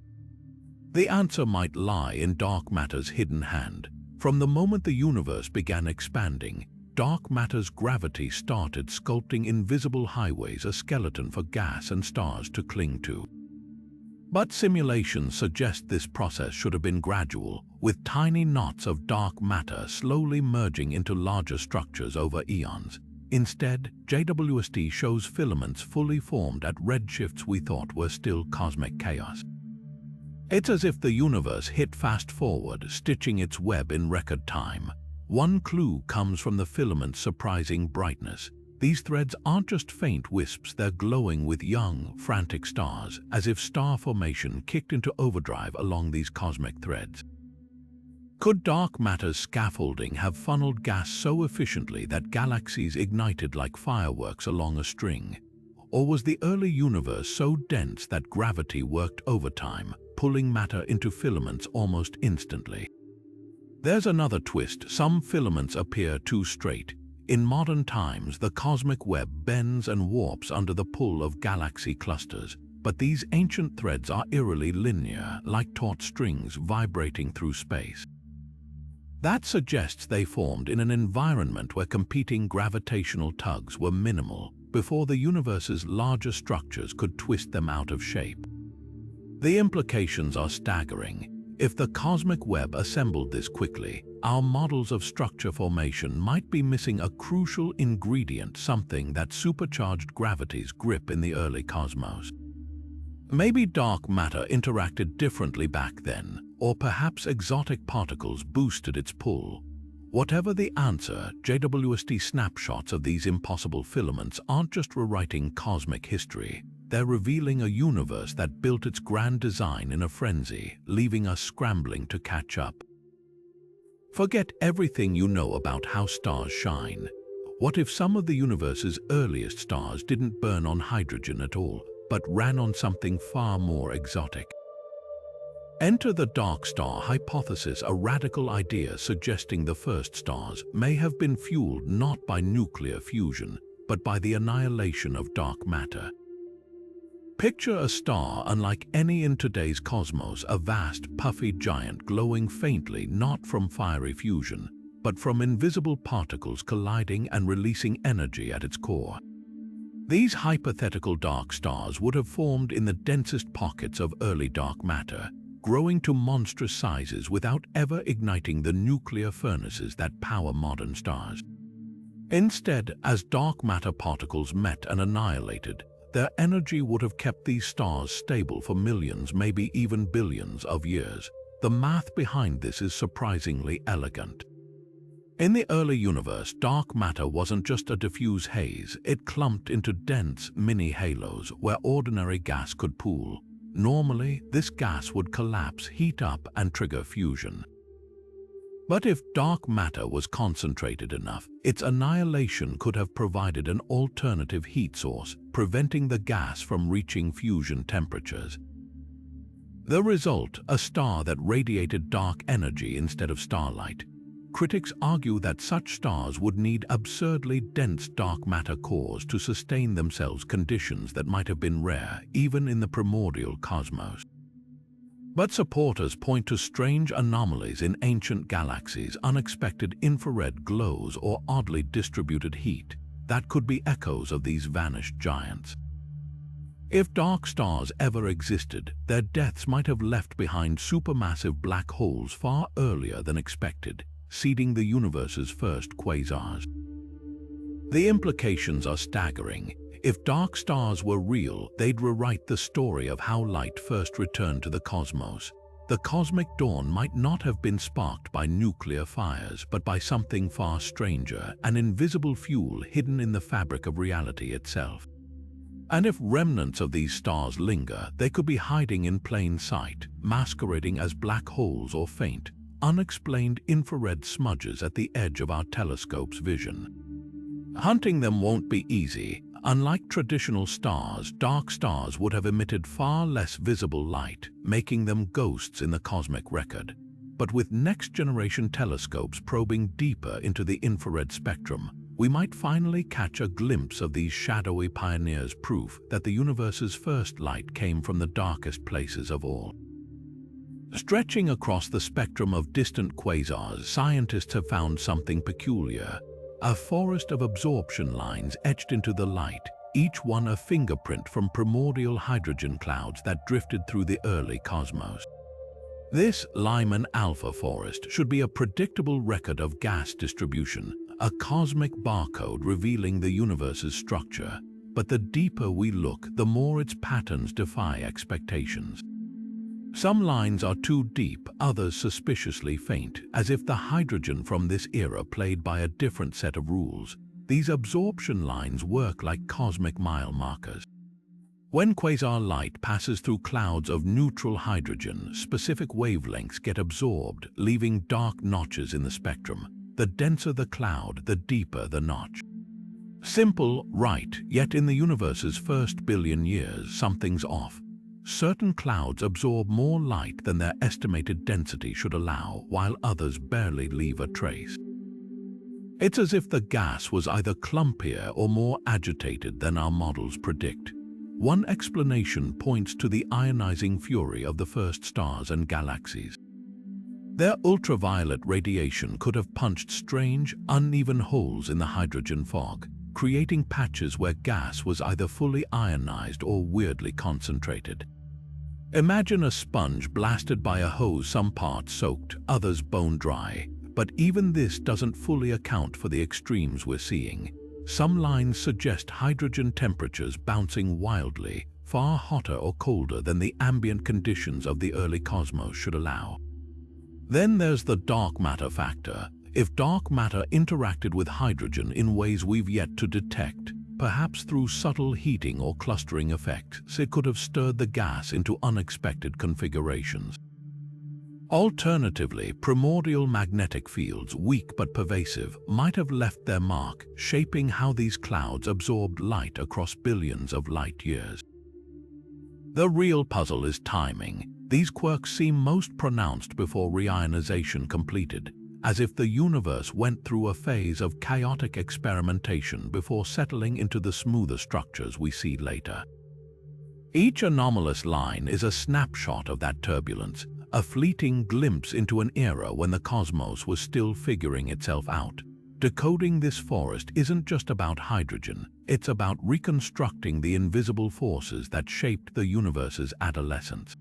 The answer might lie in dark matter's hidden hand. From the moment the universe began expanding, dark matter's gravity started sculpting invisible highways, a skeleton for gas and stars to cling to. But simulations suggest this process should have been gradual, with tiny knots of dark matter slowly merging into larger structures over eons. Instead, JWST shows filaments fully formed at redshifts we thought were still cosmic chaos. It's as if the universe hit fast forward, stitching its web in record time. One clue comes from the filament's surprising brightness. These threads aren't just faint wisps, they're glowing with young, frantic stars, as if star formation kicked into overdrive along these cosmic threads. Could dark matter's scaffolding have funneled gas so efficiently that galaxies ignited like fireworks along a string? Or was the early universe so dense that gravity worked overtime, pulling matter into filaments almost instantly? There's another twist. Some filaments appear too straight. In modern times, the cosmic web bends and warps under the pull of galaxy clusters, but these ancient threads are eerily linear, like taut strings vibrating through space. That suggests they formed in an environment where competing gravitational tugs were minimal, before the universe's larger structures could twist them out of shape. The implications are staggering. If the cosmic web assembled this quickly, our models of structure formation might be missing a crucial ingredient, something that supercharged gravity's grip in the early cosmos. Maybe dark matter interacted differently back then, or perhaps exotic particles boosted its pull. Whatever the answer, JWST snapshots of these impossible filaments aren't just rewriting cosmic history. They're revealing a universe that built its grand design in a frenzy, leaving us scrambling to catch up. Forget everything you know about how stars shine. What if some of the universe's earliest stars didn't burn on hydrogen at all, but ran on something far more exotic? Enter the dark star hypothesis, a radical idea suggesting the first stars may have been fueled not by nuclear fusion, but by the annihilation of dark matter. Picture a star unlike any in today's cosmos, a vast, puffy giant glowing faintly not from fiery fusion, but from invisible particles colliding and releasing energy at its core. These hypothetical dark stars would have formed in the densest pockets of early dark matter, growing to monstrous sizes without ever igniting the nuclear furnaces that power modern stars. Instead, as dark matter particles met and annihilated, their energy would have kept these stars stable for millions, maybe even billions of years. The math behind this is surprisingly elegant. In the early universe, dark matter wasn't just a diffuse haze, it clumped into dense mini-halos where ordinary gas could pool. Normally, this gas would collapse, heat up, and trigger fusion. But if dark matter was concentrated enough, its annihilation could have provided an alternative heat source, preventing the gas from reaching fusion temperatures. The result, a star that radiated dark energy instead of starlight. Critics argue that such stars would need absurdly dense dark matter cores to sustain themselves, conditions that might have been rare even in the primordial cosmos. But supporters point to strange anomalies in ancient galaxies, unexpected infrared glows, or oddly distributed heat that could be echoes of these vanished giants. If dark stars ever existed, their deaths might have left behind supermassive black holes far earlier than expected, seeding the universe's first quasars. The implications are staggering. If dark stars were real, they'd rewrite the story of how light first returned to the cosmos. The cosmic dawn might not have been sparked by nuclear fires, but by something far stranger, an invisible fuel hidden in the fabric of reality itself. And if remnants of these stars linger, they could be hiding in plain sight, masquerading as black holes or faint, unexplained infrared smudges at the edge of our telescope's vision. Hunting them won't be easy. Unlike traditional stars, dark stars would have emitted far less visible light, making them ghosts in the cosmic record. But with next-generation telescopes probing deeper into the infrared spectrum, we might finally catch a glimpse of these shadowy pioneers, proof that the universe's first light came from the darkest places of all. Stretching across the spectrum of distant quasars, scientists have found something peculiar. A forest of absorption lines etched into the light, each one a fingerprint from primordial hydrogen clouds that drifted through the early cosmos. This Lyman alpha forest should be a predictable record of gas distribution, a cosmic barcode revealing the universe's structure. But the deeper we look, the more its patterns defy expectations. Some lines are too deep, others suspiciously faint, as if the hydrogen from this era played by a different set of rules. These absorption lines work like cosmic mile markers. When quasar light passes through clouds of neutral hydrogen, specific wavelengths get absorbed, leaving dark notches in the spectrum. The denser the cloud, the deeper the notch. Simple, right, yet in the universe's first billion years, something's off. Certain clouds absorb more light than their estimated density should allow, while others barely leave a trace. It's as if the gas was either clumpier or more agitated than our models predict. One explanation points to the ionizing fury of the first stars and galaxies. Their ultraviolet radiation could have punched strange, uneven holes in the hydrogen fog, creating patches where gas was either fully ionized or weirdly concentrated. Imagine a sponge blasted by a hose, some parts soaked, others bone dry. But even this doesn't fully account for the extremes we're seeing. Some lines suggest hydrogen temperatures bouncing wildly, far hotter or colder than the ambient conditions of the early cosmos should allow. Then there's the dark matter factor. If dark matter interacted with hydrogen in ways we've yet to detect, perhaps through subtle heating or clustering effects, it could have stirred the gas into unexpected configurations. Alternatively, primordial magnetic fields, weak but pervasive, might have left their mark, shaping how these clouds absorbed light across billions of light years. The real puzzle is timing. These quirks seem most pronounced before reionization completed, as if the universe went through a phase of chaotic experimentation before settling into the smoother structures we see later. Each anomalous line is a snapshot of that turbulence, a fleeting glimpse into an era when the cosmos was still figuring itself out. Decoding this forest isn't just about hydrogen, it's about reconstructing the invisible forces that shaped the universe's adolescence.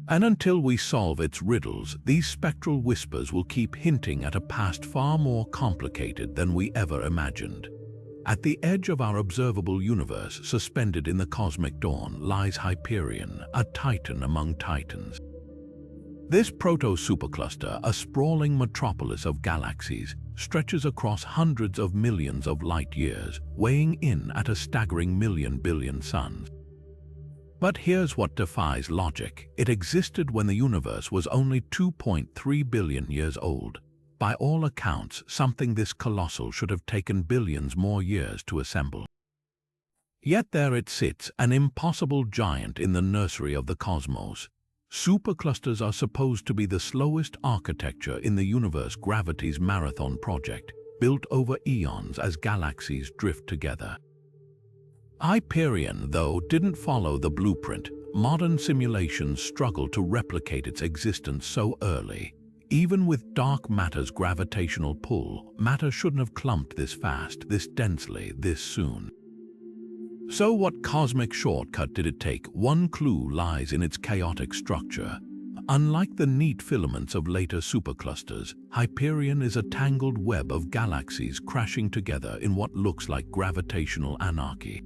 And until we solve its riddles, these spectral whispers will keep hinting at a past far more complicated than we ever imagined. At the edge of our observable universe, suspended in the cosmic dawn, lies Hyperion, a titan among titans. This proto-supercluster, a sprawling metropolis of galaxies, stretches across hundreds of millions of light years, weighing in at a staggering billion suns. But here's what defies logic. It existed when the universe was only 2.3 billion years old. By all accounts, something this colossal should have taken billions more years to assemble. Yet there it sits, an impossible giant in the nursery of the cosmos. Superclusters are supposed to be the slowest architecture in the universe, gravity's marathon project, built over eons as galaxies drift together. Hyperion, though, didn't follow the blueprint. Modern simulations struggle to replicate its existence so early. Even with dark matter's gravitational pull, matter shouldn't have clumped this fast, this densely, this soon. So what cosmic shortcut did it take? One clue lies in its chaotic structure. Unlike the neat filaments of later superclusters, Hyperion is a tangled web of galaxies crashing together in what looks like gravitational anarchy.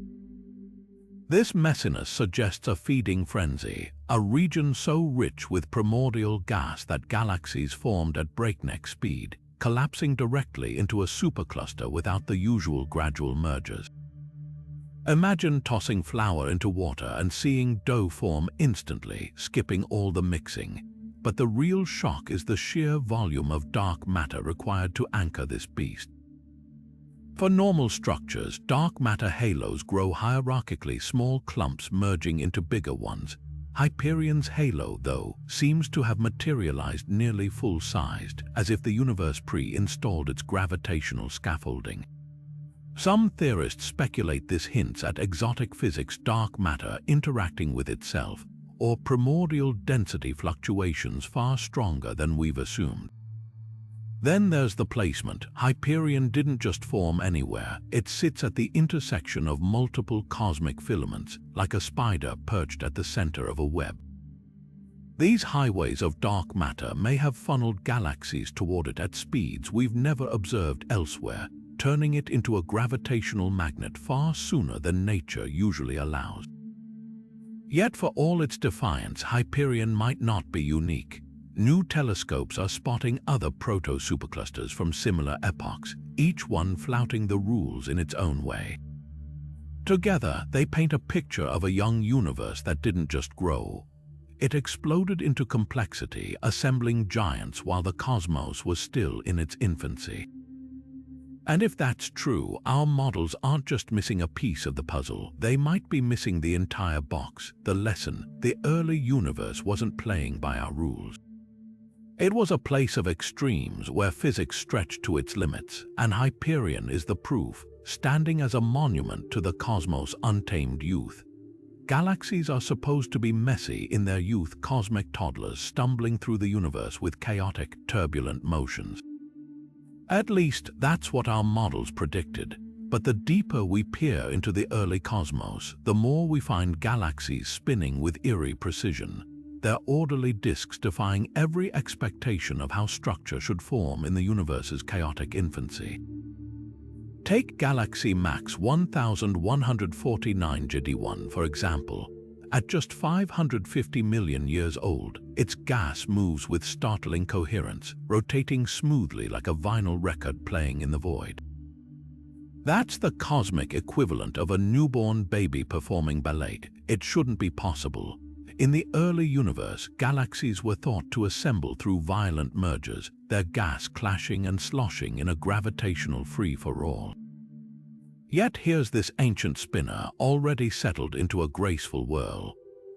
This messiness suggests a feeding frenzy, a region so rich with primordial gas that galaxies formed at breakneck speed, collapsing directly into a supercluster without the usual gradual mergers. Imagine tossing flour into water and seeing dough form instantly, skipping all the mixing. But the real shock is the sheer volume of dark matter required to anchor this beast. For normal structures, dark matter halos grow hierarchically, small clumps merging into bigger ones. Hyperion's halo, though, seems to have materialized nearly full-sized, as if the universe pre-installed its gravitational scaffolding. Some theorists speculate this hints at exotic physics, dark matter interacting with itself, or primordial density fluctuations far stronger than we've assumed. Then there's the placement. Hyperion didn't just form anywhere. It sits at the intersection of multiple cosmic filaments, like a spider perched at the center of a web. These highways of dark matter may have funneled galaxies toward it at speeds we've never observed elsewhere, turning it into a gravitational magnet far sooner than nature usually allows. Yet for all its defiance, Hyperion might not be unique. New telescopes are spotting other proto-superclusters from similar epochs, each one flouting the rules in its own way. Together, they paint a picture of a young universe that didn't just grow. It exploded into complexity, assembling giants while the cosmos was still in its infancy. And if that's true, our models aren't just missing a piece of the puzzle, they might be missing the entire box, the lesson. The early universe wasn't playing by our rules. It was a place of extremes where physics stretched to its limits, and Hyperion is the proof, standing as a monument to the cosmos' untamed youth. Galaxies are supposed to be messy in their youth, cosmic toddlers stumbling through the universe with chaotic, turbulent motions. At least, that's what our models predicted. But the deeper we peer into the early cosmos, the more we find galaxies spinning with eerie precision, their orderly disks defying every expectation of how structure should form in the universe's chaotic infancy. Take galaxy MAX 1149 JD1, for example. At just 550 million years old, its gas moves with startling coherence, rotating smoothly like a vinyl record playing in the void. That's the cosmic equivalent of a newborn baby performing ballet. It shouldn't be possible. In the early universe, galaxies were thought to assemble through violent mergers, their gas clashing and sloshing in a gravitational free-for-all. Yet here's this ancient spinner already settled into a graceful whirl.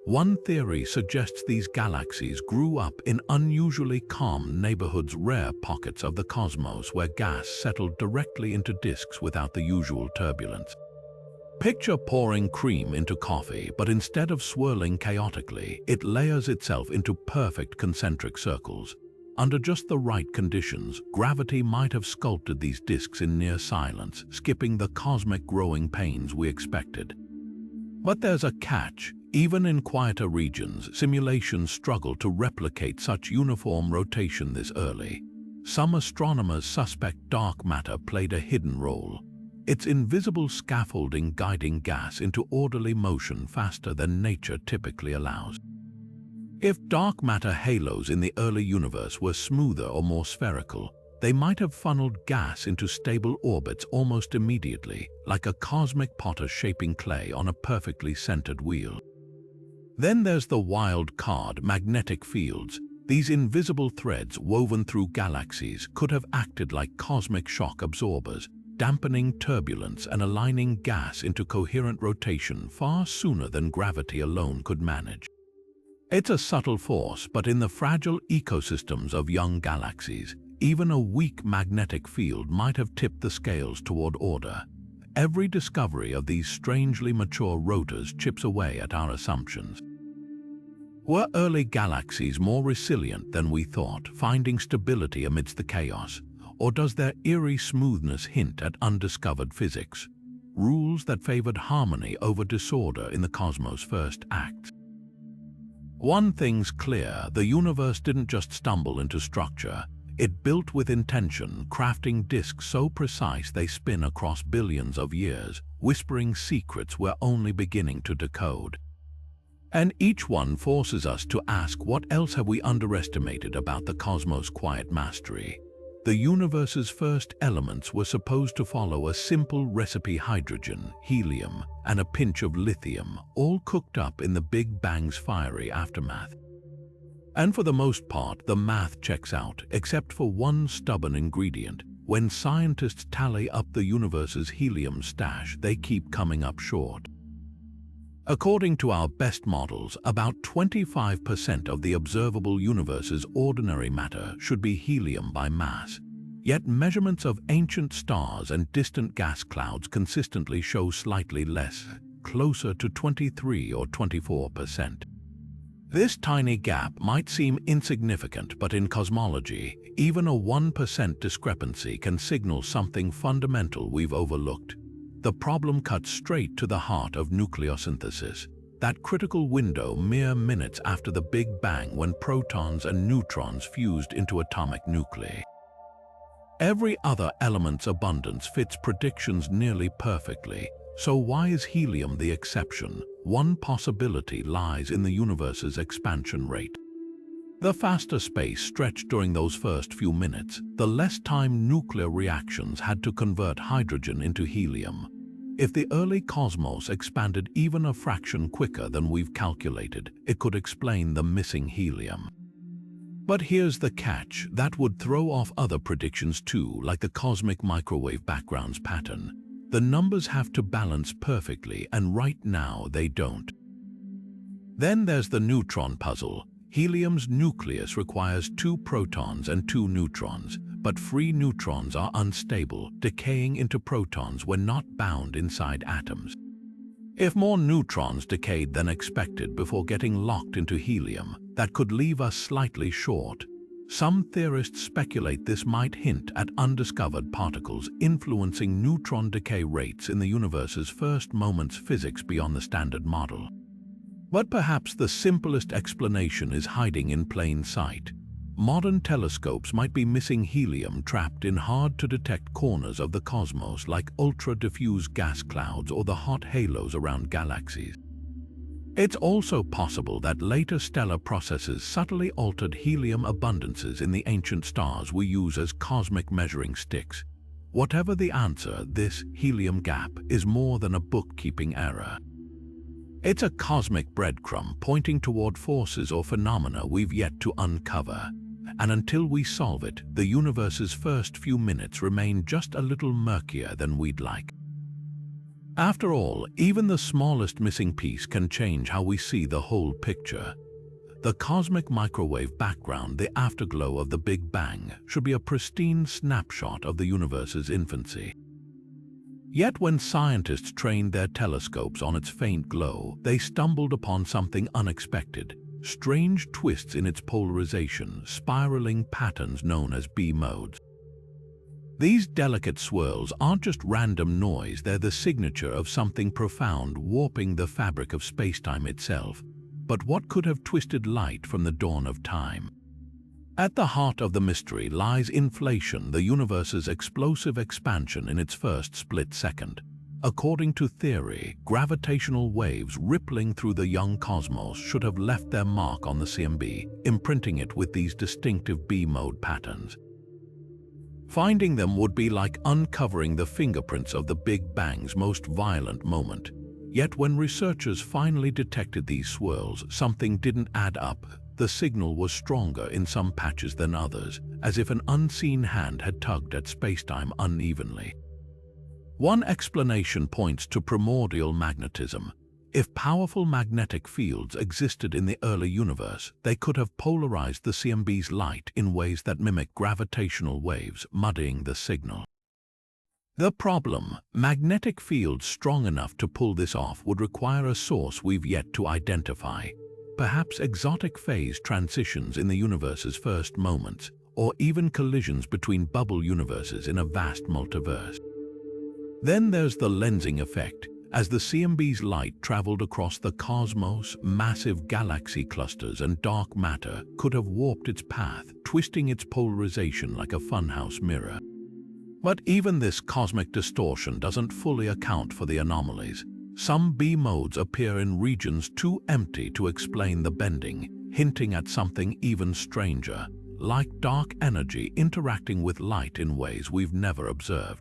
One theory suggests these galaxies grew up in unusually calm neighborhoods, rare pockets of the cosmos where gas settled directly into disks without the usual turbulence. Picture pouring cream into coffee, but instead of swirling chaotically, it layers itself into perfect concentric circles. Under just the right conditions, gravity might have sculpted these disks in near silence, skipping the cosmic growing pains we expected. But there's a catch. Even in quieter regions, simulations struggle to replicate such uniform rotation this early. Some astronomers suspect dark matter played a hidden role. Its invisible scaffolding guiding gas into orderly motion faster than nature typically allows. If dark matter halos in the early universe were smoother or more spherical, they might have funneled gas into stable orbits almost immediately, like a cosmic potter shaping clay on a perfectly centered wheel. Then there's the wild card, magnetic fields. These invisible threads woven through galaxies could have acted like cosmic shock absorbers, dampening turbulence and aligning gas into coherent rotation far sooner than gravity alone could manage. It's a subtle force, but in the fragile ecosystems of young galaxies, even a weak magnetic field might have tipped the scales toward order. Every discovery of these strangely mature rotors chips away at our assumptions. Were early galaxies more resilient than we thought, finding stability amidst the chaos? Or does their eerie smoothness hint at undiscovered physics, rules that favored harmony over disorder in the cosmos' first acts? One thing's clear, the universe didn't just stumble into structure. It built with intention, crafting disks so precise they spin across billions of years, whispering secrets we're only beginning to decode. And each one forces us to ask, what else have we underestimated about the cosmos' quiet mastery? The universe's first elements were supposed to follow a simple recipe: hydrogen, helium, and a pinch of lithium, all cooked up in the Big Bang's fiery aftermath. And for the most part, the math checks out, except for one stubborn ingredient. When scientists tally up the universe's helium stash, they keep coming up short. According to our best models, about 25% of the observable universe's ordinary matter should be helium by mass. Yet measurements of ancient stars and distant gas clouds consistently show slightly less, closer to 23 or 24%. This tiny gap might seem insignificant, but in cosmology, even a 1% discrepancy can signal something fundamental we've overlooked. The problem cuts straight to the heart of nucleosynthesis, that critical window mere minutes after the Big Bang when protons and neutrons fused into atomic nuclei. Every other element's abundance fits predictions nearly perfectly, so why is helium the exception? One possibility lies in the universe's expansion rate. The faster space stretched during those first few minutes, the less time nuclear reactions had to convert hydrogen into helium. If the early cosmos expanded even a fraction quicker than we've calculated, it could explain the missing helium. But here's the catch: that would throw off other predictions too, like the cosmic microwave backgrounds pattern. The numbers have to balance perfectly, and right now they don't. Then there's the neutron puzzle. Helium's nucleus requires 2 protons and 2 neutrons, but free neutrons are unstable, decaying into protons when not bound inside atoms. If more neutrons decayed than expected before getting locked into helium, that could leave us slightly short. Some theorists speculate this might hint at undiscovered particles influencing neutron decay rates in the universe's first moments physics beyond the standard model. But perhaps the simplest explanation is hiding in plain sight. Modern telescopes might be missing helium trapped in hard-to-detect corners of the cosmos like ultra-diffuse gas clouds or the hot halos around galaxies. It's also possible that later stellar processes subtly altered helium abundances in the ancient stars we use as cosmic measuring sticks. Whatever the answer, this helium gap is more than a bookkeeping error. It's a cosmic breadcrumb pointing toward forces or phenomena we've yet to uncover. And until we solve it, the universe's first few minutes remain just a little murkier than we'd like. After all, even the smallest missing piece can change how we see the whole picture. The cosmic microwave background, the afterglow of the Big Bang, should be a pristine snapshot of the universe's infancy. Yet when scientists trained their telescopes on its faint glow, they stumbled upon something unexpected. Strange twists in its polarization, spiraling patterns known as B-modes. These delicate swirls aren't just random noise, they're the signature of something profound warping the fabric of spacetime itself. But what could have twisted light from the dawn of time? At the heart of the mystery lies inflation, the universe's explosive expansion in its first split second. According to theory, gravitational waves rippling through the young cosmos should have left their mark on the CMB, imprinting it with these distinctive B-mode patterns. Finding them would be like uncovering the fingerprints of the Big Bang's most violent moment. Yet when researchers finally detected these swirls, something didn't add up. The signal was stronger in some patches than others, as if an unseen hand had tugged at spacetime unevenly. One explanation points to primordial magnetism. If powerful magnetic fields existed in the early universe, they could have polarized the CMB's light in ways that mimic gravitational waves, muddying the signal. The problem: magnetic fields strong enough to pull this off would require a source we've yet to identify. Perhaps exotic phase transitions in the universe's first moments, or even collisions between bubble universes in a vast multiverse. Then there's the lensing effect. As the CMB's light traveled across the cosmos, massive galaxy clusters and dark matter could have warped its path, twisting its polarization like a funhouse mirror. But even this cosmic distortion doesn't fully account for the anomalies. Some B-modes appear in regions too empty to explain the bending, hinting at something even stranger, like dark energy interacting with light in ways we've never observed.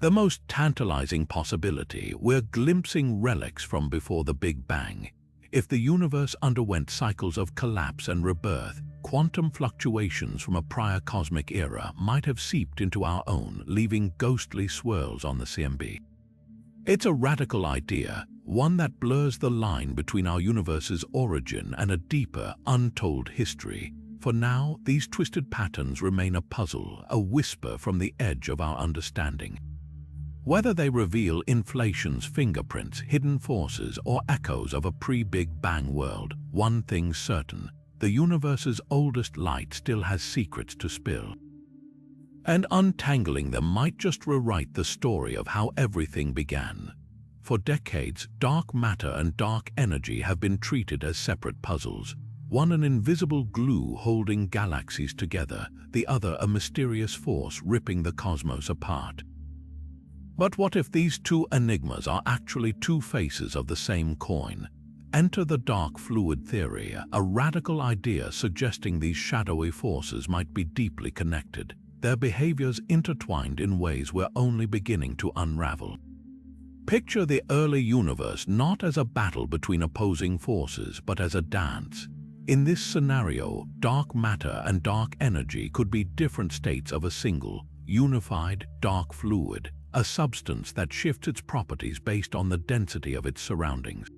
The most tantalizing possibility: we're glimpsing relics from before the Big Bang. If the universe underwent cycles of collapse and rebirth, quantum fluctuations from a prior cosmic era might have seeped into our own, leaving ghostly swirls on the CMB. It's a radical idea, one that blurs the line between our universe's origin and a deeper, untold history. For now, these twisted patterns remain a puzzle, a whisper from the edge of our understanding. Whether they reveal inflation's fingerprints, hidden forces, or echoes of a pre-Big Bang world, one thing's certain: the universe's oldest light still has secrets to spill. And untangling them might just rewrite the story of how everything began. For decades, dark matter and dark energy have been treated as separate puzzles, one an invisible glue holding galaxies together, the other a mysterious force ripping the cosmos apart. But what if these two enigmas are actually two faces of the same coin? Enter the dark fluid theory, a radical idea suggesting these shadowy forces might be deeply connected, their behaviors intertwined in ways we're only beginning to unravel. Picture the early universe not as a battle between opposing forces, but as a dance. In this scenario, dark matter and dark energy could be different states of a single, unified, dark fluid, a substance that shifts its properties based on the density of its surroundings.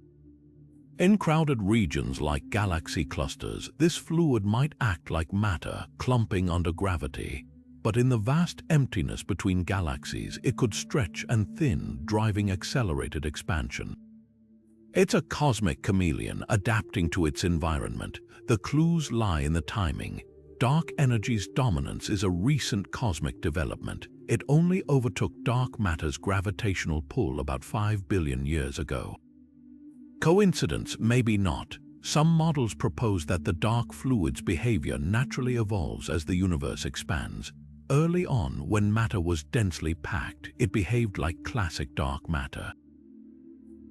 In crowded regions like galaxy clusters, this fluid might act like matter, clumping under gravity. But in the vast emptiness between galaxies, it could stretch and thin, driving accelerated expansion. It's a cosmic chameleon adapting to its environment. The clues lie in the timing. dark energy's dominance is a recent cosmic development. It only overtook dark matter's gravitational pull about 5 billion years ago. Coincidence? Maybe not. Some models propose that the dark fluid's behavior naturally evolves as the universe expands. Early on, when matter was densely packed, it behaved like classic dark matter.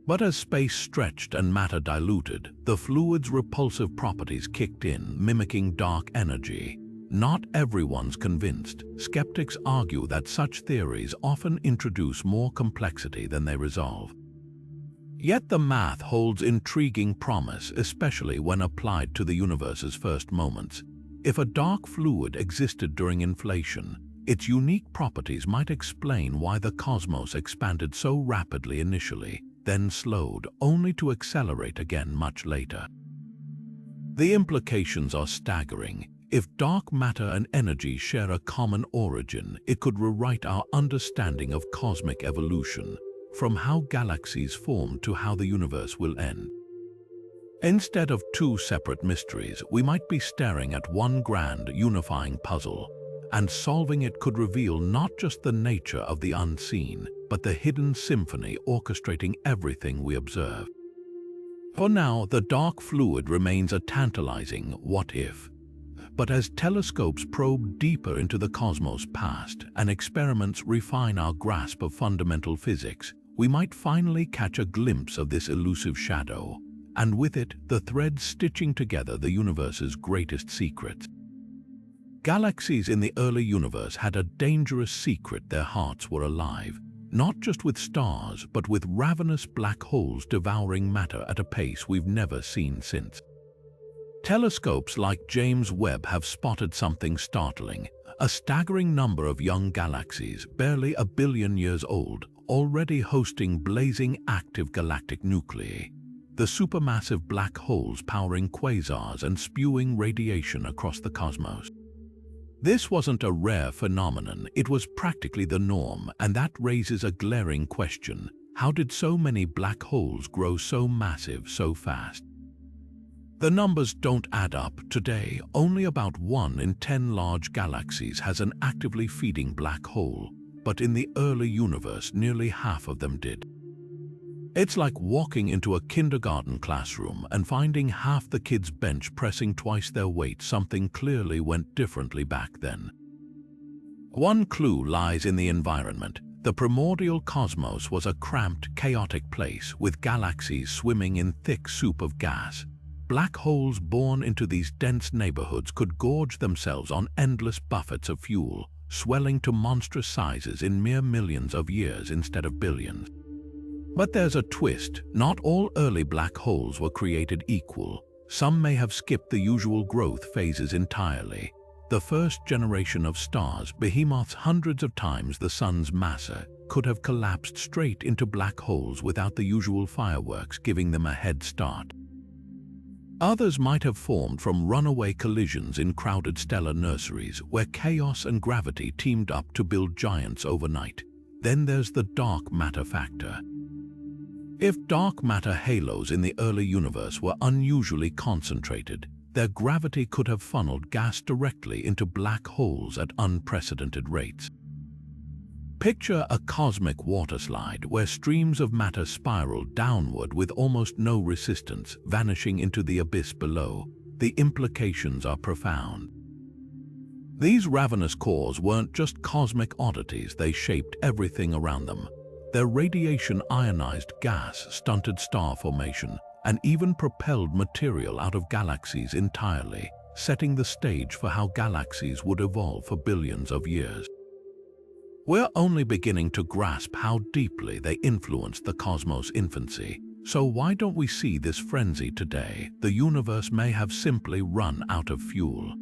But as space stretched and matter diluted, the fluid's repulsive properties kicked in, mimicking dark energy. Not everyone's convinced. Skeptics argue that such theories often introduce more complexity than they resolve. Yet the math holds intriguing promise, especially when applied to the universe's first moments. If a dark fluid existed during inflation, its unique properties might explain why the cosmos expanded so rapidly initially, then slowed, only to accelerate again much later. The implications are staggering. If dark matter and energy share a common origin, it could rewrite our understanding of cosmic evolution, from how galaxies form to how the universe will end. Instead of two separate mysteries, we might be staring at one grand, unifying puzzle, and solving it could reveal not just the nature of the unseen, but the hidden symphony orchestrating everything we observe. For now, the dark fluid remains a tantalizing what-if. But as telescopes probe deeper into the cosmos' past and experiments refine our grasp of fundamental physics, we might finally catch a glimpse of this elusive shadow, and with it, the threads stitching together the universe's greatest secrets. Galaxies in the early universe had a dangerous secret: their hearts were alive, not just with stars, but with ravenous black holes devouring matter at a pace we've never seen since. Telescopes like James Webb have spotted something startling: a staggering number of young galaxies, barely 1 billion years old, already hosting blazing active galactic nuclei. The supermassive black holes powering quasars and spewing radiation across the cosmos. This wasn't a rare phenomenon, it was practically the norm, and that raises a glaring question: how did so many black holes grow so massive so fast? The numbers don't add up. Today, only about 1 in 10 large galaxies has an actively feeding black hole, but in the early universe, nearly half of them did. It's like walking into a kindergarten classroom and finding half the kids' bench pressing twice their weight. Something clearly went differently back then. One clue lies in the environment. The primordial cosmos was a cramped, chaotic place, with galaxies swimming in thick soup of gas. Black holes born into these dense neighborhoods could gorge themselves on endless buffets of fuel, swelling to monstrous sizes in mere millions of years instead of billions. But there's a twist. Not all early black holes were created equal. Some may have skipped the usual growth phases entirely. The first generation of stars, behemoths hundreds of times the sun's massa, could have collapsed straight into black holes without the usual fireworks giving them a head start. Others might have formed from runaway collisions in crowded stellar nurseries, where chaos and gravity teamed up to build giants overnight. Then there's the dark matter factor. If dark matter halos in the early universe were unusually concentrated, their gravity could have funneled gas directly into black holes at unprecedented rates. Picture a cosmic waterslide where streams of matter spiral downward with almost no resistance, vanishing into the abyss below. The implications are profound. These ravenous cores weren't just cosmic oddities, they shaped everything around them. Their radiation ionized gas, stunted star formation, and even propelled material out of galaxies entirely, setting the stage for how galaxies would evolve for billions of years. We're only beginning to grasp how deeply they influenced the cosmos' infancy. So why don't we see this frenzy today? The universe may have simply run out of fuel.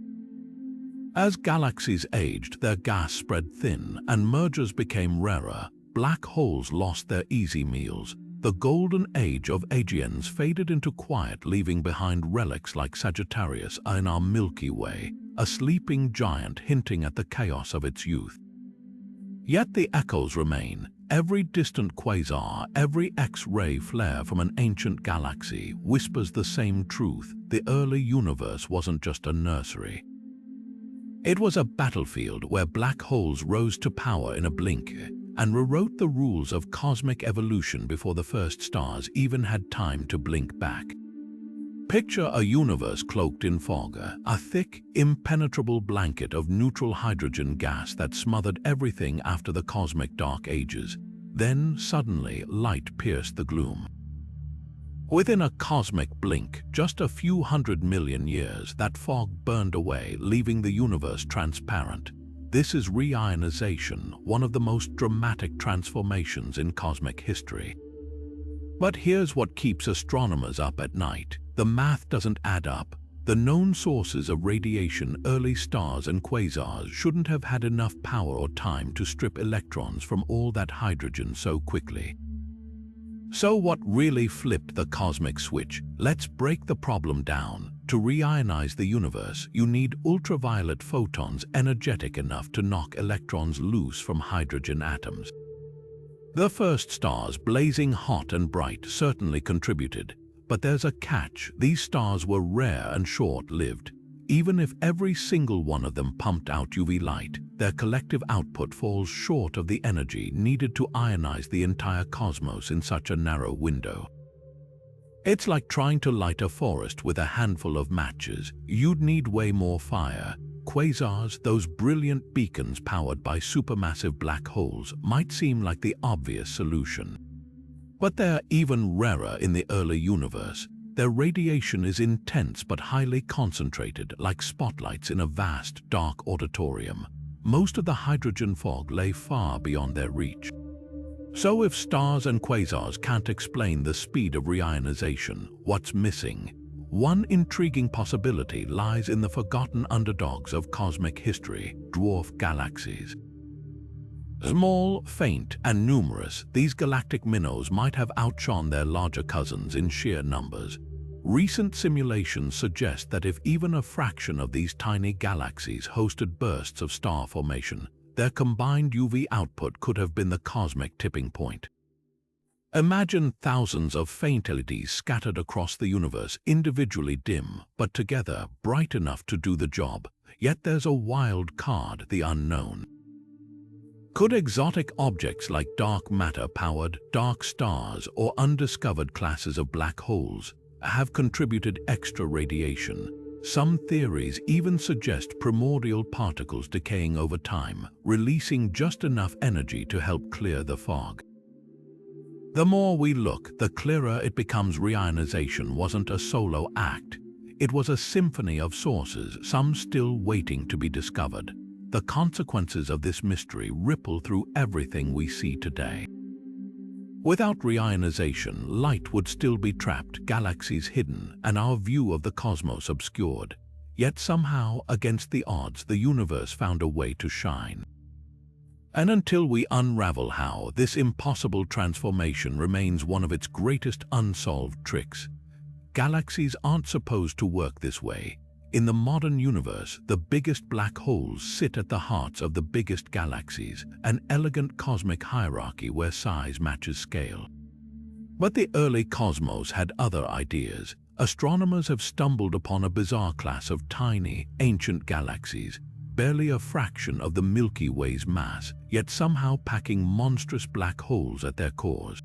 As galaxies aged, their gas spread thin and mergers became rarer. Black holes lost their easy meals. The golden age of AGNs faded into quiet, leaving behind relics like Sagittarius in our Milky Way, a sleeping giant hinting at the chaos of its youth. Yet the echoes remain. Every distant quasar, every X-ray flare from an ancient galaxy whispers the same truth: the early universe wasn't just a nursery. It was a battlefield where black holes rose to power in a blink and rewrote the rules of cosmic evolution before the first stars even had time to blink back. Picture a universe cloaked in fog, a thick, impenetrable blanket of neutral hydrogen gas that smothered everything after the cosmic dark ages. Then, suddenly, light pierced the gloom. Within a cosmic blink, just a few 100 million years, that fog burned away, leaving the universe transparent. This is reionization, one of the most dramatic transformations in cosmic history. But here's what keeps astronomers up at night. The math doesn't add up. The known sources of radiation, early stars and quasars, shouldn't have had enough power or time to strip electrons from all that hydrogen so quickly. So what really flipped the cosmic switch? Let's break the problem down. To reionize the universe, you need ultraviolet photons energetic enough to knock electrons loose from hydrogen atoms. The first stars, blazing hot and bright, certainly contributed. But there's a catch. These stars were rare and short-lived. Even if every single one of them pumped out UV light, their collective output falls short of the energy needed to ionize the entire cosmos in such a narrow window. It's like trying to light a forest with a handful of matches. You'd need way more fire. Quasars, those brilliant beacons powered by supermassive black holes, might seem like the obvious solution. But they're even rarer in the early universe. Their radiation is intense but highly concentrated, like spotlights in a vast, dark auditorium. Most of the hydrogen fog lay far beyond their reach. So if stars and quasars can't explain the speed of reionization, what's missing? One intriguing possibility lies in the forgotten underdogs of cosmic history, dwarf galaxies. Small, faint, and numerous, these galactic minnows might have outshone their larger cousins in sheer numbers. Recent simulations suggest that if even a fraction of these tiny galaxies hosted bursts of star formation, their combined UV output could have been the cosmic tipping point. Imagine thousands of faint LEDs scattered across the universe, individually dim, but together bright enough to do the job. Yet there's a wild card, the unknown. Could exotic objects like dark matter-powered dark stars or undiscovered classes of black holes have contributed extra radiation? Some theories even suggest primordial particles decaying over time, releasing just enough energy to help clear the fog. The more we look, the clearer it becomes reionization wasn't a solo act. It was a symphony of sources, some still waiting to be discovered. The consequences of this mystery ripple through everything we see today. Without reionization, light would still be trapped, galaxies hidden, and our view of the cosmos obscured. Yet somehow, against the odds, the universe found a way to shine. And until we unravel how, this impossible transformation remains one of its greatest unsolved tricks. Galaxies aren't supposed to work this way. In the modern universe, the biggest black holes sit at the hearts of the biggest galaxies, an elegant cosmic hierarchy where size matches scale. But the early cosmos had other ideas. Astronomers have stumbled upon a bizarre class of tiny, ancient galaxies, barely a fraction of the Milky Way's mass, yet somehow packing monstrous black holes at their cores.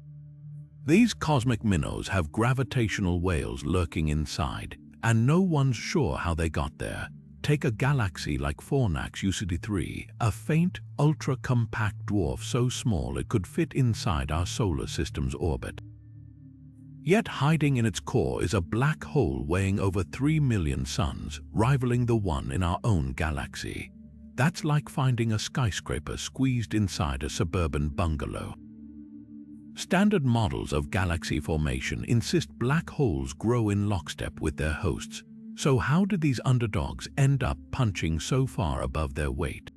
These cosmic minnows have gravitational whales lurking inside, and no one's sure how they got there. Take a galaxy like Fornax UCD3, a faint, ultra-compact dwarf so small it could fit inside our solar system's orbit. Yet hiding in its core is a black hole weighing over 3 million suns, rivaling the one in our own galaxy. That's like finding a skyscraper squeezed inside a suburban bungalow. Standard models of galaxy formation insist black holes grow in lockstep with their hosts. So how did these underdogs end up punching so far above their weight?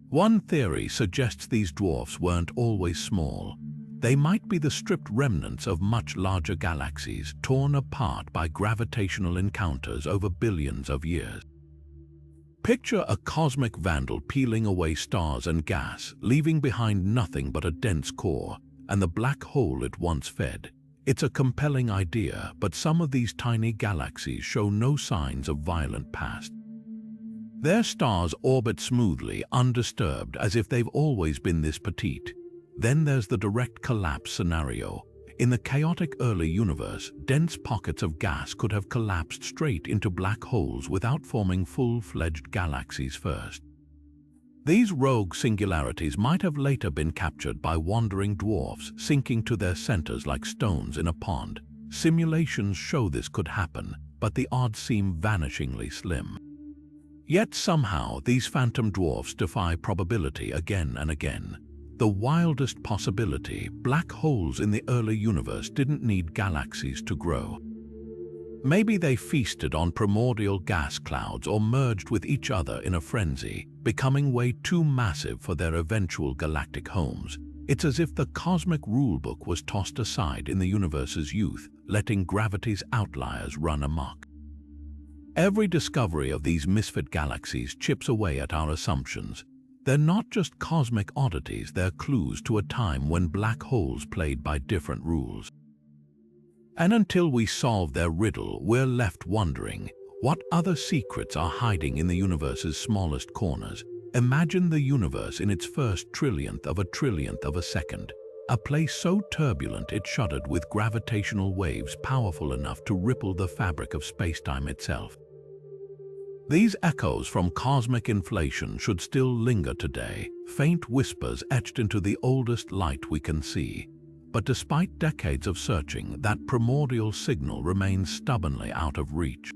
One theory suggests these dwarfs weren't always small. They might be the stripped remnants of much larger galaxies, torn apart by gravitational encounters over billions of years. Picture a cosmic vandal peeling away stars and gas, leaving behind nothing but a dense core and the black hole it once fed. It's a compelling idea, but some of these tiny galaxies show no signs of violent past. Their stars orbit smoothly, undisturbed, as if they've always been this petite. Then there's the direct collapse scenario. In the chaotic early universe, dense pockets of gas could have collapsed straight into black holes without forming full-fledged galaxies first. These rogue singularities might have later been captured by wandering dwarfs, sinking to their centers like stones in a pond. Simulations show this could happen, but the odds seem vanishingly slim. Yet somehow, these phantom dwarfs defy probability again and again. The wildest possibility, black holes in the early universe didn't need galaxies to grow. Maybe they feasted on primordial gas clouds or merged with each other in a frenzy, becoming way too massive for their eventual galactic homes. It's as if the cosmic rulebook was tossed aside in the universe's youth, letting gravity's outliers run amok. Every discovery of these misfit galaxies chips away at our assumptions. They're not just cosmic oddities, they're clues to a time when black holes played by different rules. And until we solve their riddle, we're left wondering, what other secrets are hiding in the universe's smallest corners? Imagine the universe in its first trillionth of a second, a place so turbulent it shuddered with gravitational waves powerful enough to ripple the fabric of spacetime itself. These echoes from cosmic inflation should still linger today, faint whispers etched into the oldest light we can see. But despite decades of searching, that primordial signal remains stubbornly out of reach.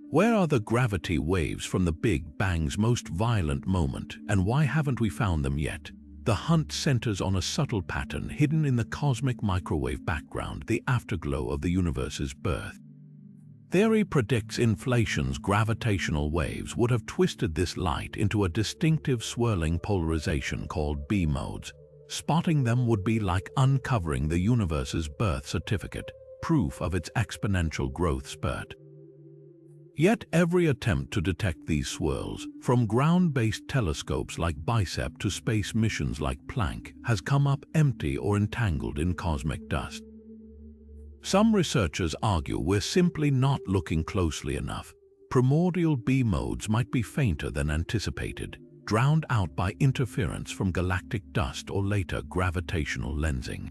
Where are the gravity waves from the Big Bang's most violent moment, and why haven't we found them yet? The hunt centers on a subtle pattern hidden in the cosmic microwave background, the afterglow of the universe's birth. Theory predicts inflation's gravitational waves would have twisted this light into a distinctive swirling polarization called B-modes. Spotting them would be like uncovering the universe's birth certificate, proof of its exponential growth spurt. Yet every attempt to detect these swirls, from ground-based telescopes like BICEP to space missions like Planck, has come up empty or entangled in cosmic dust. Some researchers argue we're simply not looking closely enough. Primordial B-modes might be fainter than anticipated, drowned out by interference from galactic dust or later gravitational lensing.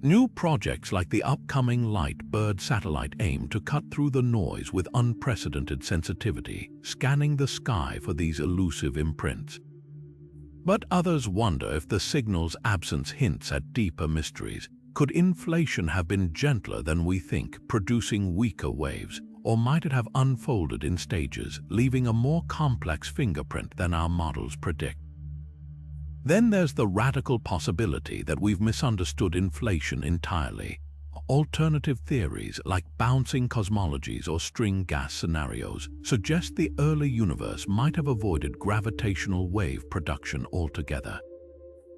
New projects like the upcoming Light-Bird satellite aim to cut through the noise with unprecedented sensitivity, scanning the sky for these elusive imprints. But others wonder if the signal's absence hints at deeper mysteries. Could inflation have been gentler than we think, producing weaker waves? Or might it have unfolded in stages, leaving a more complex fingerprint than our models predict? Then there's the radical possibility that we've misunderstood inflation entirely. Alternative theories like bouncing cosmologies or string gas scenarios suggest the early universe might have avoided gravitational wave production altogether.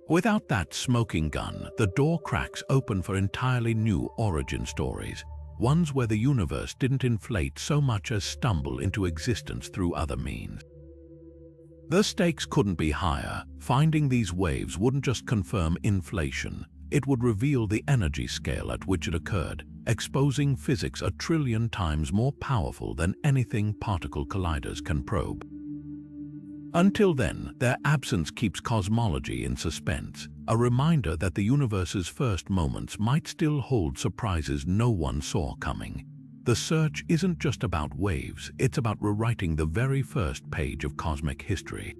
Without that smoking gun, the door cracks open for entirely new origin stories. Ones where the universe didn't inflate so much as stumble into existence through other means. The stakes couldn't be higher. Finding these waves wouldn't just confirm inflation, it would reveal the energy scale at which it occurred, exposing physics 1 trillion times more powerful than anything particle colliders can probe. Until then, their absence keeps cosmology in suspense, a reminder that the universe's first moments might still hold surprises no one saw coming. The search isn't just about waves, it's about rewriting the very first page of cosmic history.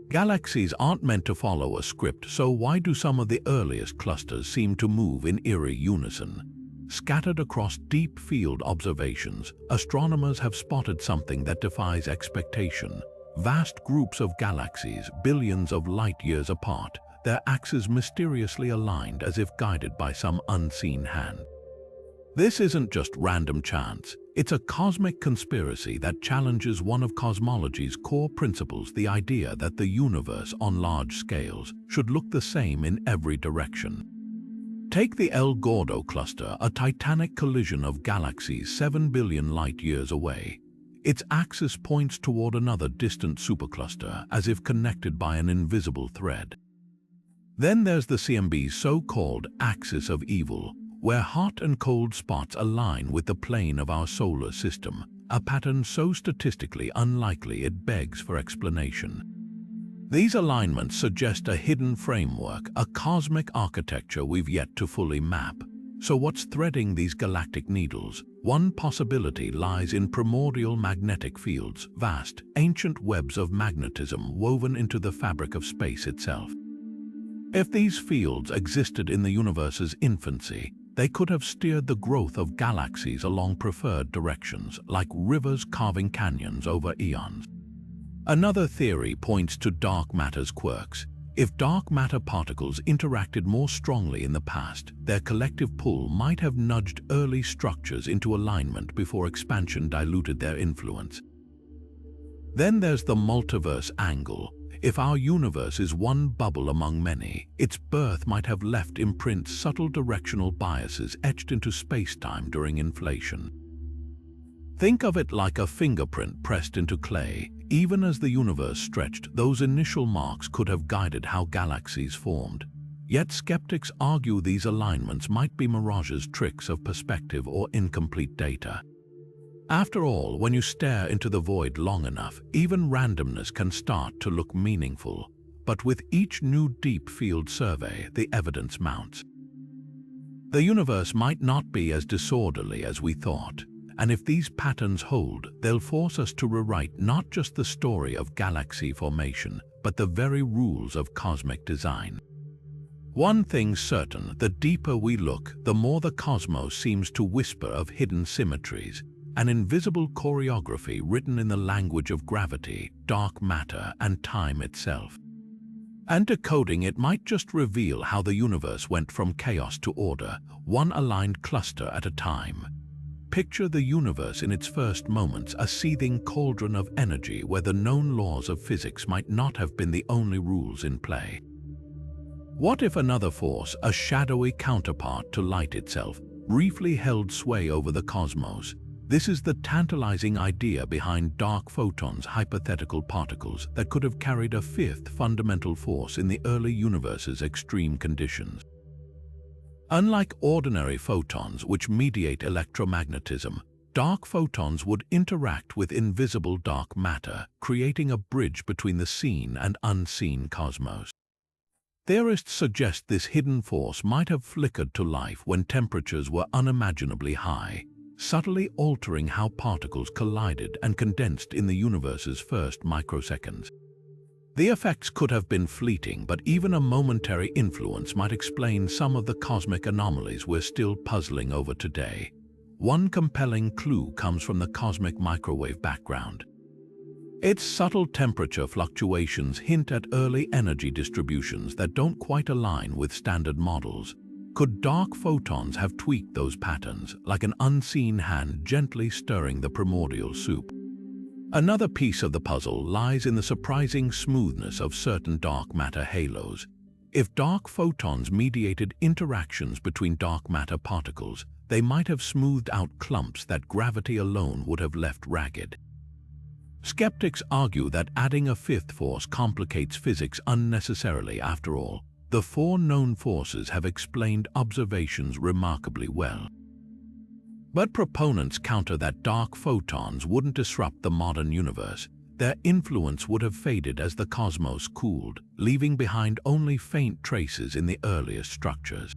Galaxies aren't meant to follow a script, so why do some of the earliest clusters seem to move in eerie unison? Scattered across deep field observations, astronomers have spotted something that defies expectation. Vast groups of galaxies, billions of light-years apart, their axes mysteriously aligned as if guided by some unseen hand. This isn't just random chance, it's a cosmic conspiracy that challenges one of cosmology's core principles, the idea that the universe on large scales should look the same in every direction. Take the El Gordo cluster, a titanic collision of galaxies 7 billion light-years away. Its axis points toward another distant supercluster, as if connected by an invisible thread. Then there's the CMB's so-called axis of evil, where hot and cold spots align with the plane of our solar system, a pattern so statistically unlikely it begs for explanation. These alignments suggest a hidden framework, a cosmic architecture we've yet to fully map. So what's threading these galactic needles? One possibility lies in primordial magnetic fields, vast, ancient webs of magnetism woven into the fabric of space itself. If these fields existed in the universe's infancy, they could have steered the growth of galaxies along preferred directions, like rivers carving canyons over eons. Another theory points to dark matter's quirks. If dark matter particles interacted more strongly in the past, their collective pull might have nudged early structures into alignment before expansion diluted their influence. Then there's the multiverse angle. If our universe is one bubble among many, its birth might have left imprints, subtle directional biases etched into space-time during inflation. Think of it like a fingerprint pressed into clay. Even as the universe stretched, those initial marks could have guided how galaxies formed. Yet skeptics argue these alignments might be mirages, tricks of perspective, or incomplete data. After all, when you stare into the void long enough, even randomness can start to look meaningful. But with each new deep field survey, the evidence mounts. The universe might not be as disorderly as we thought. And if these patterns hold, they'll force us to rewrite not just the story of galaxy formation, but the very rules of cosmic design. One thing's certain, the deeper we look, the more the cosmos seems to whisper of hidden symmetries, an invisible choreography written in the language of gravity, dark matter, and time itself. And decoding it might just reveal how the universe went from chaos to order, one aligned cluster at a time. Picture the universe in its first moments, a seething cauldron of energy where the known laws of physics might not have been the only rules in play. What if another force, a shadowy counterpart to light itself, briefly held sway over the cosmos? This is the tantalizing idea behind dark photons, hypothetical particles that could have carried a fifth fundamental force in the early universe's extreme conditions. Unlike ordinary photons, which mediate electromagnetism, dark photons would interact with invisible dark matter, creating a bridge between the seen and unseen cosmos. Theorists suggest this hidden force might have flickered to life when temperatures were unimaginably high, subtly altering how particles collided and condensed in the universe's first microseconds. The effects could have been fleeting, but even a momentary influence might explain some of the cosmic anomalies we're still puzzling over today. One compelling clue comes from the cosmic microwave background. Its subtle temperature fluctuations hint at early energy distributions that don't quite align with standard models. Could dark photons have tweaked those patterns, like an unseen hand gently stirring the primordial soup? Another piece of the puzzle lies in the surprising smoothness of certain dark matter halos. If dark photons mediated interactions between dark matter particles, they might have smoothed out clumps that gravity alone would have left ragged. Skeptics argue that adding a fifth force complicates physics unnecessarily. After all, the four known forces have explained observations remarkably well. But proponents counter that dark photons wouldn't disrupt the modern universe. Their influence would have faded as the cosmos cooled, leaving behind only faint traces in the earliest structures.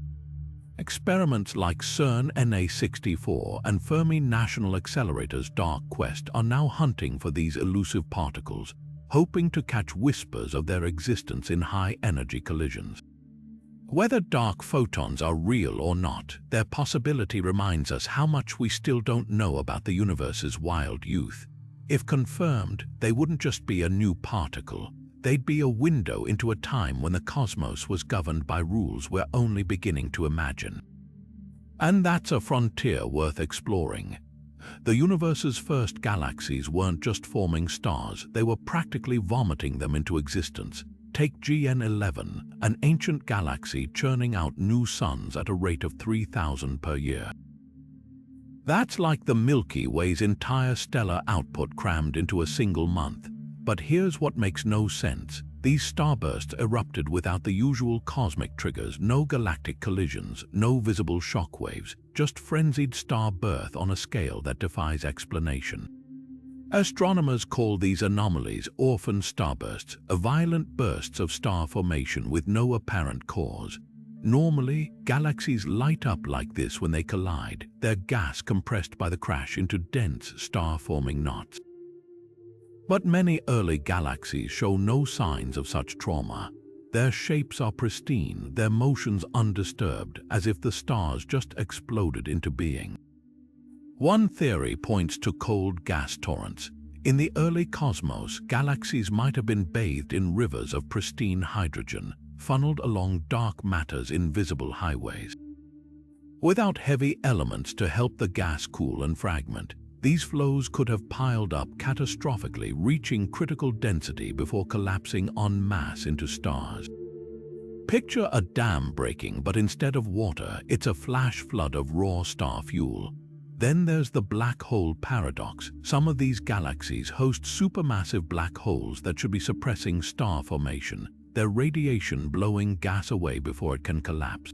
Experiments like CERN NA64 and Fermi National Accelerator's Dark Quest are now hunting for these elusive particles, hoping to catch whispers of their existence in high-energy collisions. Whether dark photons are real or not, their possibility reminds us how much we still don't know about the universe's wild youth. If confirmed, they wouldn't just be a new particle. They'd be a window into a time when the cosmos was governed by rules we're only beginning to imagine. And that's a frontier worth exploring. The universe's first galaxies weren't just forming stars, they were practically vomiting them into existence. Take GN11, an ancient galaxy churning out new suns at a rate of 3,000 per year. That's like the Milky Way's entire stellar output crammed into a single month. But here's what makes no sense. These starbursts erupted without the usual cosmic triggers, no galactic collisions, no visible shockwaves, just frenzied star birth on a scale that defies explanation. Astronomers call these anomalies orphan starbursts, violent bursts of star formation with no apparent cause. Normally, galaxies light up like this when they collide, their gas compressed by the crash into dense star-forming knots. But many early galaxies show no signs of such trauma. Their shapes are pristine, their motions undisturbed, as if the stars just exploded into being. One theory points to cold gas torrents. In the early cosmos, galaxies might have been bathed in rivers of pristine hydrogen, funneled along dark matter's invisible highways. Without heavy elements to help the gas cool and fragment, these flows could have piled up catastrophically, reaching critical density before collapsing en masse into stars. Picture a dam breaking, but instead of water, it's a flash flood of raw star fuel. Then there's the black hole paradox. Some of these galaxies host supermassive black holes that should be suppressing star formation, their radiation blowing gas away before it can collapse.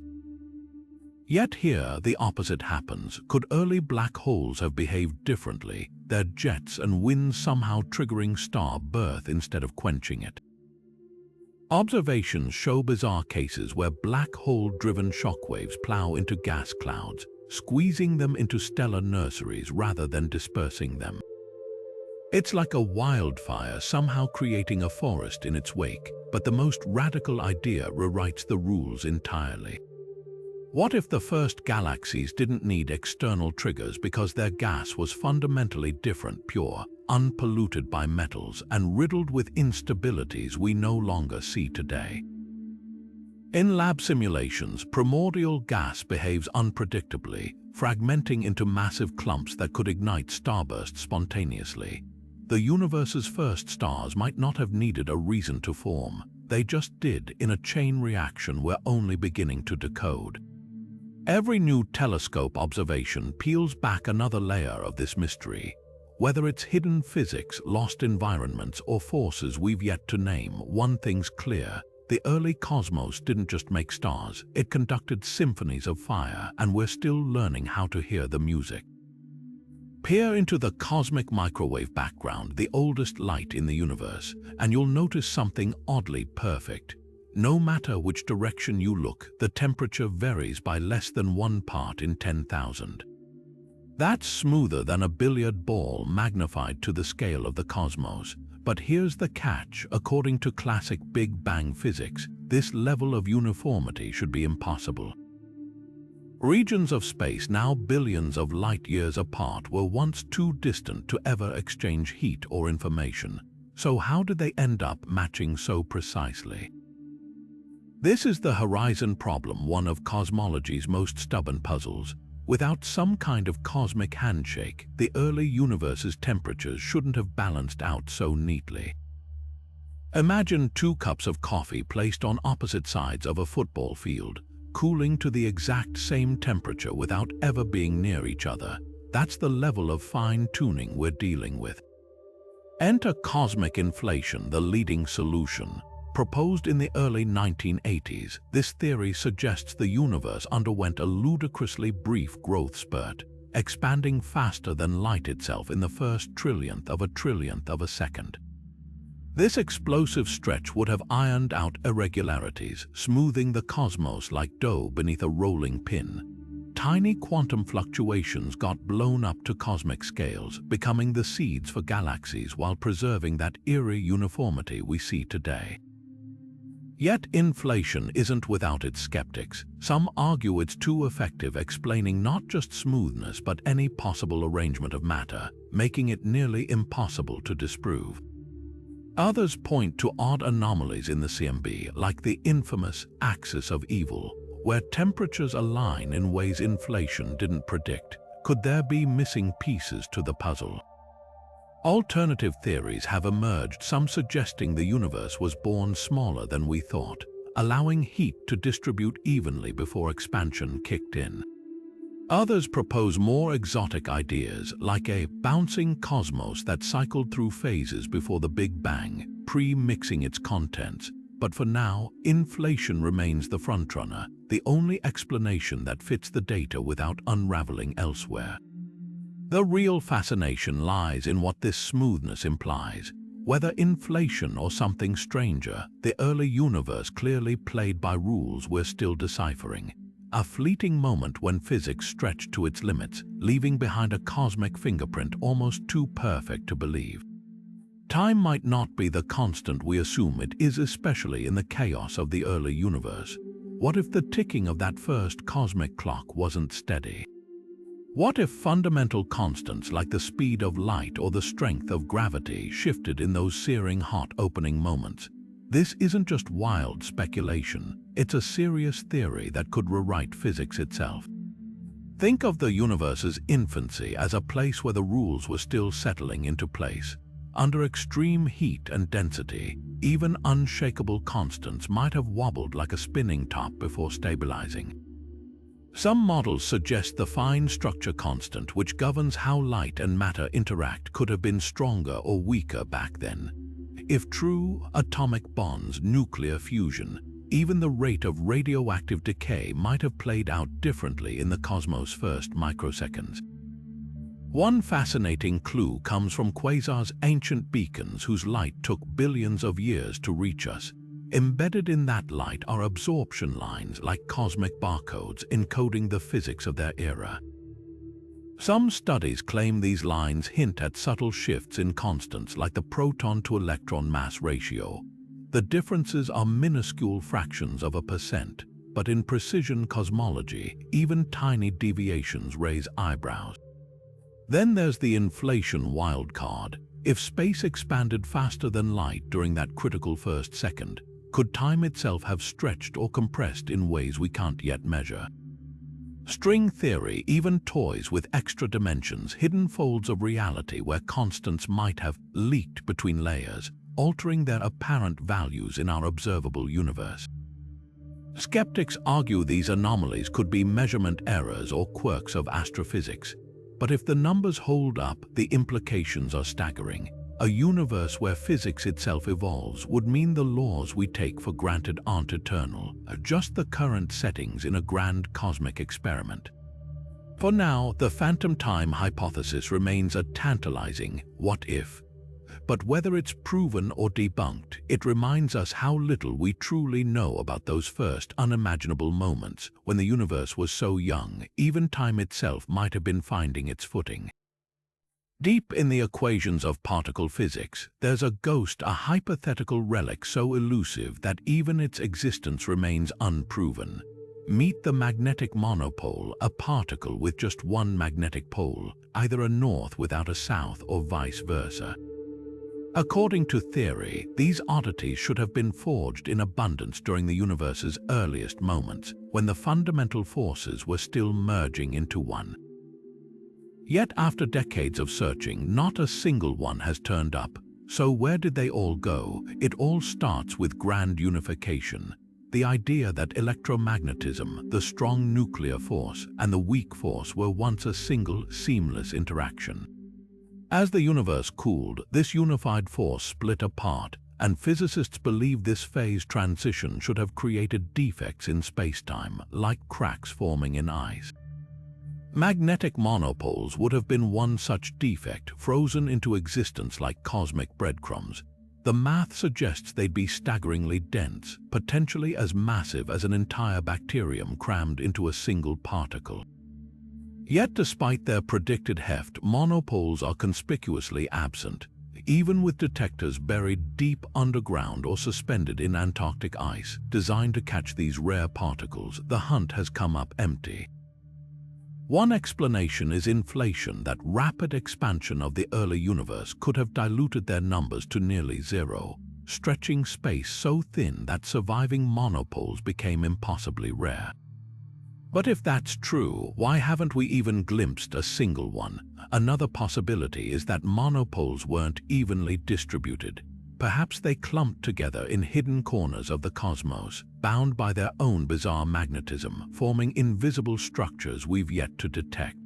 Yet here, the opposite happens. Could early black holes have behaved differently, their jets and winds somehow triggering star birth instead of quenching it? Observations show bizarre cases where black hole-driven shockwaves plow into gas clouds, squeezing them into stellar nurseries rather than dispersing them. It's like a wildfire somehow creating a forest in its wake, but the most radical idea rewrites the rules entirely. What if the first galaxies didn't need external triggers because their gas was fundamentally different, pure, unpolluted by metals, and riddled with instabilities we no longer see today? In lab simulations, primordial gas behaves unpredictably, fragmenting into massive clumps that could ignite starbursts spontaneously. The universe's first stars might not have needed a reason to form. They just did in a chain reaction we're only beginning to decode. Every new telescope observation peels back another layer of this mystery. Whether it's hidden physics, lost environments, or forces we've yet to name, one thing's clear. The early cosmos didn't just make stars, it conducted symphonies of fire, and we're still learning how to hear the music. Peer into the cosmic microwave background, the oldest light in the universe, and you'll notice something oddly perfect. No matter which direction you look, the temperature varies by less than 1 part in 10,000. That's smoother than a billiard ball magnified to the scale of the cosmos. But here's the catch. According to classic Big Bang physics, this level of uniformity should be impossible. Regions of space now billions of light years apart were once too distant to ever exchange heat or information. So how did they end up matching so precisely? This is the horizon problem, one of cosmology's most stubborn puzzles. Without some kind of cosmic handshake, the early universe's temperatures shouldn't have balanced out so neatly. Imagine 2 cups of coffee placed on opposite sides of a football field, cooling to the exact same temperature without ever being near each other. That's the level of fine-tuning we're dealing with. Enter cosmic inflation, the leading solution. Proposed in the early 1980s, this theory suggests the universe underwent a ludicrously brief growth spurt, expanding faster than light itself in the first trillionth of a second. This explosive stretch would have ironed out irregularities, smoothing the cosmos like dough beneath a rolling pin. Tiny quantum fluctuations got blown up to cosmic scales, becoming the seeds for galaxies while preserving that eerie uniformity we see today. Yet inflation isn't without its skeptics. Some argue it's too effective, explaining not just smoothness but any possible arrangement of matter, making it nearly impossible to disprove. Others point to odd anomalies in the CMB, like the infamous axis of evil, where temperatures align in ways inflation didn't predict. Could there be missing pieces to the puzzle? Alternative theories have emerged, some suggesting the universe was born smaller than we thought, allowing heat to distribute evenly before expansion kicked in. Others propose more exotic ideas, like a bouncing cosmos that cycled through phases before the Big Bang, pre-mixing its contents. But for now, inflation remains the frontrunner, the only explanation that fits the data without unraveling elsewhere. The real fascination lies in what this smoothness implies. Whether inflation or something stranger, the early universe clearly played by rules we're still deciphering. A fleeting moment when physics stretched to its limits, leaving behind a cosmic fingerprint almost too perfect to believe. Time might not be the constant we assume it is, especially in the chaos of the early universe. What if the ticking of that first cosmic clock wasn't steady? What if fundamental constants like the speed of light or the strength of gravity shifted in those searing hot opening moments? This isn't just wild speculation, it's a serious theory that could rewrite physics itself. Think of the universe's infancy as a place where the rules were still settling into place. Under extreme heat and density, even unshakable constants might have wobbled like a spinning top before stabilizing. Some models suggest the fine structure constant, which governs how light and matter interact, could have been stronger or weaker back then. If true, atomic bonds, nuclear fusion, even the rate of radioactive decay might have played out differently in the cosmos' first microseconds. One fascinating clue comes from quasars, ancient beacons whose light took billions of years to reach us. Embedded in that light are absorption lines like cosmic barcodes encoding the physics of their era. Some studies claim these lines hint at subtle shifts in constants like the proton-to-electron mass ratio. The differences are minuscule fractions of a percent, but in precision cosmology, even tiny deviations raise eyebrows. Then there's the inflation wildcard. If space expanded faster than light during that critical first second, could time itself have stretched or compressed in ways we can't yet measure? String theory even toys with extra dimensions, hidden folds of reality where constants might have leaked between layers, altering their apparent values in our observable universe. Skeptics argue these anomalies could be measurement errors or quirks of astrophysics. But if the numbers hold up, the implications are staggering. A universe where physics itself evolves would mean the laws we take for granted aren't eternal, just the current settings in a grand cosmic experiment. For now, the phantom time hypothesis remains a tantalizing what if. But whether it's proven or debunked, it reminds us how little we truly know about those first unimaginable moments when the universe was so young, even time itself might have been finding its footing. Deep in the equations of particle physics, there's a ghost, a hypothetical relic so elusive that even its existence remains unproven. Meet the magnetic monopole, a particle with just one magnetic pole, either a north without a south or vice versa. According to theory, these oddities should have been forged in abundance during the universe's earliest moments, when the fundamental forces were still merging into one. Yet after decades of searching, not a single one has turned up. So where did they all go? It all starts with grand unification. The idea that electromagnetism, the strong nuclear force, and the weak force were once a single, seamless interaction. As the universe cooled, this unified force split apart, and physicists believe this phase transition should have created defects in spacetime, like cracks forming in ice. Magnetic monopoles would have been one such defect, frozen into existence like cosmic breadcrumbs. The math suggests they'd be staggeringly dense, potentially as massive as an entire bacterium crammed into a single particle. Yet despite their predicted heft, monopoles are conspicuously absent. Even with detectors buried deep underground or suspended in Antarctic ice, designed to catch these rare particles, the hunt has come up empty. One explanation is inflation. That rapid expansion of the early universe could have diluted their numbers to nearly zero, stretching space so thin that surviving monopoles became impossibly rare. But if that's true, why haven't we even glimpsed a single one? Another possibility is that monopoles weren't evenly distributed. Perhaps they clumped together in hidden corners of the cosmos, bound by their own bizarre magnetism, forming invisible structures we've yet to detect.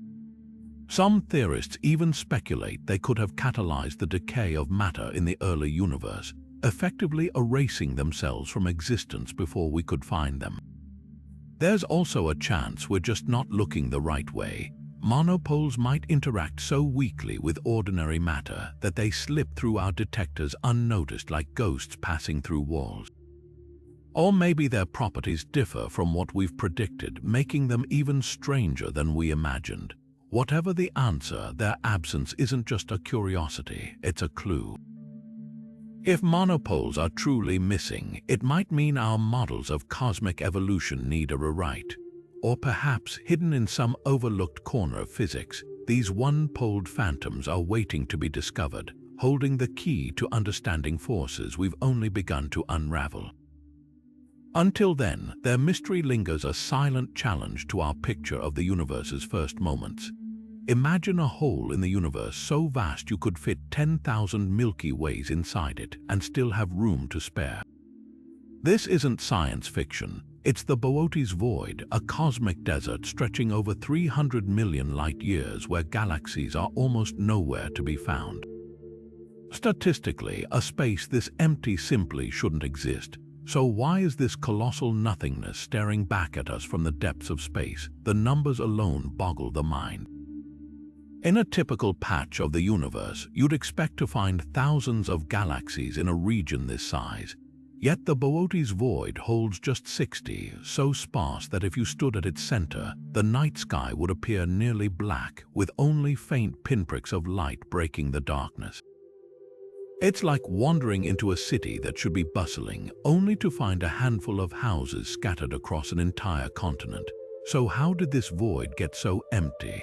Some theorists even speculate they could have catalyzed the decay of matter in the early universe, effectively erasing themselves from existence before we could find them. There's also a chance we're just not looking the right way. Monopoles might interact so weakly with ordinary matter that they slip through our detectors unnoticed like ghosts passing through walls. Or maybe their properties differ from what we've predicted, making them even stranger than we imagined. Whatever the answer, their absence isn't just a curiosity, it's a clue. If monopoles are truly missing, it might mean our models of cosmic evolution need a rewrite. Or perhaps, hidden in some overlooked corner of physics, these one-poled phantoms are waiting to be discovered, holding the key to understanding forces we've only begun to unravel. Until then, their mystery lingers a silent challenge to our picture of the universe's first moments. Imagine a hole in the universe so vast you could fit 10,000 Milky Ways inside it and still have room to spare. This isn't science fiction. It's the Boötes void, a cosmic desert stretching over 300 million light-years where galaxies are almost nowhere to be found. Statistically, a space this empty simply shouldn't exist. So why is this colossal nothingness staring back at us from the depths of space? The numbers alone boggle the mind. In a typical patch of the universe, you'd expect to find thousands of galaxies in a region this size. Yet the Boötes void holds just 60, so sparse that if you stood at its center, the night sky would appear nearly black, with only faint pinpricks of light breaking the darkness. It's like wandering into a city that should be bustling, only to find a handful of houses scattered across an entire continent. So how did this void get so empty?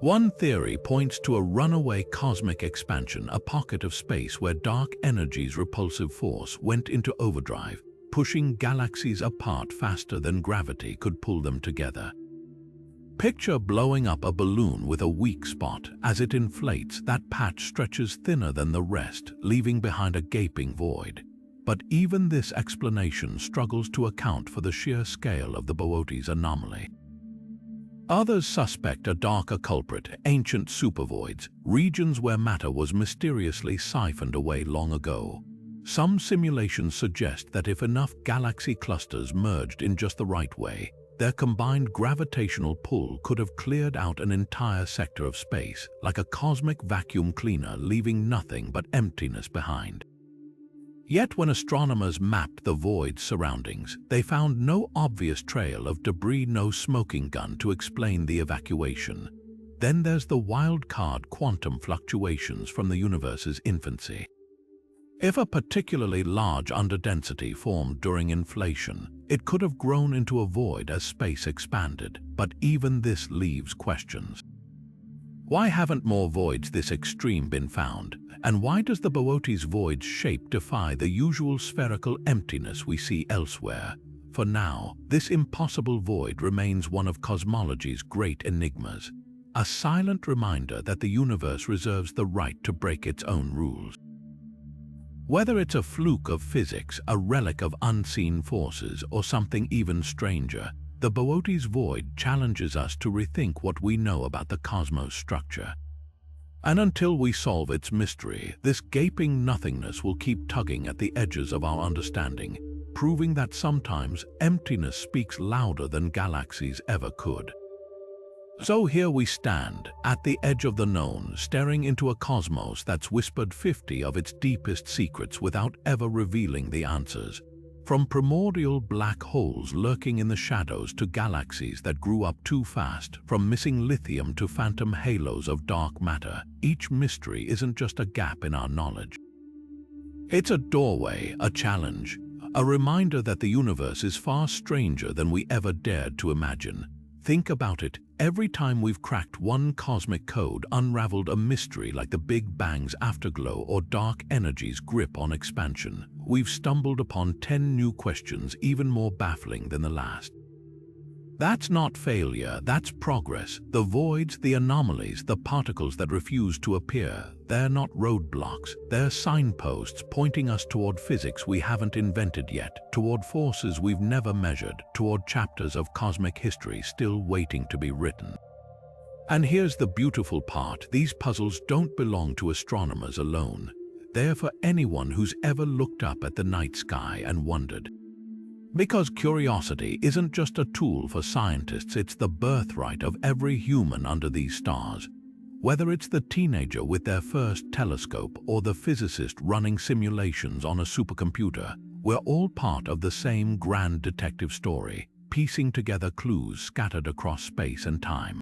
One theory points to a runaway cosmic expansion, a pocket of space where dark energy's repulsive force went into overdrive, pushing galaxies apart faster than gravity could pull them together. Picture blowing up a balloon with a weak spot. As it inflates, that patch stretches thinner than the rest, leaving behind a gaping void. But even this explanation struggles to account for the sheer scale of the Boötes anomaly. Others suspect a darker culprit, ancient supervoids, regions where matter was mysteriously siphoned away long ago. Some simulations suggest that if enough galaxy clusters merged in just the right way, their combined gravitational pull could have cleared out an entire sector of space, like a cosmic vacuum cleaner, leaving nothing but emptiness behind. Yet when astronomers mapped the void's surroundings, they found no obvious trail of debris, no smoking gun to explain the evacuation. Then there's the wild card quantum fluctuations from the universe's infancy. If a particularly large underdensity formed during inflation, it could have grown into a void as space expanded, but even this leaves questions. Why haven't more voids this extreme been found? And why does the Boötes void's shape defy the usual spherical emptiness we see elsewhere? For now, this impossible void remains one of cosmology's great enigmas, a silent reminder that the universe reserves the right to break its own rules. Whether it's a fluke of physics, a relic of unseen forces, or something even stranger, the Boötes void challenges us to rethink what we know about the cosmos structure. And until we solve its mystery, this gaping nothingness will keep tugging at the edges of our understanding, proving that sometimes emptiness speaks louder than galaxies ever could. So here we stand, at the edge of the known, staring into a cosmos that's whispered 50 of its deepest secrets without ever revealing the answers. From primordial black holes lurking in the shadows to galaxies that grew up too fast, from missing lithium to phantom halos of dark matter, each mystery isn't just a gap in our knowledge. It's a doorway, a challenge, a reminder that the universe is far stranger than we ever dared to imagine. Think about it, every time we've cracked one cosmic code, unraveled a mystery like the Big Bang's afterglow or dark energy's grip on expansion, we've stumbled upon 10 new questions even more baffling than the last. That's not failure, that's progress. The voids, the anomalies, the particles that refuse to appear, they're not roadblocks, they're signposts pointing us toward physics we haven't invented yet, toward forces we've never measured, toward chapters of cosmic history still waiting to be written. And here's the beautiful part, these puzzles don't belong to astronomers alone. They're for anyone who's ever looked up at the night sky and wondered, Because curiosity isn't just a tool for scientists, it's the birthright of every human under these stars. Whether it's the teenager with their first telescope or the physicist running simulations on a supercomputer, we're all part of the same grand detective story, piecing together clues scattered across space and time.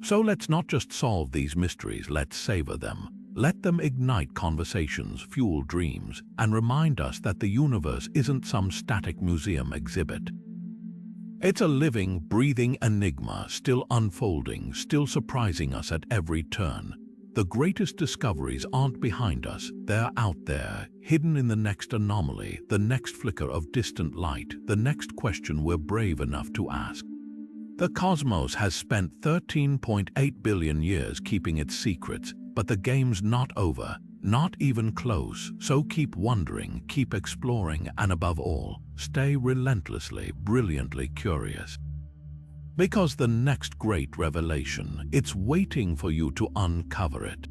So let's not just solve these mysteries, let's savor them. Let them ignite conversations, fuel dreams, and remind us that the universe isn't some static museum exhibit. It's a living, breathing enigma, still unfolding, still surprising us at every turn. The greatest discoveries aren't behind us, they're out there, hidden in the next anomaly, the next flicker of distant light, the next question we're brave enough to ask. The cosmos has spent 13.8 billion years keeping its secrets, but the game's not over, not even close. So keep wondering, keep exploring, and above all, stay relentlessly, brilliantly curious. Because the next great revelation, it's waiting for you to uncover it.